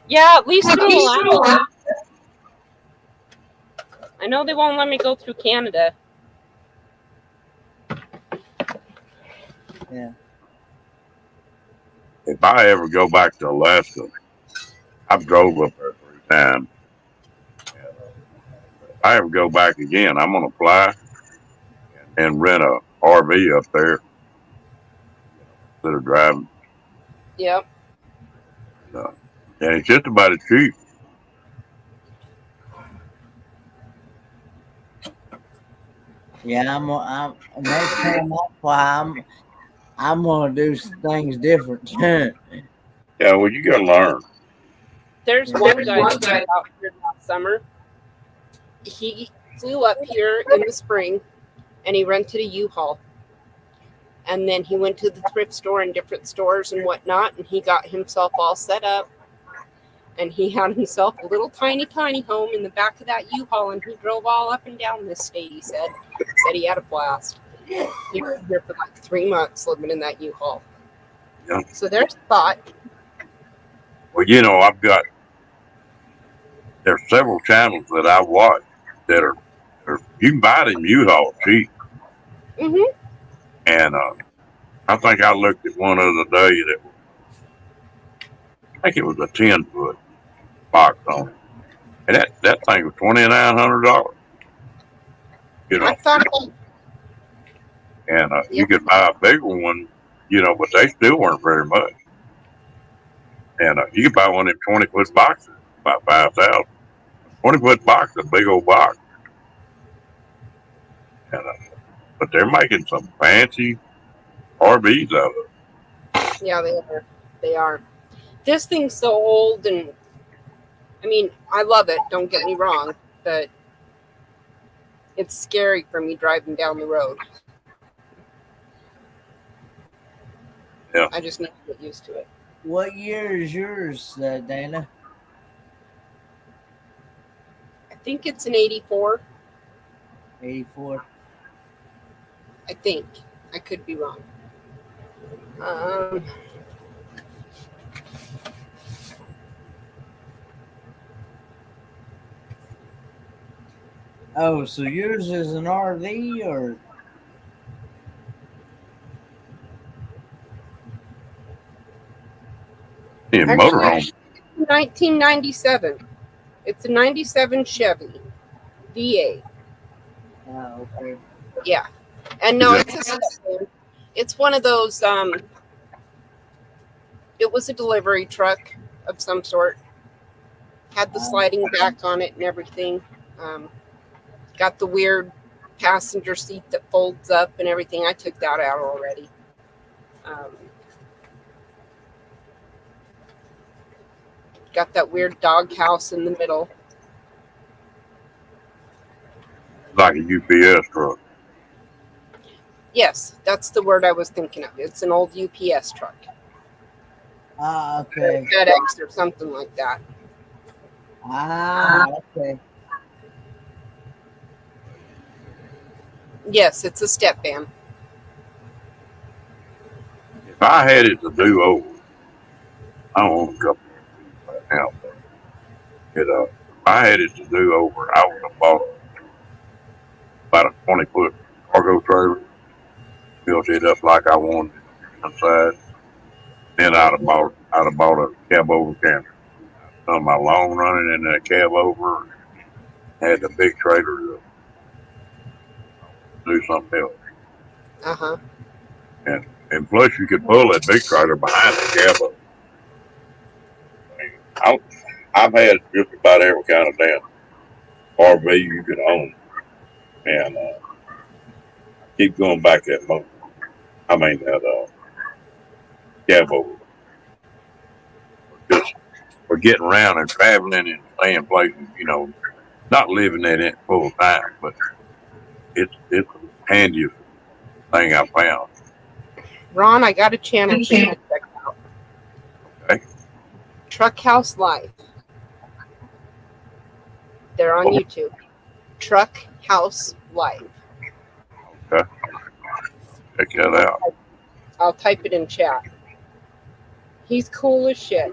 Yeah, at least through Alaska. I know they won't let me go through Canada. Yeah. If I ever go back to Alaska, I've drove up there 3 times. If I ever go back again, I'm gonna fly and rent a RV up there instead of driving. Yep. And it's just about as cheap. Yeah, I'm next time that's why I'm gonna do some things different. Yeah, well, you gotta learn. There's one guy that was out here last summer. He flew up here in the spring and he rented a U-Haul. And then he went to the thrift store and different stores and whatnot, and he got himself all set up. And he had himself a little tiny home in the back of that U-Haul, and he drove all up and down this state, he said. Said he had a blast. He was here for like 3 months living in that U-Haul. Yeah. So there's a thought. Well, there's several channels that I watch that are you can buy them U-Haul cheap. Mm-hmm. And I think I looked at one other day that I think it was a 10-foot box on it. And that thing was $2,900. I thought about And you could buy a bigger one, but they still weren't very much. And you could buy one of them 20-foot boxes, about $5,000. 20-foot box, a big old box. And, but they're making some fancy RVs out of it. Yeah, they are. This thing's so old, and I mean, I love it, don't get me wrong, but it's scary for me driving down the road. Yeah. I just need to get used to it. What year is yours, Dana? I think it's an 84. 84. I think. I could be wrong. Oh, so yours is an RV or? In motorhome. 1997. It's a 97 Chevy V8. Oh, okay. Yeah. And no, it's one of those, it was a delivery truck of some sort. Had the sliding back on it and everything. Got the weird passenger seat that folds up and everything. I took that out already. Got that weird doghouse in the middle. Like a UPS truck. Yes, that's the word I was thinking of. It's an old UPS truck. Ah, okay. FedEx or something like that. Ah, okay. Yes, it's a step van. If I had it to do over, I don't own a couple right now. If I had it to do over, I would have bought about a 20-foot cargo trailer, built it up like I wanted it inside. Then I'd have bought a cab over camper. Done my long running in that cab over, had the big trailer to do something else. Uh-huh. And plus you could pull that big trailer behind the cab over. I mean, I've had just about every kind of damn RV you could own. And keep going back that motor. I mean that cab over. Just for getting around and traveling and staying places, not living in it full time, but it's the handiest thing I found. Ron, I got a channel for you to check out. Okay. Truck House Life. They're on YouTube. Truck House Life. Okay. Check that out. I'll type it in chat. He's cool as shit.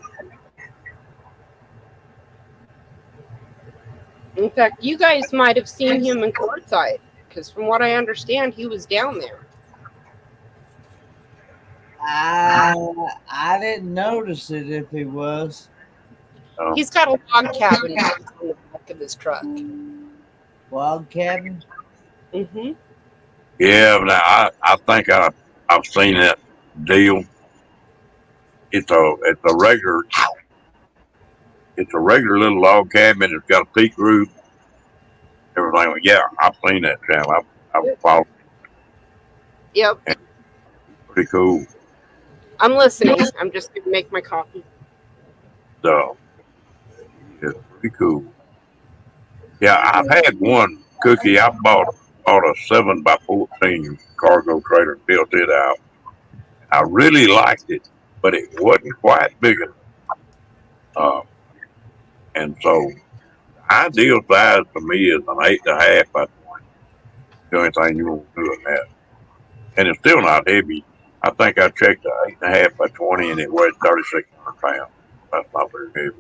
In fact, you guys might have seen him in Quartzsite, because from what I understand, he was down there. I didn't notice it if he was. He's got a log cabin in the back of his truck. Log cabin? Mm-hmm. Yeah, but I think I've seen that deal. It's a regular it's a regular little log cabin. It's got a peak roof, everything. Yeah, I've seen that channel. I've followed. Yep. It. Pretty cool. I'm listening. I'm just gonna make my coffee. So it's pretty cool. Yeah, I've had one cookie. I bought a 7x14 cargo trailer and built it out. I really liked it, but it wasn't quite big enough. And so the ideal size for me is an 8.5 by 20. The only thing you want to do in that. And it's still not heavy. I think I checked the 8.5 by 20 and it weighed 3,600 pounds. That's not very heavy.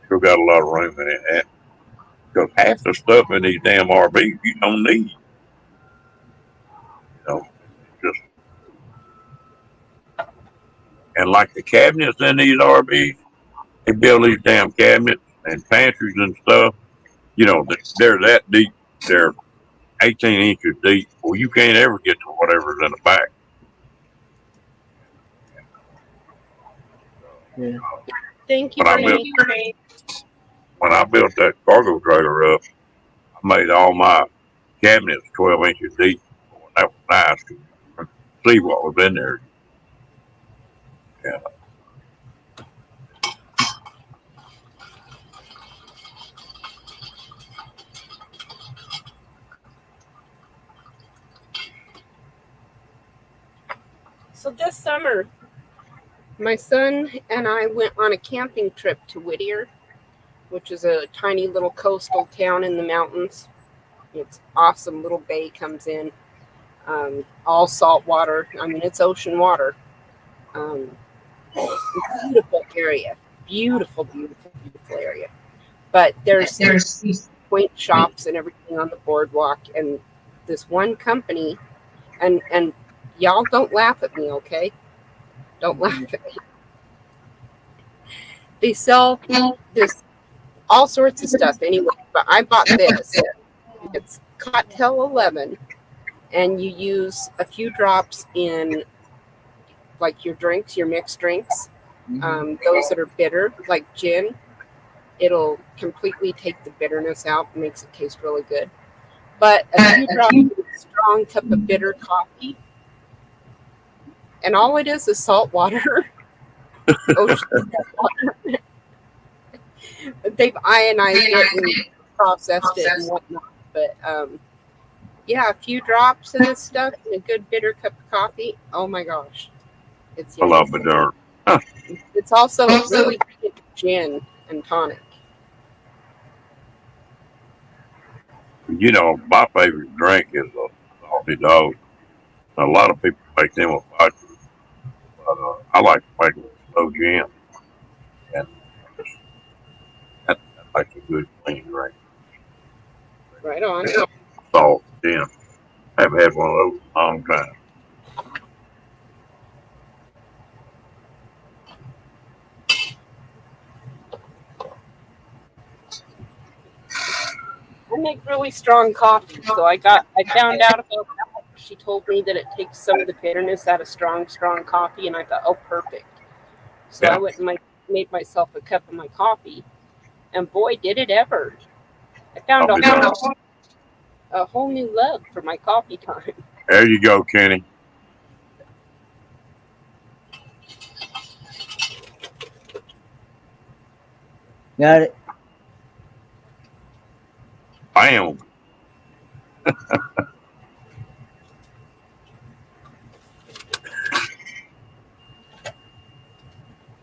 Still got a lot of room in it. Because half the stuff in these damn RVs you don't need. You know, just and like the cabinets in these RVs, they build these damn cabinets and pantries and stuff. You know, they're that deep. They're 18 inches deep. Well, you can't ever get to whatever's in the back. Yeah. Thank you, Renee. When I built that cargo trailer up, I made all my cabinets 12 inches deep. That was nice to see what was in there. Yeah. So this summer, my son and I went on a camping trip to Whittier, which is a tiny little coastal town in the mountains. It's awesome. Little bay comes in, all salt water. I mean, it's ocean water. Beautiful area. Beautiful, beautiful, beautiful area. But there's these quaint shops and everything on the boardwalk, and this one company, and y'all don't laugh at me, okay? Don't laugh at me. They sell this all sorts of stuff anyway, but I bought this. It's Cocktail 11, and you use a few drops in like your drinks, your mixed drinks, those that are bitter, like gin. It'll completely take the bitterness out and makes it taste really good. But a few drops in a strong cup of bitter coffee, and all it is salt water. Ocean salt water. They've ionized it and processed it and whatnot. But yeah, a few drops of this stuff and a good bitter cup of coffee. Oh my gosh. It's I love it there. It's also really good gin and tonic. You know, my favorite drink is a salty dog. A lot of people make them with vodka, but I like to make them with slow gin. And that makes a good clean drink. Right on. Salt, gin. I haven't had one of those in a long time. I make really strong coffee, so I found out about that. She told me that it takes some of the bitterness out of strong coffee, and I thought, oh, perfect. So Yeah. I went and made myself a cup of my coffee, and boy, did it ever! I found a whole new love for my coffee time. There you go, Kenny. Got it. Bam.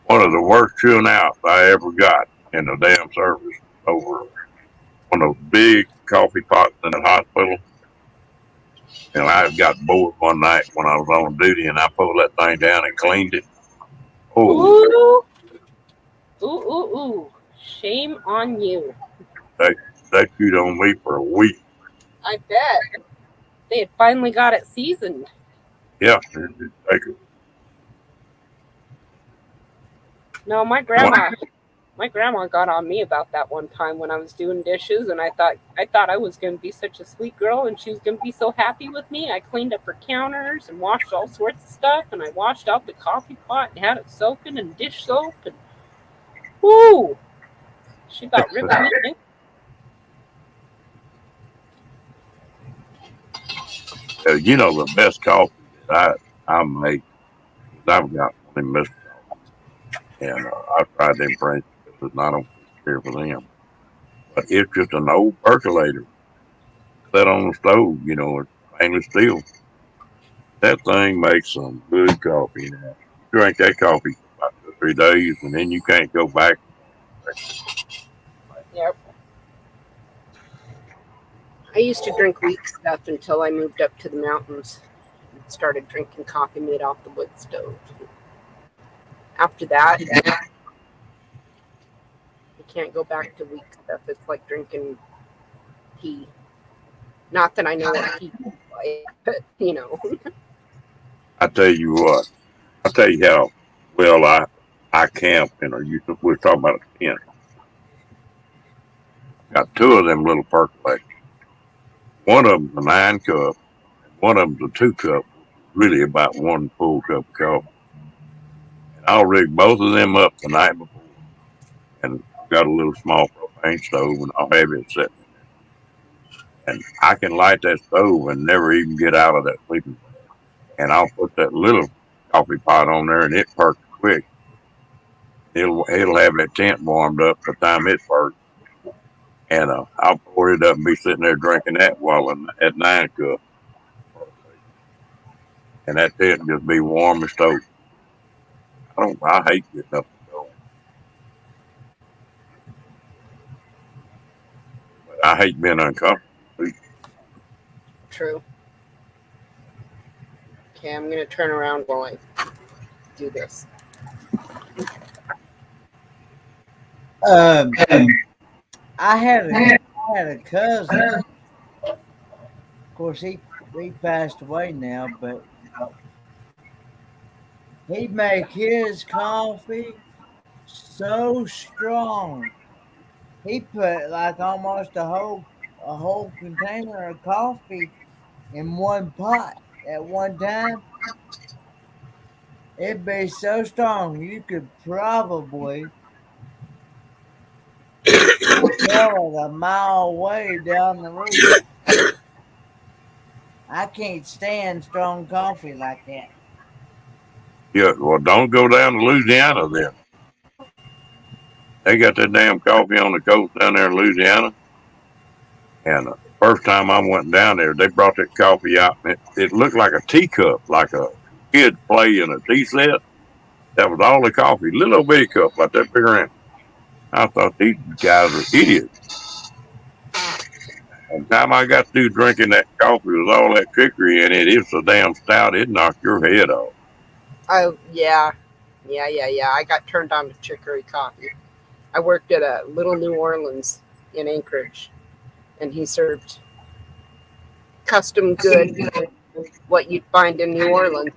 One of the worst chilling outs I ever got in the damn service over one of those big coffee pots in the hospital. And I got bored one night when I was on duty and I pulled that thing down and cleaned it. Oh, Ooh. Shame on you. that chewed on me for a week. I bet. They had finally got it seasoned. Yeah. No, my grandma My grandma got on me about that one time when I was doing dishes, and I thought I was going to be such a sweet girl, and she was going to be so happy with me. I cleaned up her counters and washed all sorts of stuff, and I washed out the coffee pot and had it soaking in dish soap, and whoo, she about ripped me new. You know, the best coffee that I make is I've got one in Mr. Coffee, and I tried them French because I don't care for them. But it's just an old percolator set on the stove, you know, it's stainless steel. That thing makes some good coffee now. You drink that coffee for about 2 or 3 days, and then you can't go back. Yep. I used to drink weak stuff until I moved up to the mountains and started drinking coffee made off the wood stove. After that, you can't go back to weak stuff. It's like drinking tea. Not that I know what tea is like, but you know. I tell you what, I tell you how well I camp, and we're talking about a tent. Got two of them little percolators. One of them's a 9 cup, and one of them's a 2 cup, really about one full cup of coffee. And I'll rig both of them up the night before, and I've got a little small propane stove, and I'll have it sitting there. And I can light that stove and never even get out of that sleeping bag. And I'll put that little coffee pot on there, and it perks quick. It'll have that tent warmed up by the time it perks. And I'll pour it up and be sitting there drinking that while I'm at 9 cup. And that tent just be warm as toast. I hate getting up and going. But I hate being uncomfortable. True. Okay, I'm gonna turn around while I do this. I had a cousin. Of course, he passed away now, but he'd make his coffee so strong. He put like almost a whole container of coffee in one pot at one time. It'd be so strong you could probably smell it a mile away down the road. I can't stand strong coffee like that. Yeah, well, don't go down to Louisiana then. They got that damn coffee on the coast down there in Louisiana. And first time I went down there, they brought that coffee out, and it looked like a teacup, like a kid playing a tea set. That was all the coffee, little bitty cup like that big around. I thought these guys are idiots. And the time I got through drinking that coffee with all that chicory in it, it's so damn stout, it knocked your head off. Oh yeah. I got turned on to chicory coffee. I worked at a Little New Orleans in Anchorage, and he served custom good, what you'd find in New Orleans,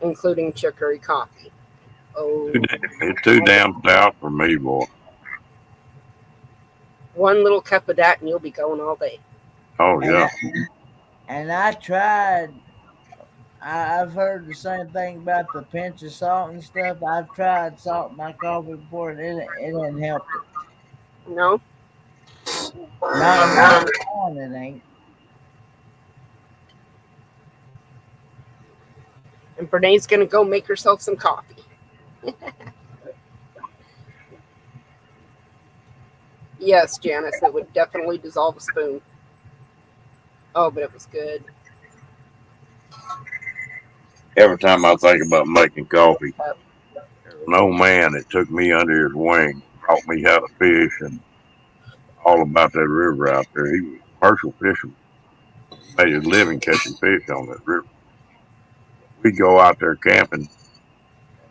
including chicory coffee. Oh, It's too damn stout for me, boy. one little cup of that, and you'll be going all day. Oh yeah. And I tried. I've heard the same thing about the pinch of salt and stuff. I've tried salt in my coffee before, and it didn't help it. No, Not it ain't. and Brene's gonna go make herself some coffee. Yes, Janice, it would definitely dissolve a spoon. Oh, but it was good. Every time I think about making coffee, there's an old man that took me under his wing, taught me how to fish and all about that river out there. He was a commercial fisherman. He made his living catching fish on that river. We'd go out there camping.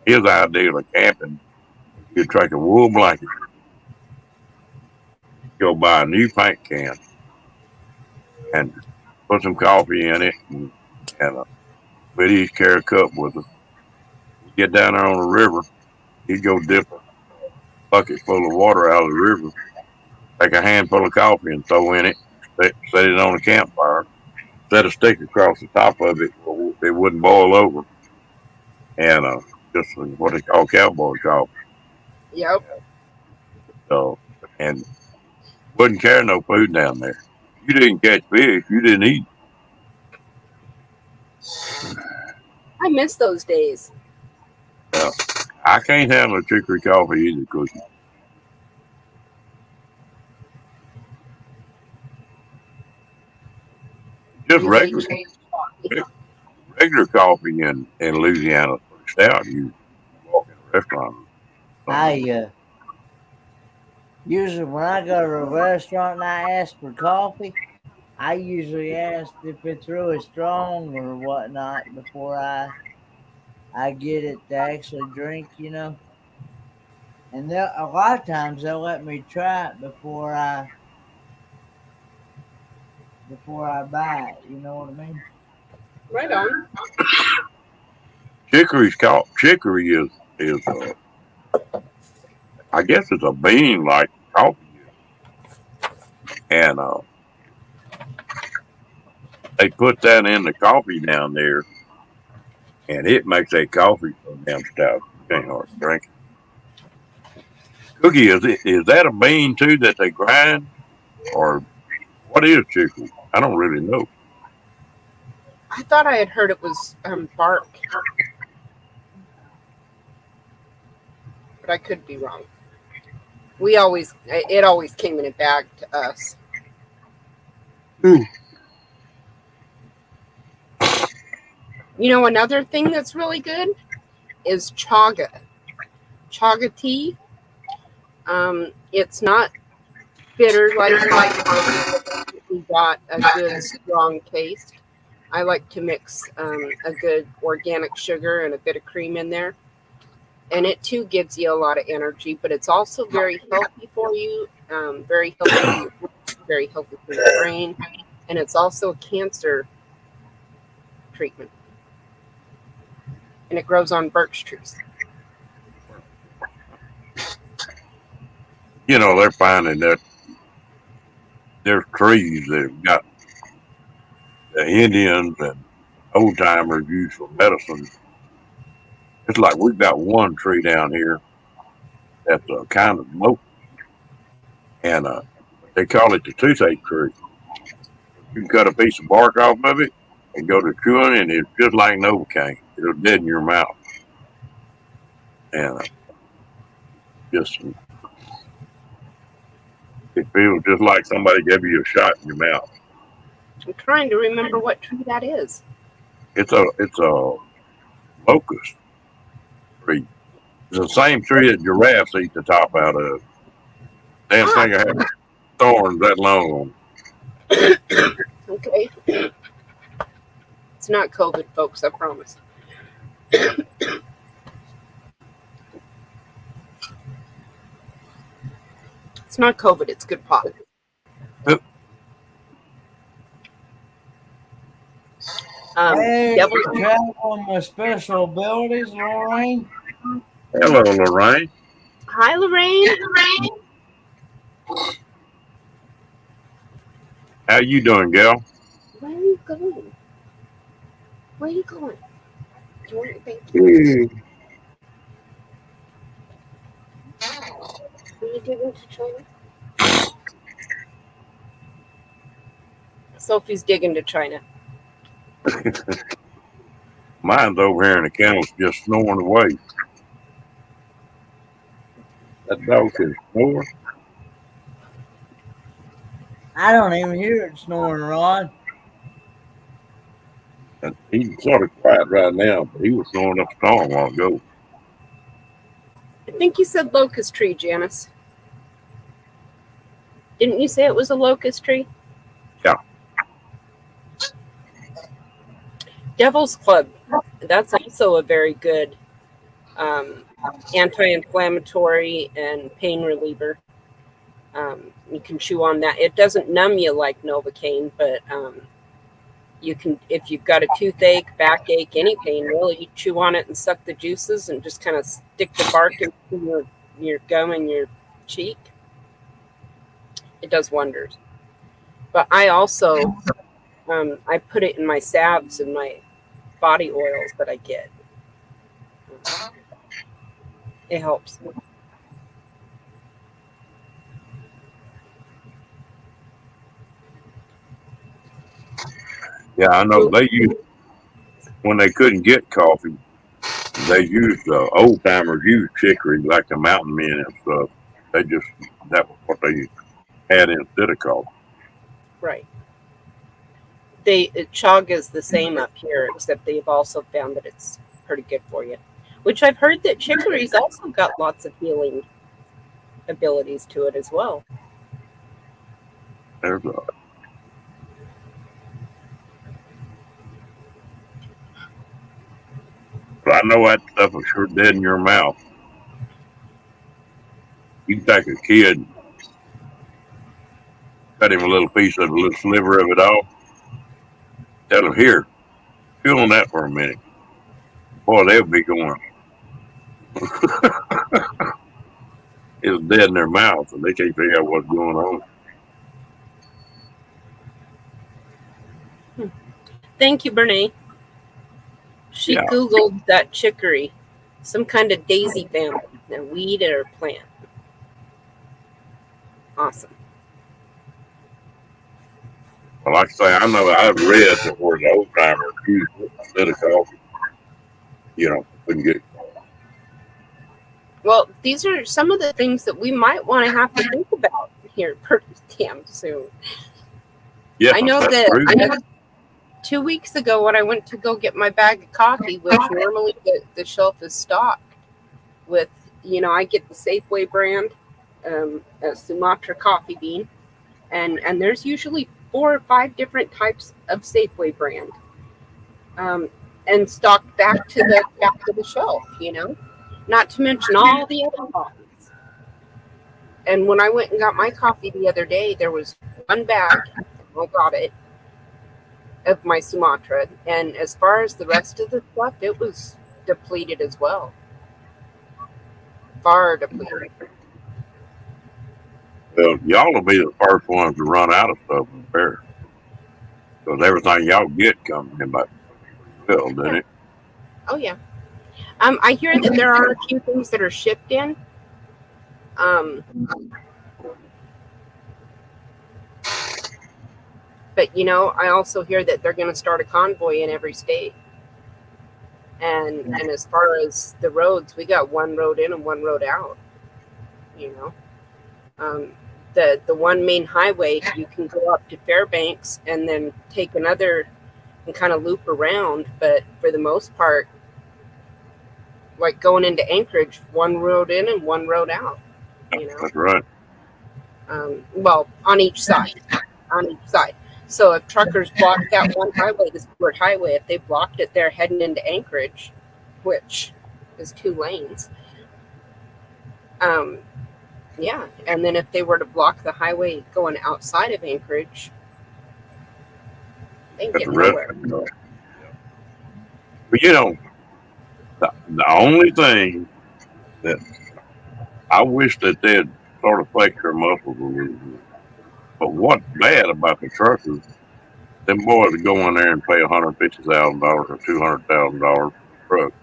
His idea of camping, you'd take a wool blanket, go buy a new paint can, and put some coffee in it, and we'd each carry a cup with us. We'd get down there on the river. He'd go dip bucket full of water out of the river, take a handful of coffee and throw in it, set it on a campfire, set a stick across the top of it so it wouldn't boil over, and just what they call cowboy coffee. Yep. So, and wouldn't carry no food down there. You didn't catch fish, you didn't eat. I miss those days. I can't handle chicory coffee either, Cookie. Just You regular like regular coffee in Louisiana is pretty stout. You walk in a restaurant. I usually when I go to a restaurant and I ask for coffee, I usually ask if it's really strong or whatnot before I get it to actually drink, you know. And a lot of times they'll let me try it before I buy it. You know what I mean? right on. Chicory is I guess it's a bean like coffee is, and they put that in the coffee down there, and it makes that coffee so damn stout. You can't hardly drink it. Cookie, is that a bean too that they grind, or what is chicory? I don't really know. I thought I had heard it was bark, but I could be wrong. It always came in a bag to us. You know, another thing that's really good is chaga. Chaga tea. It's not bitter like we got a good strong taste. I like to mix a good organic sugar and a bit of cream in there. And it too gives you a lot of energy, but it's also very healthy for you, very healthy, very healthy for your brain, and it's also a cancer treatment. And it grows on birch trees. You know, they're finding that there's trees that have got the Indians and old timers use for medicine. It's like we've got one tree down here that's kind of smoky, and they call it the toothache tree. You can cut a piece of bark off of it and go to chewing, and it's just like Novocaine. It'll deaden your mouth, and just it feels just like somebody gave you a shot in your mouth. I'm trying to remember what tree that is. It's a locust tree. It's the same tree that giraffes eat the top out of. Damn thing I have thorns that long on. Okay. It's not COVID, folks, I promise. It's not COVID, it's good pot. Yep. Hey, Devil's you traveling with special abilities, Lorraine? Hello, Lorraine. Hi, Lorraine. How you doing, gal? Where are you going? Where are you going? Do you want your baby? Are you digging to China? Sophie's digging to China. Mine's over here in the kennels just snoring away. That dog can snore. I don't even hear it snoring, Ron. And he's sort of quiet right now, but he was snoring up a storm a while ago. I think you said locust tree, Janice. Didn't you say it was a locust tree? Yeah. Devil's Club. That's also a very good anti-inflammatory and pain reliever. You can chew on that. It doesn't numb you like Novocaine, but you can, if you've got a toothache, backache, any pain really, you chew on it and suck the juices and just kind of stick the bark into your your gum and your cheek, it does wonders. But I also I put it in my salves and my body oils that I get. It helps. Yeah, I know they used, when they couldn't get coffee, they used, old timers used chicory like the mountain men and stuff. That was what they had instead of coffee. Right. Chog is the same up here, except they've also found that it's pretty good for you. Which I've heard that chicory's also got lots of healing abilities to it as well. There's but I know that stuff is sure dead in your mouth. You can take a kid, cut him a little sliver of it off, tell him, here, chew on that for a minute. Boy, they'll be going. It's dead in their mouth, and they can't figure out what's going on. Thank you, Brene. She Yeah. Googled that chicory, some kind of daisy family, a weed or plant. Awesome. Well, like I say, I know I've read that where the old timers used it instead of coffee. Couldn't get. Well, these are some of the things that we might want to have to think about here pretty damn soon. Yeah, I know that's that true. 2 weeks ago when I went to go get my bag of coffee, which normally the shelf is stocked with, I get the Safeway brand, a Sumatra coffee bean, and there's usually 4 or 5 different types of Safeway brand, and stocked back to the shelf, not to mention all the other coffees. And when I went and got my coffee the other day, there was one bag, I got it, of my Sumatra, and as far as the rest of the stuff, it was depleted as well. Far depleted. Well, y'all will be the first ones to run out of stuff in there. Because everything y'all get comes in by well, doesn't it? Oh, yeah. I hear that there are a few things that are shipped in. But, I also hear that they're going to start a convoy in every state. And as far as the roads, we got one road in and one road out. The one main highway, you can go up to Fairbanks and then take another and kind of loop around. But for the most part, like going into Anchorage, one road in and one road out. That's right. Well, on each side. So if truckers block that one highway, the Stewart Highway, if they blocked it, they're heading into Anchorage, which is 2 lanes. Yeah, and then if they were to block the highway going outside of Anchorage, they can get nowhere. But the only thing that I wish that they'd sort of flex their muscles a little bit. But what's bad about the truckers, them boys that go in there and pay $150,000 or $200,000 for a truck,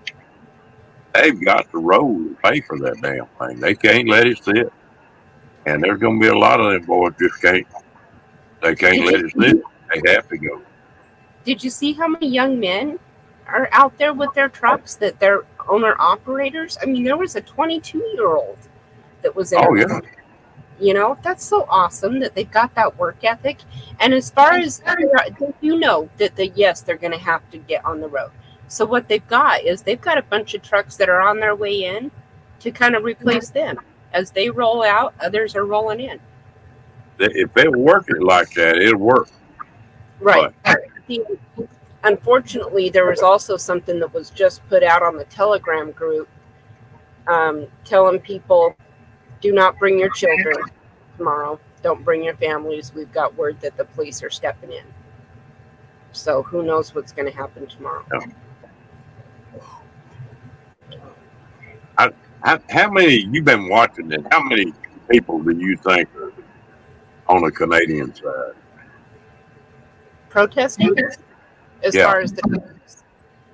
they've got the road to pay for that damn thing. They can't let it sit. And there's going to be a lot of them boys just can't let it sit. They have to go. Did you see how many young men are out there with their trucks that they're owner-operators? I mean, there was a 22-year-old that was in it. That's so awesome that they've got that work ethic. And as far as that they're going to have to get on the road. So what they've got is they've got a bunch of trucks that are on their way in to kind of replace them. As they roll out, others are rolling in. If they work it like that, it'll work. Right. Unfortunately, there was also something that was just put out on the Telegram group telling people, do not bring your children tomorrow. Don't bring your families. We've got word that the police are stepping in. So who knows what's going to happen tomorrow. How many you've been watching it? How many people do you think are on the Canadian side? Protesting as Yeah. far as the.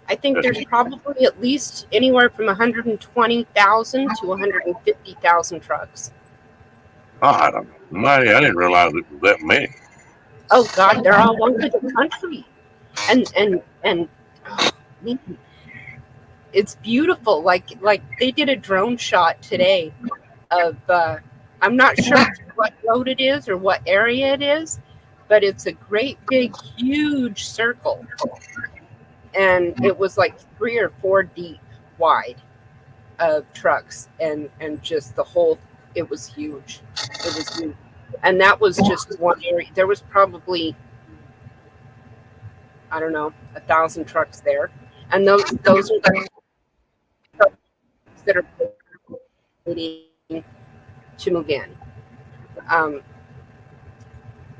I think there's probably at least anywhere from 120,000 to 150,000 trucks. God, I didn't realize it was that many. Oh God, they're all over the country, and oh, man, it's beautiful. Like they did a drone shot today of I'm not sure what road it is or what area it is, but it's a great big huge circle, and it was like 3 or 4 deep wide of trucks, and just the whole. It was huge. It was huge, and that was just one area. There was probably, I don't know, 1,000 trucks there, and those are the trucks that are waiting to move in.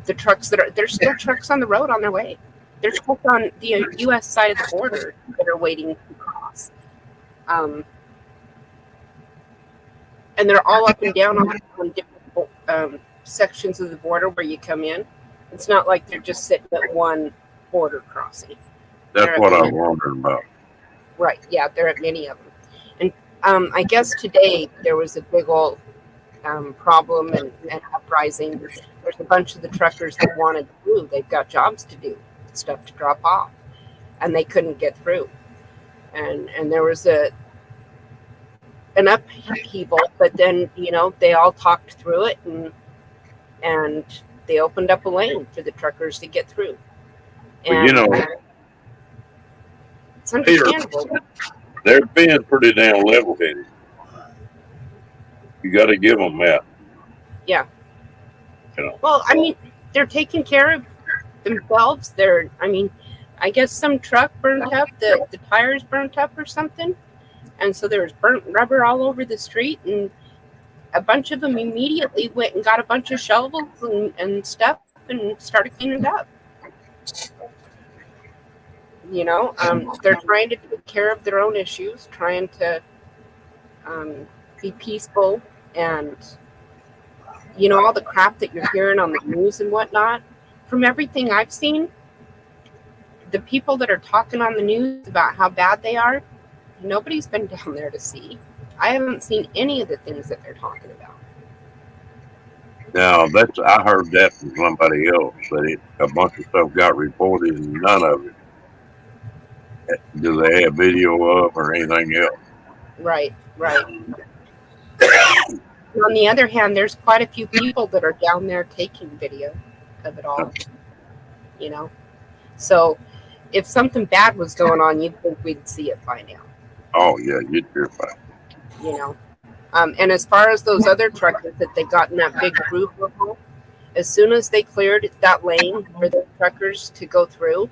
The trucks there's still trucks on the road on their way. There's trucks on the U.S. side of the border that are waiting to cross, and they're all up and down on different sections of the border where you come in. It's not like they're just sitting at one border crossing. That's what I was wondering about. Right, yeah, there are many of them. And I guess today there was a big old problem and uprising. There's a bunch of the truckers that wanted to move. They've got jobs to do, stuff to drop off, and they couldn't get through. And there was an upheaval, but then, they all talked through it, and they opened up a lane for the truckers to get through. And it's understandable. They're being pretty damn level-headed. You got to give them that. Yeah. Well, I mean, they're taking care of themselves. I guess some truck burned up, the tires burnt up or something. And so there was burnt rubber all over the street, and a bunch of them immediately went and got a bunch of shovels and stuff and started cleaning it up. They're trying to take care of their own issues, trying to be peaceful, and all the crap that you're hearing on the news and whatnot. From everything I've seen, the people that are talking on the news about how bad they are, nobody's been down there to see. I haven't seen any of the things that they're talking about. Now, I heard that from somebody else, that a bunch of stuff got reported and none of it do they have video of or anything else. Right. On the other hand, there's quite a few people that are down there taking video of it all. So if something bad was going on, you'd think we'd see it by now. Oh yeah, you'd hear about it. And as far as those other truckers that they got in that big roof level, as soon as they cleared that lane for the truckers to go through,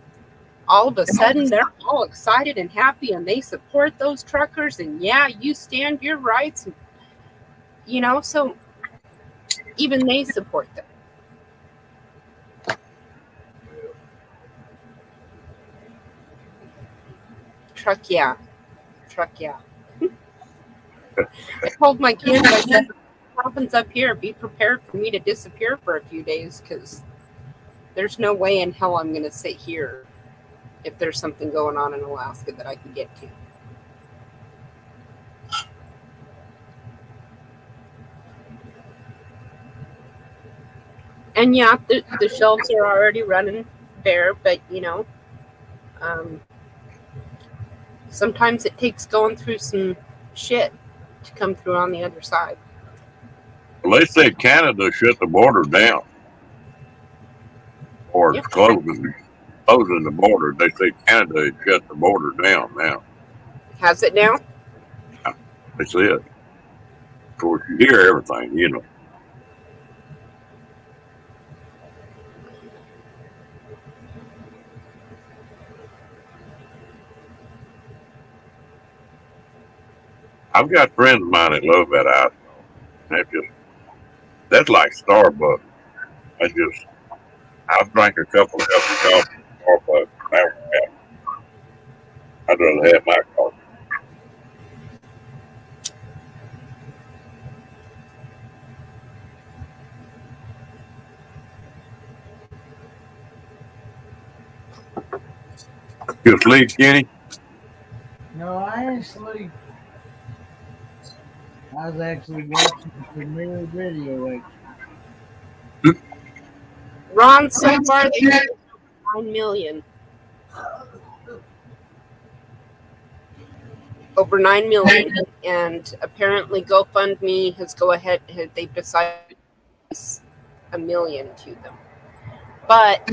all of a sudden they're all excited and happy, and they support those truckers, and you stand your rights, and, so even they support them. Truck, yeah. I told my kids, I said, what happens up here, be prepared for me to disappear for a few days, because there's no way in hell I'm going to sit here if there's something going on in Alaska that I can get to. And the shelves are already running bare, but sometimes it takes going through some shit to come through on the other side. Well, they said Canada shut the border down, or it's closing the border. They say Canada had shut the border down now. Has it now? They said. Of course, you hear everything, I've got friends of mine that love that ice cream. That's like Starbucks. I've drank a couple of cups of coffee at Starbucks. I'd rather have my coffee. You asleep, Kenny? No, I ain't asleep. I was actually watching the premiere video. Ron, so far they have 9 million. Over 9 million. And apparently GoFundMe has they've decided $1 million to them. But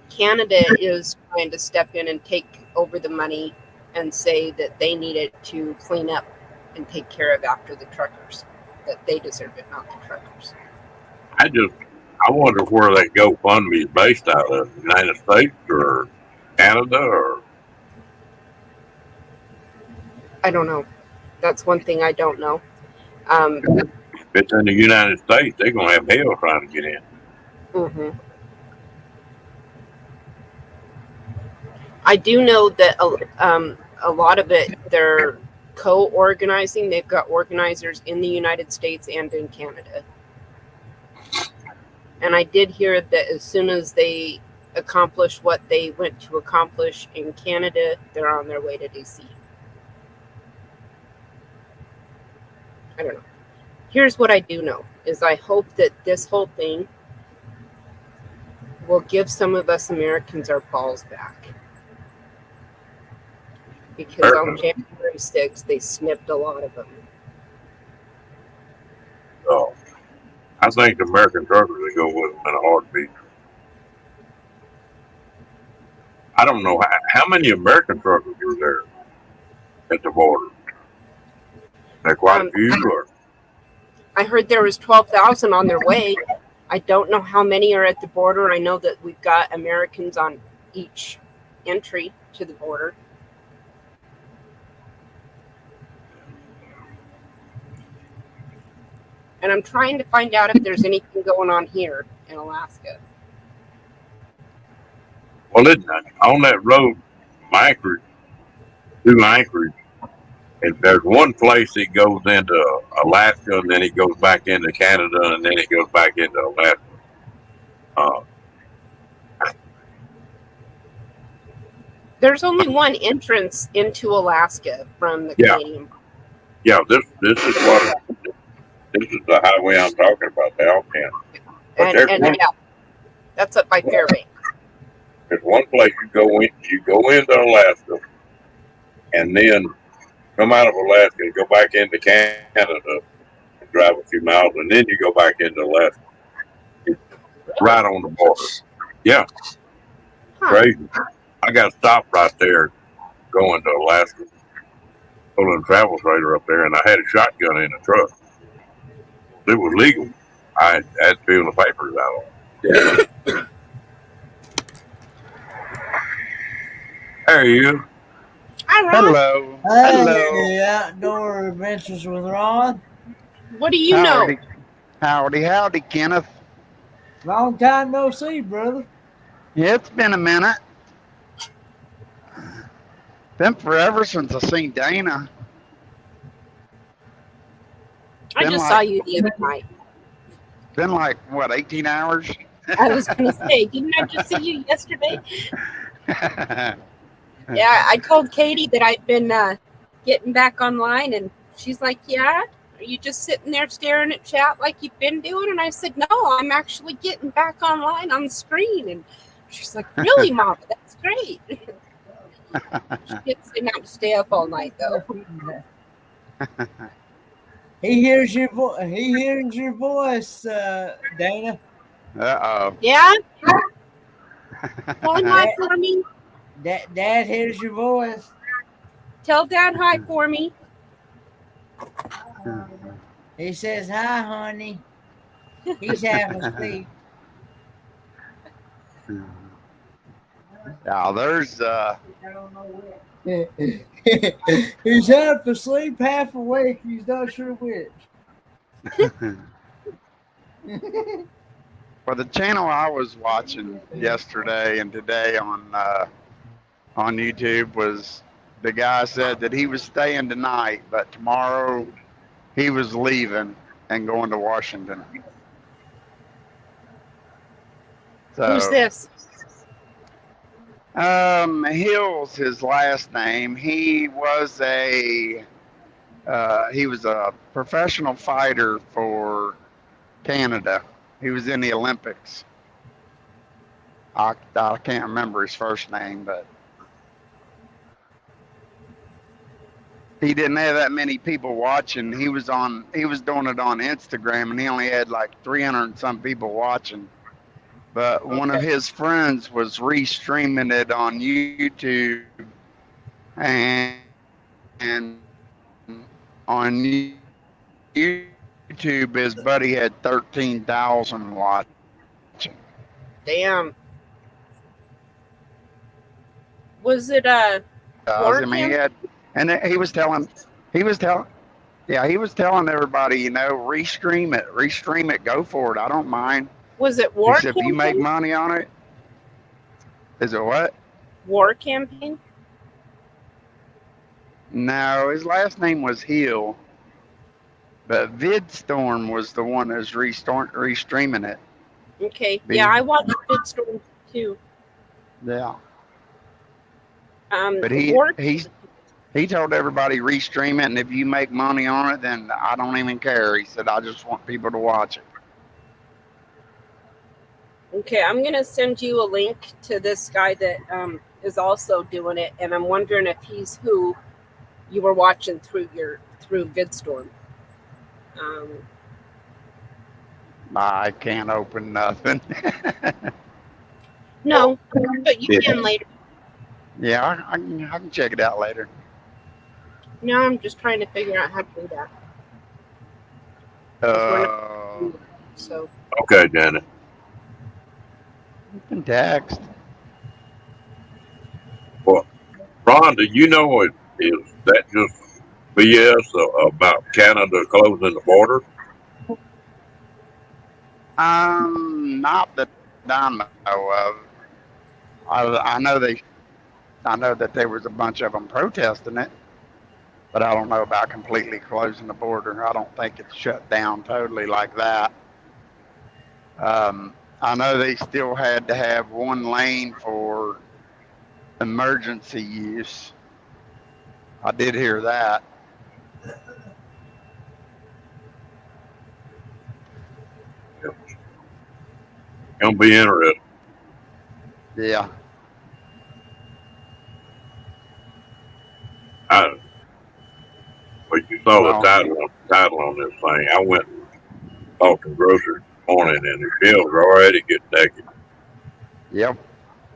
Canada is trying to step in and take over the money and say that they need it to clean up and take care of after the truckers, that they deserve it, not the truckers. I wonder where that GoFundMe is based out of, United States or Canada or. I don't know. That's one thing I don't know. If it's in the United States, they're gonna have hell trying to get in. Mm-hmm. I do know that a lot of it they're co-organizing. They've got organizers in the United States and in Canada. And I did hear that as soon as they accomplish what they went to accomplish in Canada, they're on their way to DC. I don't know. Here's what I do know is I hope that this whole thing will give some of us Americans our balls back. Because on January 6th, they snipped a lot of them. So I think the American truckers would go with them in a heartbeat. I don't know how many American truckers were there at the border. There quite a few, or I heard there was 12,000 on their way. I don't know how many are at the border. I know that we've got Americans on each entry to the border. And I'm trying to find out if there's anything going on here in Alaska. well, on that road from Anchorage to Anchorage, and there's one place that goes into Alaska, and then it goes back into Canada, and then it goes back into Alaska. There's only one entrance into Alaska from the Canadian. Yeah, this is the highway I'm talking about, the Alcan. And yeah, that's up by Fairbanks. There's one place you go into Alaska, and then come out of Alaska and go back into Canada and drive a few miles, and then you go back into Alaska. It's right on the border. Yeah. Crazy. I got stopped right there going to Alaska, pulling a travel trailer up there, and I had a shotgun in the truck. It was legal. I had to fill the papers out on it. Yeah. There you go. Hello. Hey, Hello. Outdoor Adventures with Ron. What do you know? Howdy, Kenneth. Long time no see, brother. Yeah, it's been a minute. Been forever since I seen Dana. I just saw you the other night. Been like, what, 18 hours? I was going to say, didn't I just see you yesterday? Yeah, I told Katie that I'd been getting back online, and she's like, yeah? Are you just sitting there staring at chat like you've been doing? And I said, no, I'm actually getting back online on the screen. And she's like, really, Mama? That's great. She didn't say not to stay up all night, though. He hears your voice, Dana. Uh-oh. Yeah? Tell him hi for me. Dad hears your voice. Tell Dad hi for me. He says, hi, honey. He's half asleep. Now, there's... He's half asleep, half awake. He's not sure which. Well, the channel I was watching yesterday and today on YouTube was the guy said that he was staying tonight, but tomorrow he was leaving and going to Washington. So, who's this? Hill's his last name. He was a professional fighter for Canada. He was in the Olympics. I can't remember his first name, but he didn't have that many people watching. He was doing it on Instagram, and he only had like 300 and some people watching. But one of his friends was restreaming it on YouTube, and on YouTube, his buddy had 13,000 watching. Damn. Was it I mean, he was telling everybody, restream it, go for it. I don't mind. Was it He War said, if you make money on it, is it what? War Campaign? No, his last name was Hill, but VidStorm was the one that's restreaming it. Okay. Yeah, I watched VidStorm too. Yeah. But War- he told everybody restream it, and if you make money on it, then I don't even care. He said, I just want people to watch it. Okay, I'm gonna send you a link to this guy that is also doing it, and I'm wondering if he's who you were watching through VidStorm. I can't open nothing. No, but you can later. Yeah, I can check it out later. No, I'm just trying to figure out how to do that. So Okay, Janet. You can text. Well, Ron, do you know is that just BS about Canada closing the border? Not that I know of. I know that there was a bunch of them protesting it, but I don't know about completely closing the border. I don't think it's shut down totally like that. I know they still had to have one lane for emergency use. I did hear that. Gonna be interesting. Yeah. But you saw Well, the title on this thing. I went and bought some groceries this morning, and the shelves are already getting naked. Yep.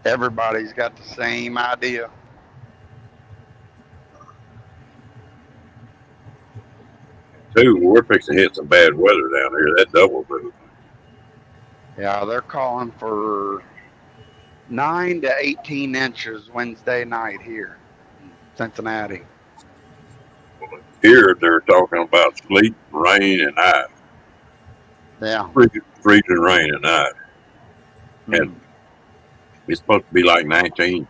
Everybody's got the same idea. Too, we're fixing to hit some bad weather down here. That doubles it. Yeah, they're calling for 9 to 18 inches Wednesday night here in Cincinnati. Here they're talking about sleet, rain, and ice. Yeah. Freezing rain and ice. And it's supposed to be like 19.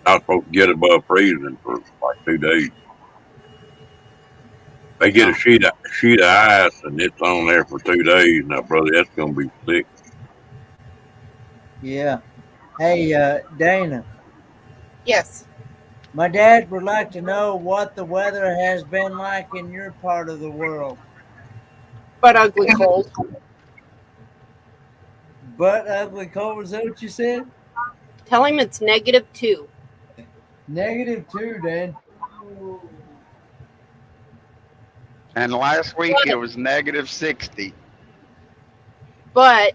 Not supposed to get above freezing for like 2 days. They get a sheet of ice and it's on there for 2 days. Now, brother, that's gonna be sick. Yeah. Hey, Dana. yes, My dad would like to know what the weather has been like in your part of the world. but ugly cold. But ugly cold, is that what you said? Tell him it's -2. -2, Dan. And last week it was -60. But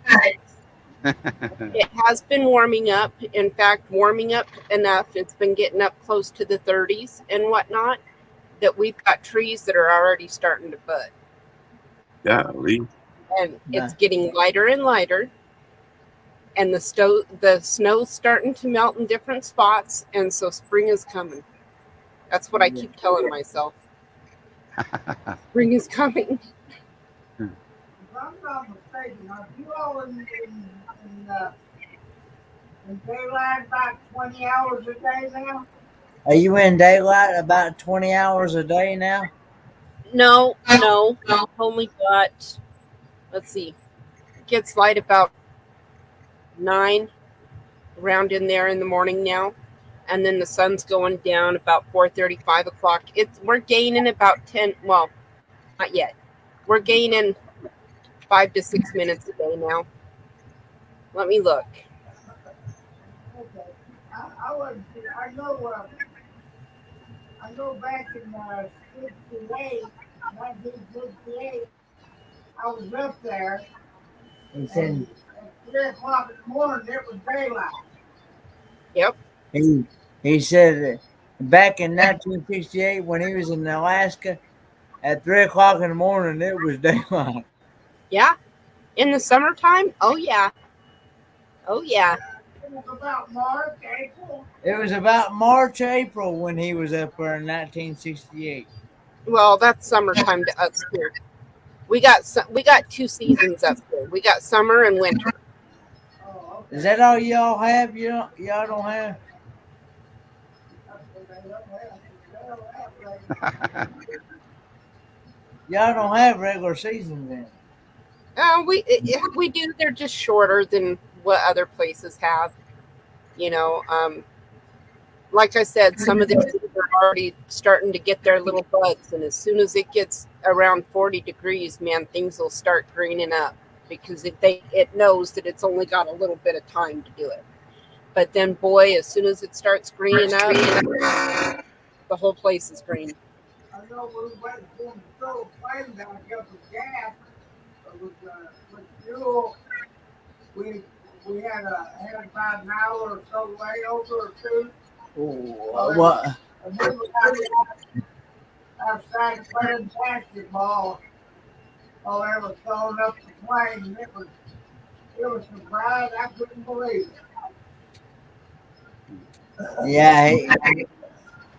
it has been warming up. In fact, warming up enough. It's been getting up close to the 30s and whatnot, that we've got trees that are already starting to bud. Golly. And it's getting lighter and lighter. And the snow's starting to melt in different spots. And so spring is coming. That's what I keep telling myself. Spring is coming. If I'm not mistaken, are you all in daylight about 20 hours a day now? Are you in daylight about 20 hours a day now? No. Only got, let's see. It gets light about 9. around in there in the morning now, and then the sun's going down about 4:30, 5 o'clock. We're gaining about 10. Well, not yet. We're gaining 5 to 6 minutes a day now. Let me look. Okay. I know back in 1968, I was up there, He said and at 3 o'clock in the morning, it was daylight. Yep. he said that back in 1968 when he was in Alaska, at 3 o'clock in the morning it was daylight. Yeah. In the summertime? Oh yeah. Oh yeah. It was about March, April. It was about March, April when he was up there in 1968. Well, that's summertime to us here. We got 2 seasons up here. We got summer and winter. Oh, okay. Is that all y'all have? Y'all don't have? Y'all don't have regular seasons then? We do. They're just shorter than what other places have. You know, like I said, some of the trees are already starting to get their little buds, and as soon as it gets around 40 degrees, man, things will start greening up because it knows that it's only got a little bit of time to do it. But then, boy, as soon as it starts greening up, the whole place is green. I know we went to throw a plane back up with gas, but with fuel, we had about an hour or so layover or two. What? And we were outside playing basketball while they were throwing up the plane, and it was surprised. I couldn't believe it. Yeah,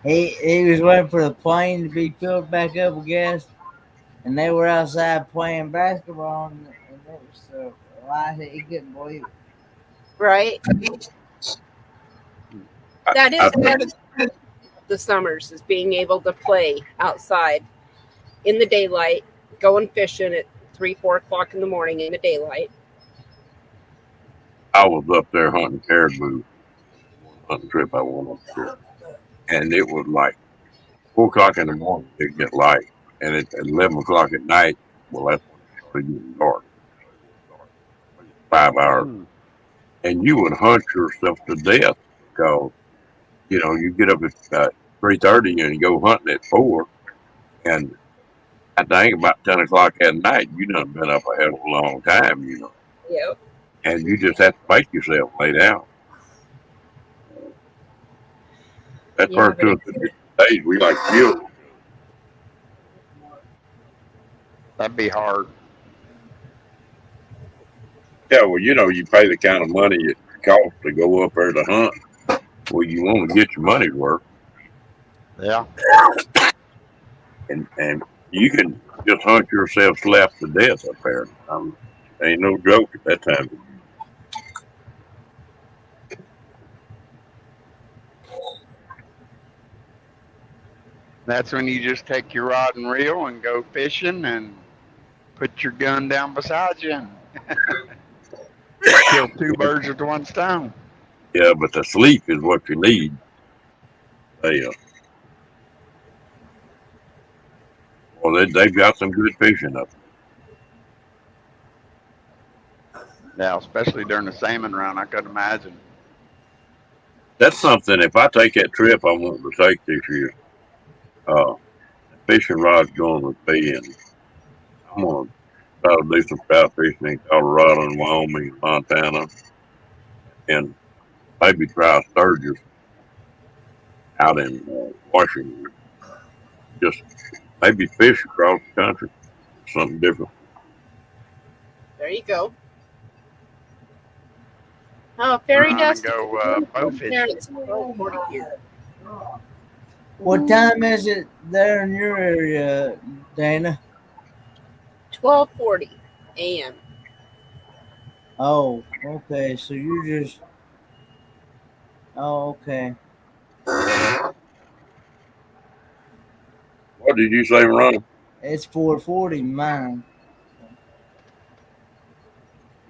he was waiting for the plane to be filled back up with gas, and they were outside playing basketball, and it was so light he couldn't believe it. Right? That I is part of the summers, is being able to play outside in the daylight, going fishing at 3, 4 o'clock in the morning in the daylight. I was up there hunting caribou, hunting trip I went up there, and it was like 4 o'clock in the morning it get light, and at 11 o'clock at night, well, that's when it started getting dark. 5 hours, and you would hunt yourself to death because you get up at 3:30 and you go hunting at 4, and I think about 10 o'clock at night you done been up a hell of a long time, Yep. and you just have to make yourself lay down. That Yeah, first 2 or 3 days we like killed. That'd be hard. Yeah, well, you pay the kind of money it costs to go up there to hunt. Well, you want to get your money's worth, Yeah. and you can just hunt yourself slapped to death up there. Ain't no joke at that time. That's when you just take your rod and reel and go fishing and put your gun down beside you and kill 2 birds with 1 stone. Yeah, but the sleep is what you need. They've got some good fishing up there. Yeah, especially during the salmon run, I could imagine. That's something. If I take that trip, I want to take this year. Fishing rod's going with me, and I'm gonna try to do some trout fishing in Colorado and Wyoming and Montana, and maybe try sturgeon out in Washington. Just maybe fish across the country, something different. There you go. Oh, fairy dust. Go bow fishing. It's 12:40 here. What time is it there in your area, Dana? 12:40 a.m. Oh, okay. So you just. Oh, okay. What did you say, Ron? It's 4:40 mine.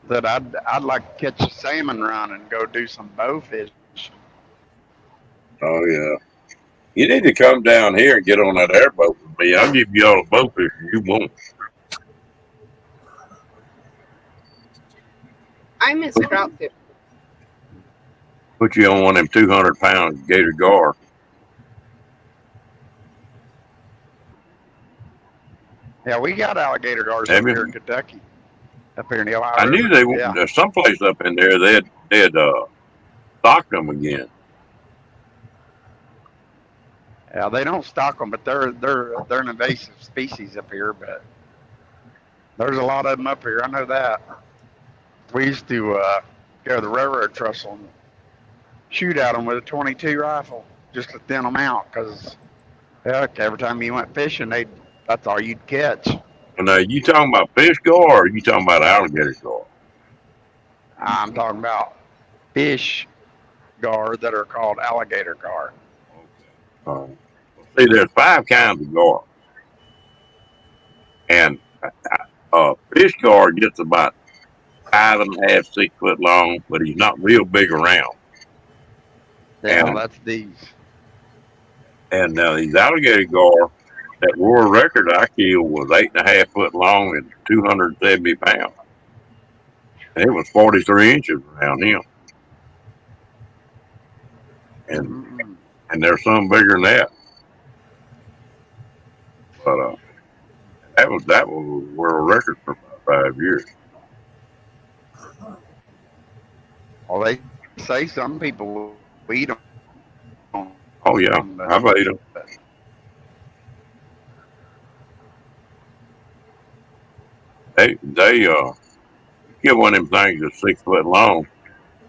That I'd like to catch a salmon run and go do some bow fish. Oh yeah. You need to come down here and get on that airboat with me. I'll give you all the boat fishing you want. I miss trout fish. Put you on one of them 200-pound gator gar. Yeah, we got alligator gars Have up you? here in Kentucky, up here in the Ohio I knew River. they Yeah, there's someplace up in there they'd stock them again. yeah, they don't stock them, but they're an invasive species up here. But there's a lot of them up here. I know that. We used to go to the railroad trestle and shoot at them with a 22 rifle just to thin them out, because heck, every time you went fishing, that's all you'd catch. And now you talking about fish gar or you talking about alligator gar? I'm talking about fish gar that are called alligator gar. See, there's 5 kinds of gar, and fish gar gets about 5.5, 6 foot long, but he's not real big around. Yeah, And that's these. and now these alligator gar, that world record I killed was 8.5 foot long and 270 pounds, and it was 43 inches around him. And there's some bigger than that. But that was a world record for about 5 years. Well, they say some people eat them. Oh yeah, I've ate them. They get one of them things that's 6 foot long.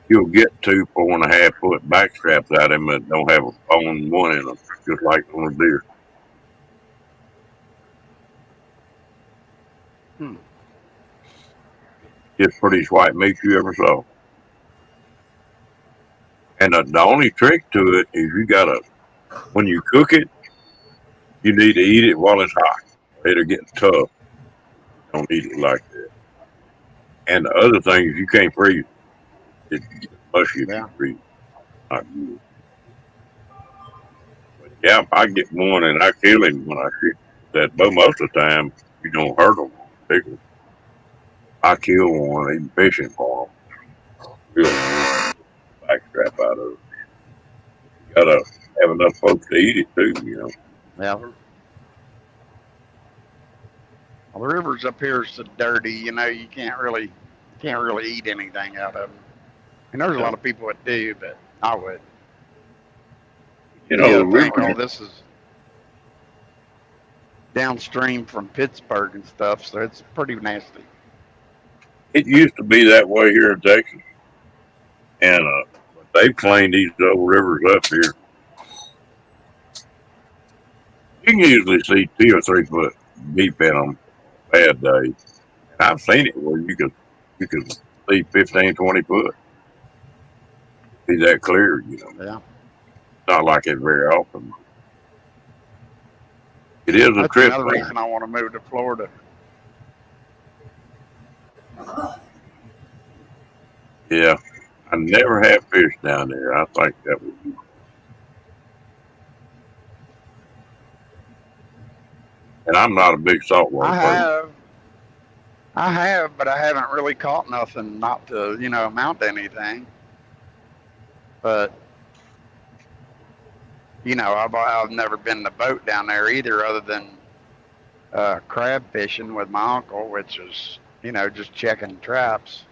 You'll get 2 4.5 foot back straps out of them that don't have a bone one in them, just like on a deer. It's prettiest white meat you ever saw. And the only trick to it is when you cook it, you need to eat it while it's hot. It'll get tough. Don't eat it like that. And the other thing is you can't freeze it. It gets mushy if you freeze it. Not good. But yeah, I get one and I kill him when I shoot that bow. Most of the time, you don't hurt them. I kill one, even fishing for them. Real backstrap out of it. You gotta have enough folks to eat it too, you know. Yeah. Well, the rivers up here are so dirty, you can't really eat anything out of them. And there's a lot of people that do, but I would. You know, I think all this is downstream from Pittsburgh and stuff, so it's pretty nasty. it used to be that way here in Texas, and they've cleaned these old rivers up here. You can usually see 2 or 3 foot deep in them bad days. I've seen it where you could see 15, 20 foot. See that clear, you know. Yeah. Not like it very often. It is a That's trip. another reason I want to move to Florida. Yeah. I never have fished down there. I think that would be. And I'm not a big saltwater person. I have, but I haven't really caught nothing not to, amount to anything. But, I've never been in a boat down there either, other than crab fishing with my uncle, which is, just checking traps.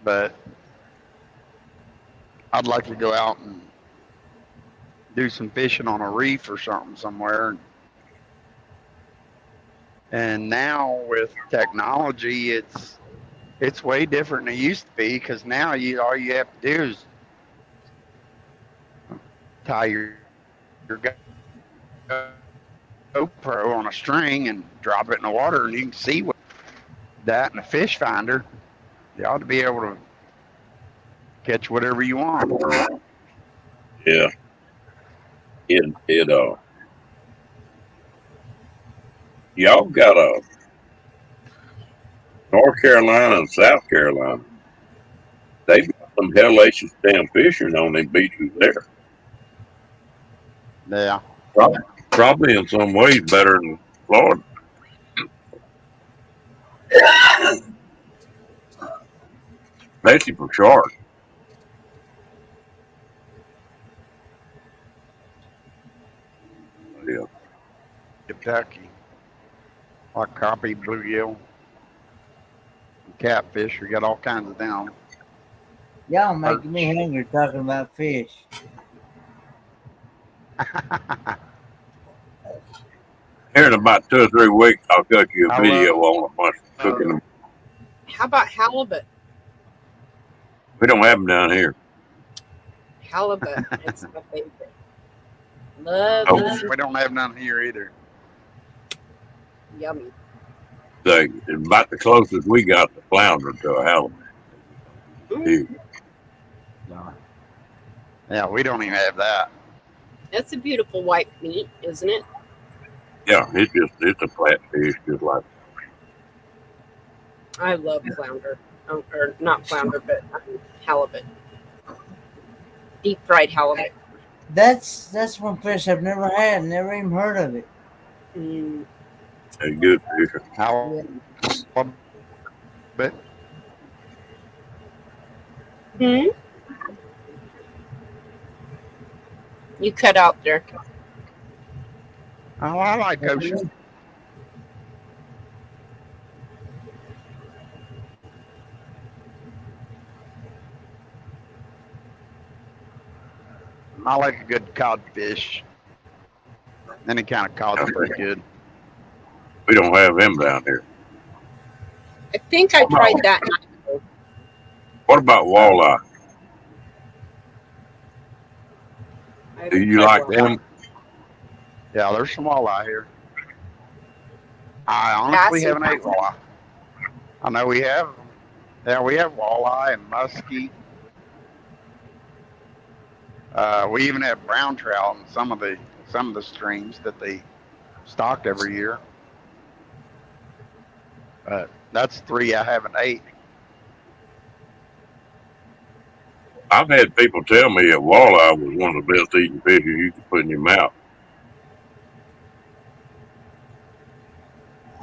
But I'd like to go out and do some fishing on a reef or something somewhere. And now with technology, it's way different than it used to be, because now all you have to do is tie your GoPro on a string and drop it in the water, and you can see that in a fish finder. You ought to be able to catch whatever you want. Yeah. Y'all got North Carolina and South Carolina, they've got some hellacious damn fishing on them beaches there. Yeah. Probably in some ways better than Florida. Especially for sharks. Yeah. Kentucky. Like crappie, bluegill, catfish. We got all kinds of them. Y'all making me hungry talking about fish. Here in about 2 or 3 weeks, I'll cut you a I video love- on a bunch of cooking them. How about halibut? We don't have them down here. Halibut. It's my favorite. Love Oh. this. We don't have none here either. Yummy. It's about the closest we got to flounder to a halibut. Big. Yeah, we don't even have that. It's a beautiful white meat, isn't it? Yeah, it's a flat fish, just like I love flounder. Or not flounder, but halibut. Deep fried halibut. That's one fish I've never had, never even heard of it. Mm. a good fish. How? But Hmm? You cut out there. oh, I like ocean. I like a good codfish. Any kind of cod's pretty good. We don't have them down here. I think I tried that. What about walleye? I Do you tried like one. them? Yeah, there's some walleye here. I honestly Bass haven't and ate walleye. I know we have. Yeah, we have walleye and muskie. We even have brown trout in some of the streams that they stocked every year. But that's three I haven't ate. I've had people tell me that walleye was one of the best eating fishes you could put in your mouth.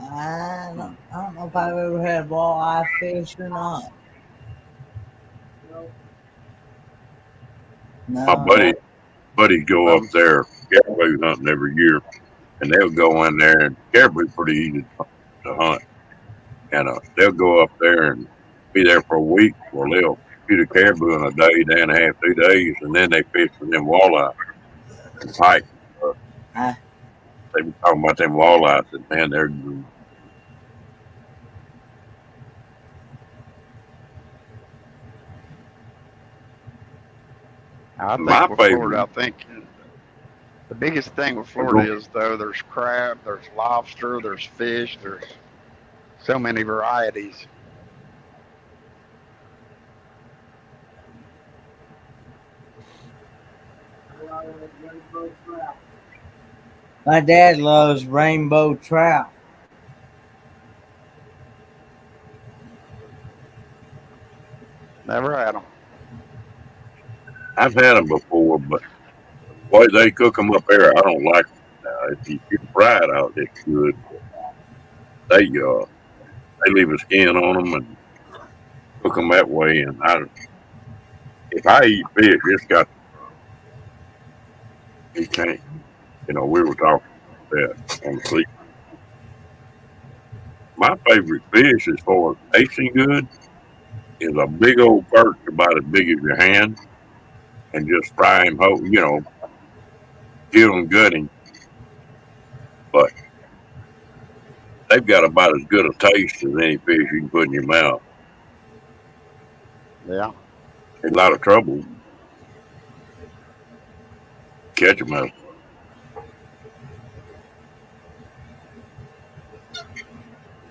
I don't know if I've ever had walleye fish or not. No. My buddies go up there caribou hunting every year, and they'll go in there, and caribou pretty easy to hunt. And they'll go up there and be there for a week, or they'll shoot a caribou in a day, day and a half, 2 days, and then they fish for them walleye and pike. Huh? They be talking about them walleyes, and man, they're good. I think My with favorite- Florida, I think the biggest thing with Florida is though there's crab, there's lobster, there's fish, there's so many varieties. My dad loves rainbow trout. Never had them. I've had them before, but the way they cook them up there, I don't like them. If you fry it out, it's good. They leave a skin on them and cook them that way. And if I eat fish, it's got, you can't, we were talking about that on the sleep. My favorite fish as far as tasting good is a big old perch about as big as your hand, and just fry him whole, give them gutting. But they've got about as good a taste as any fish you can put in your mouth. Yeah. A lot of trouble catch them out.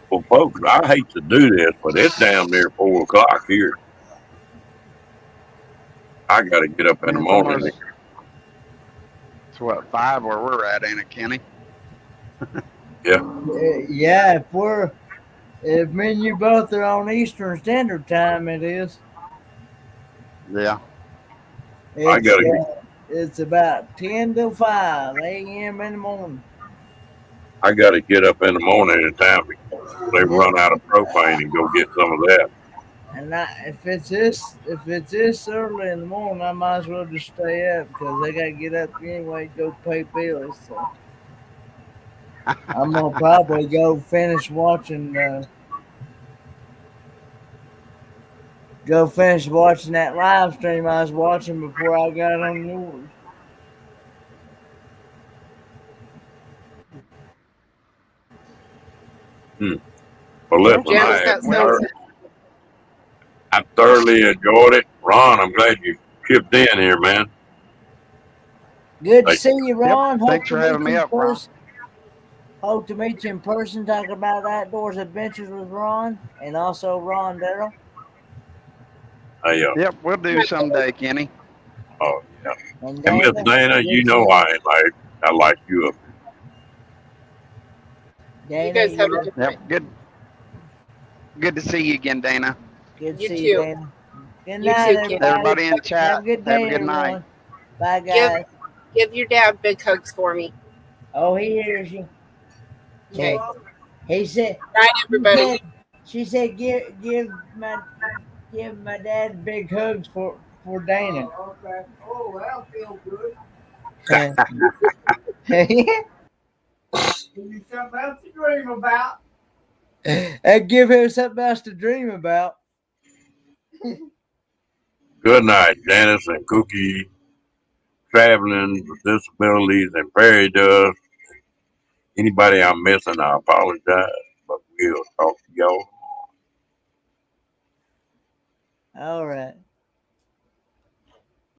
Well, folks, I hate to do this, but it's damn near 4 o'clock here. I got to get up in the morning. It's what, 5 where we're at, ain't it, Kenny? Yeah, if we're If me and you both are on Eastern Standard Time, it is. Yeah. I It's gotta get, it's about 10 to 5 a.m. in the morning. I gotta get up in the morning at time before they run out of propane and go get some of that. And if it's this early in the morning, I might as well just stay up because they gotta get up anyway to go pay bills. So I'm gonna probably go finish watching. Go finish watching that live stream I was watching before I got on yours. Well, listen, Janice, that sounds. I thoroughly enjoyed it. Ron, I'm glad you chipped in here, man. Good to Like, see you, Ron. Hope Thanks to for meet having you me in up, Ron. person. Hope to meet you in person. Talk about outdoors adventures with Ron and also Ron Darrell. Yep, we'll do someday, Kenny. oh yeah. And And Miss Dana. Dana, you know I like you up. Dana, You guys have a you're good night. Yep, good to see you again, Dana. good to You see you, too. Dana. Good You night, too, Kenny. everybody. Everybody in the Have a chat, good day, have a good night. everyone. Bye, guys. Give your dad big hugs for me. Oh, he hears you. Okay. He said. Night, everybody. She said, give my dad big hugs for Dana. Oh, okay. Oh, that'll feel good. Give you something else to dream about. And give him something else to dream about. Good night, Janice and Cookie, traveling with disabilities, and Perry does. Anybody I'm missing, I apologize, but we'll talk to y'all. All right.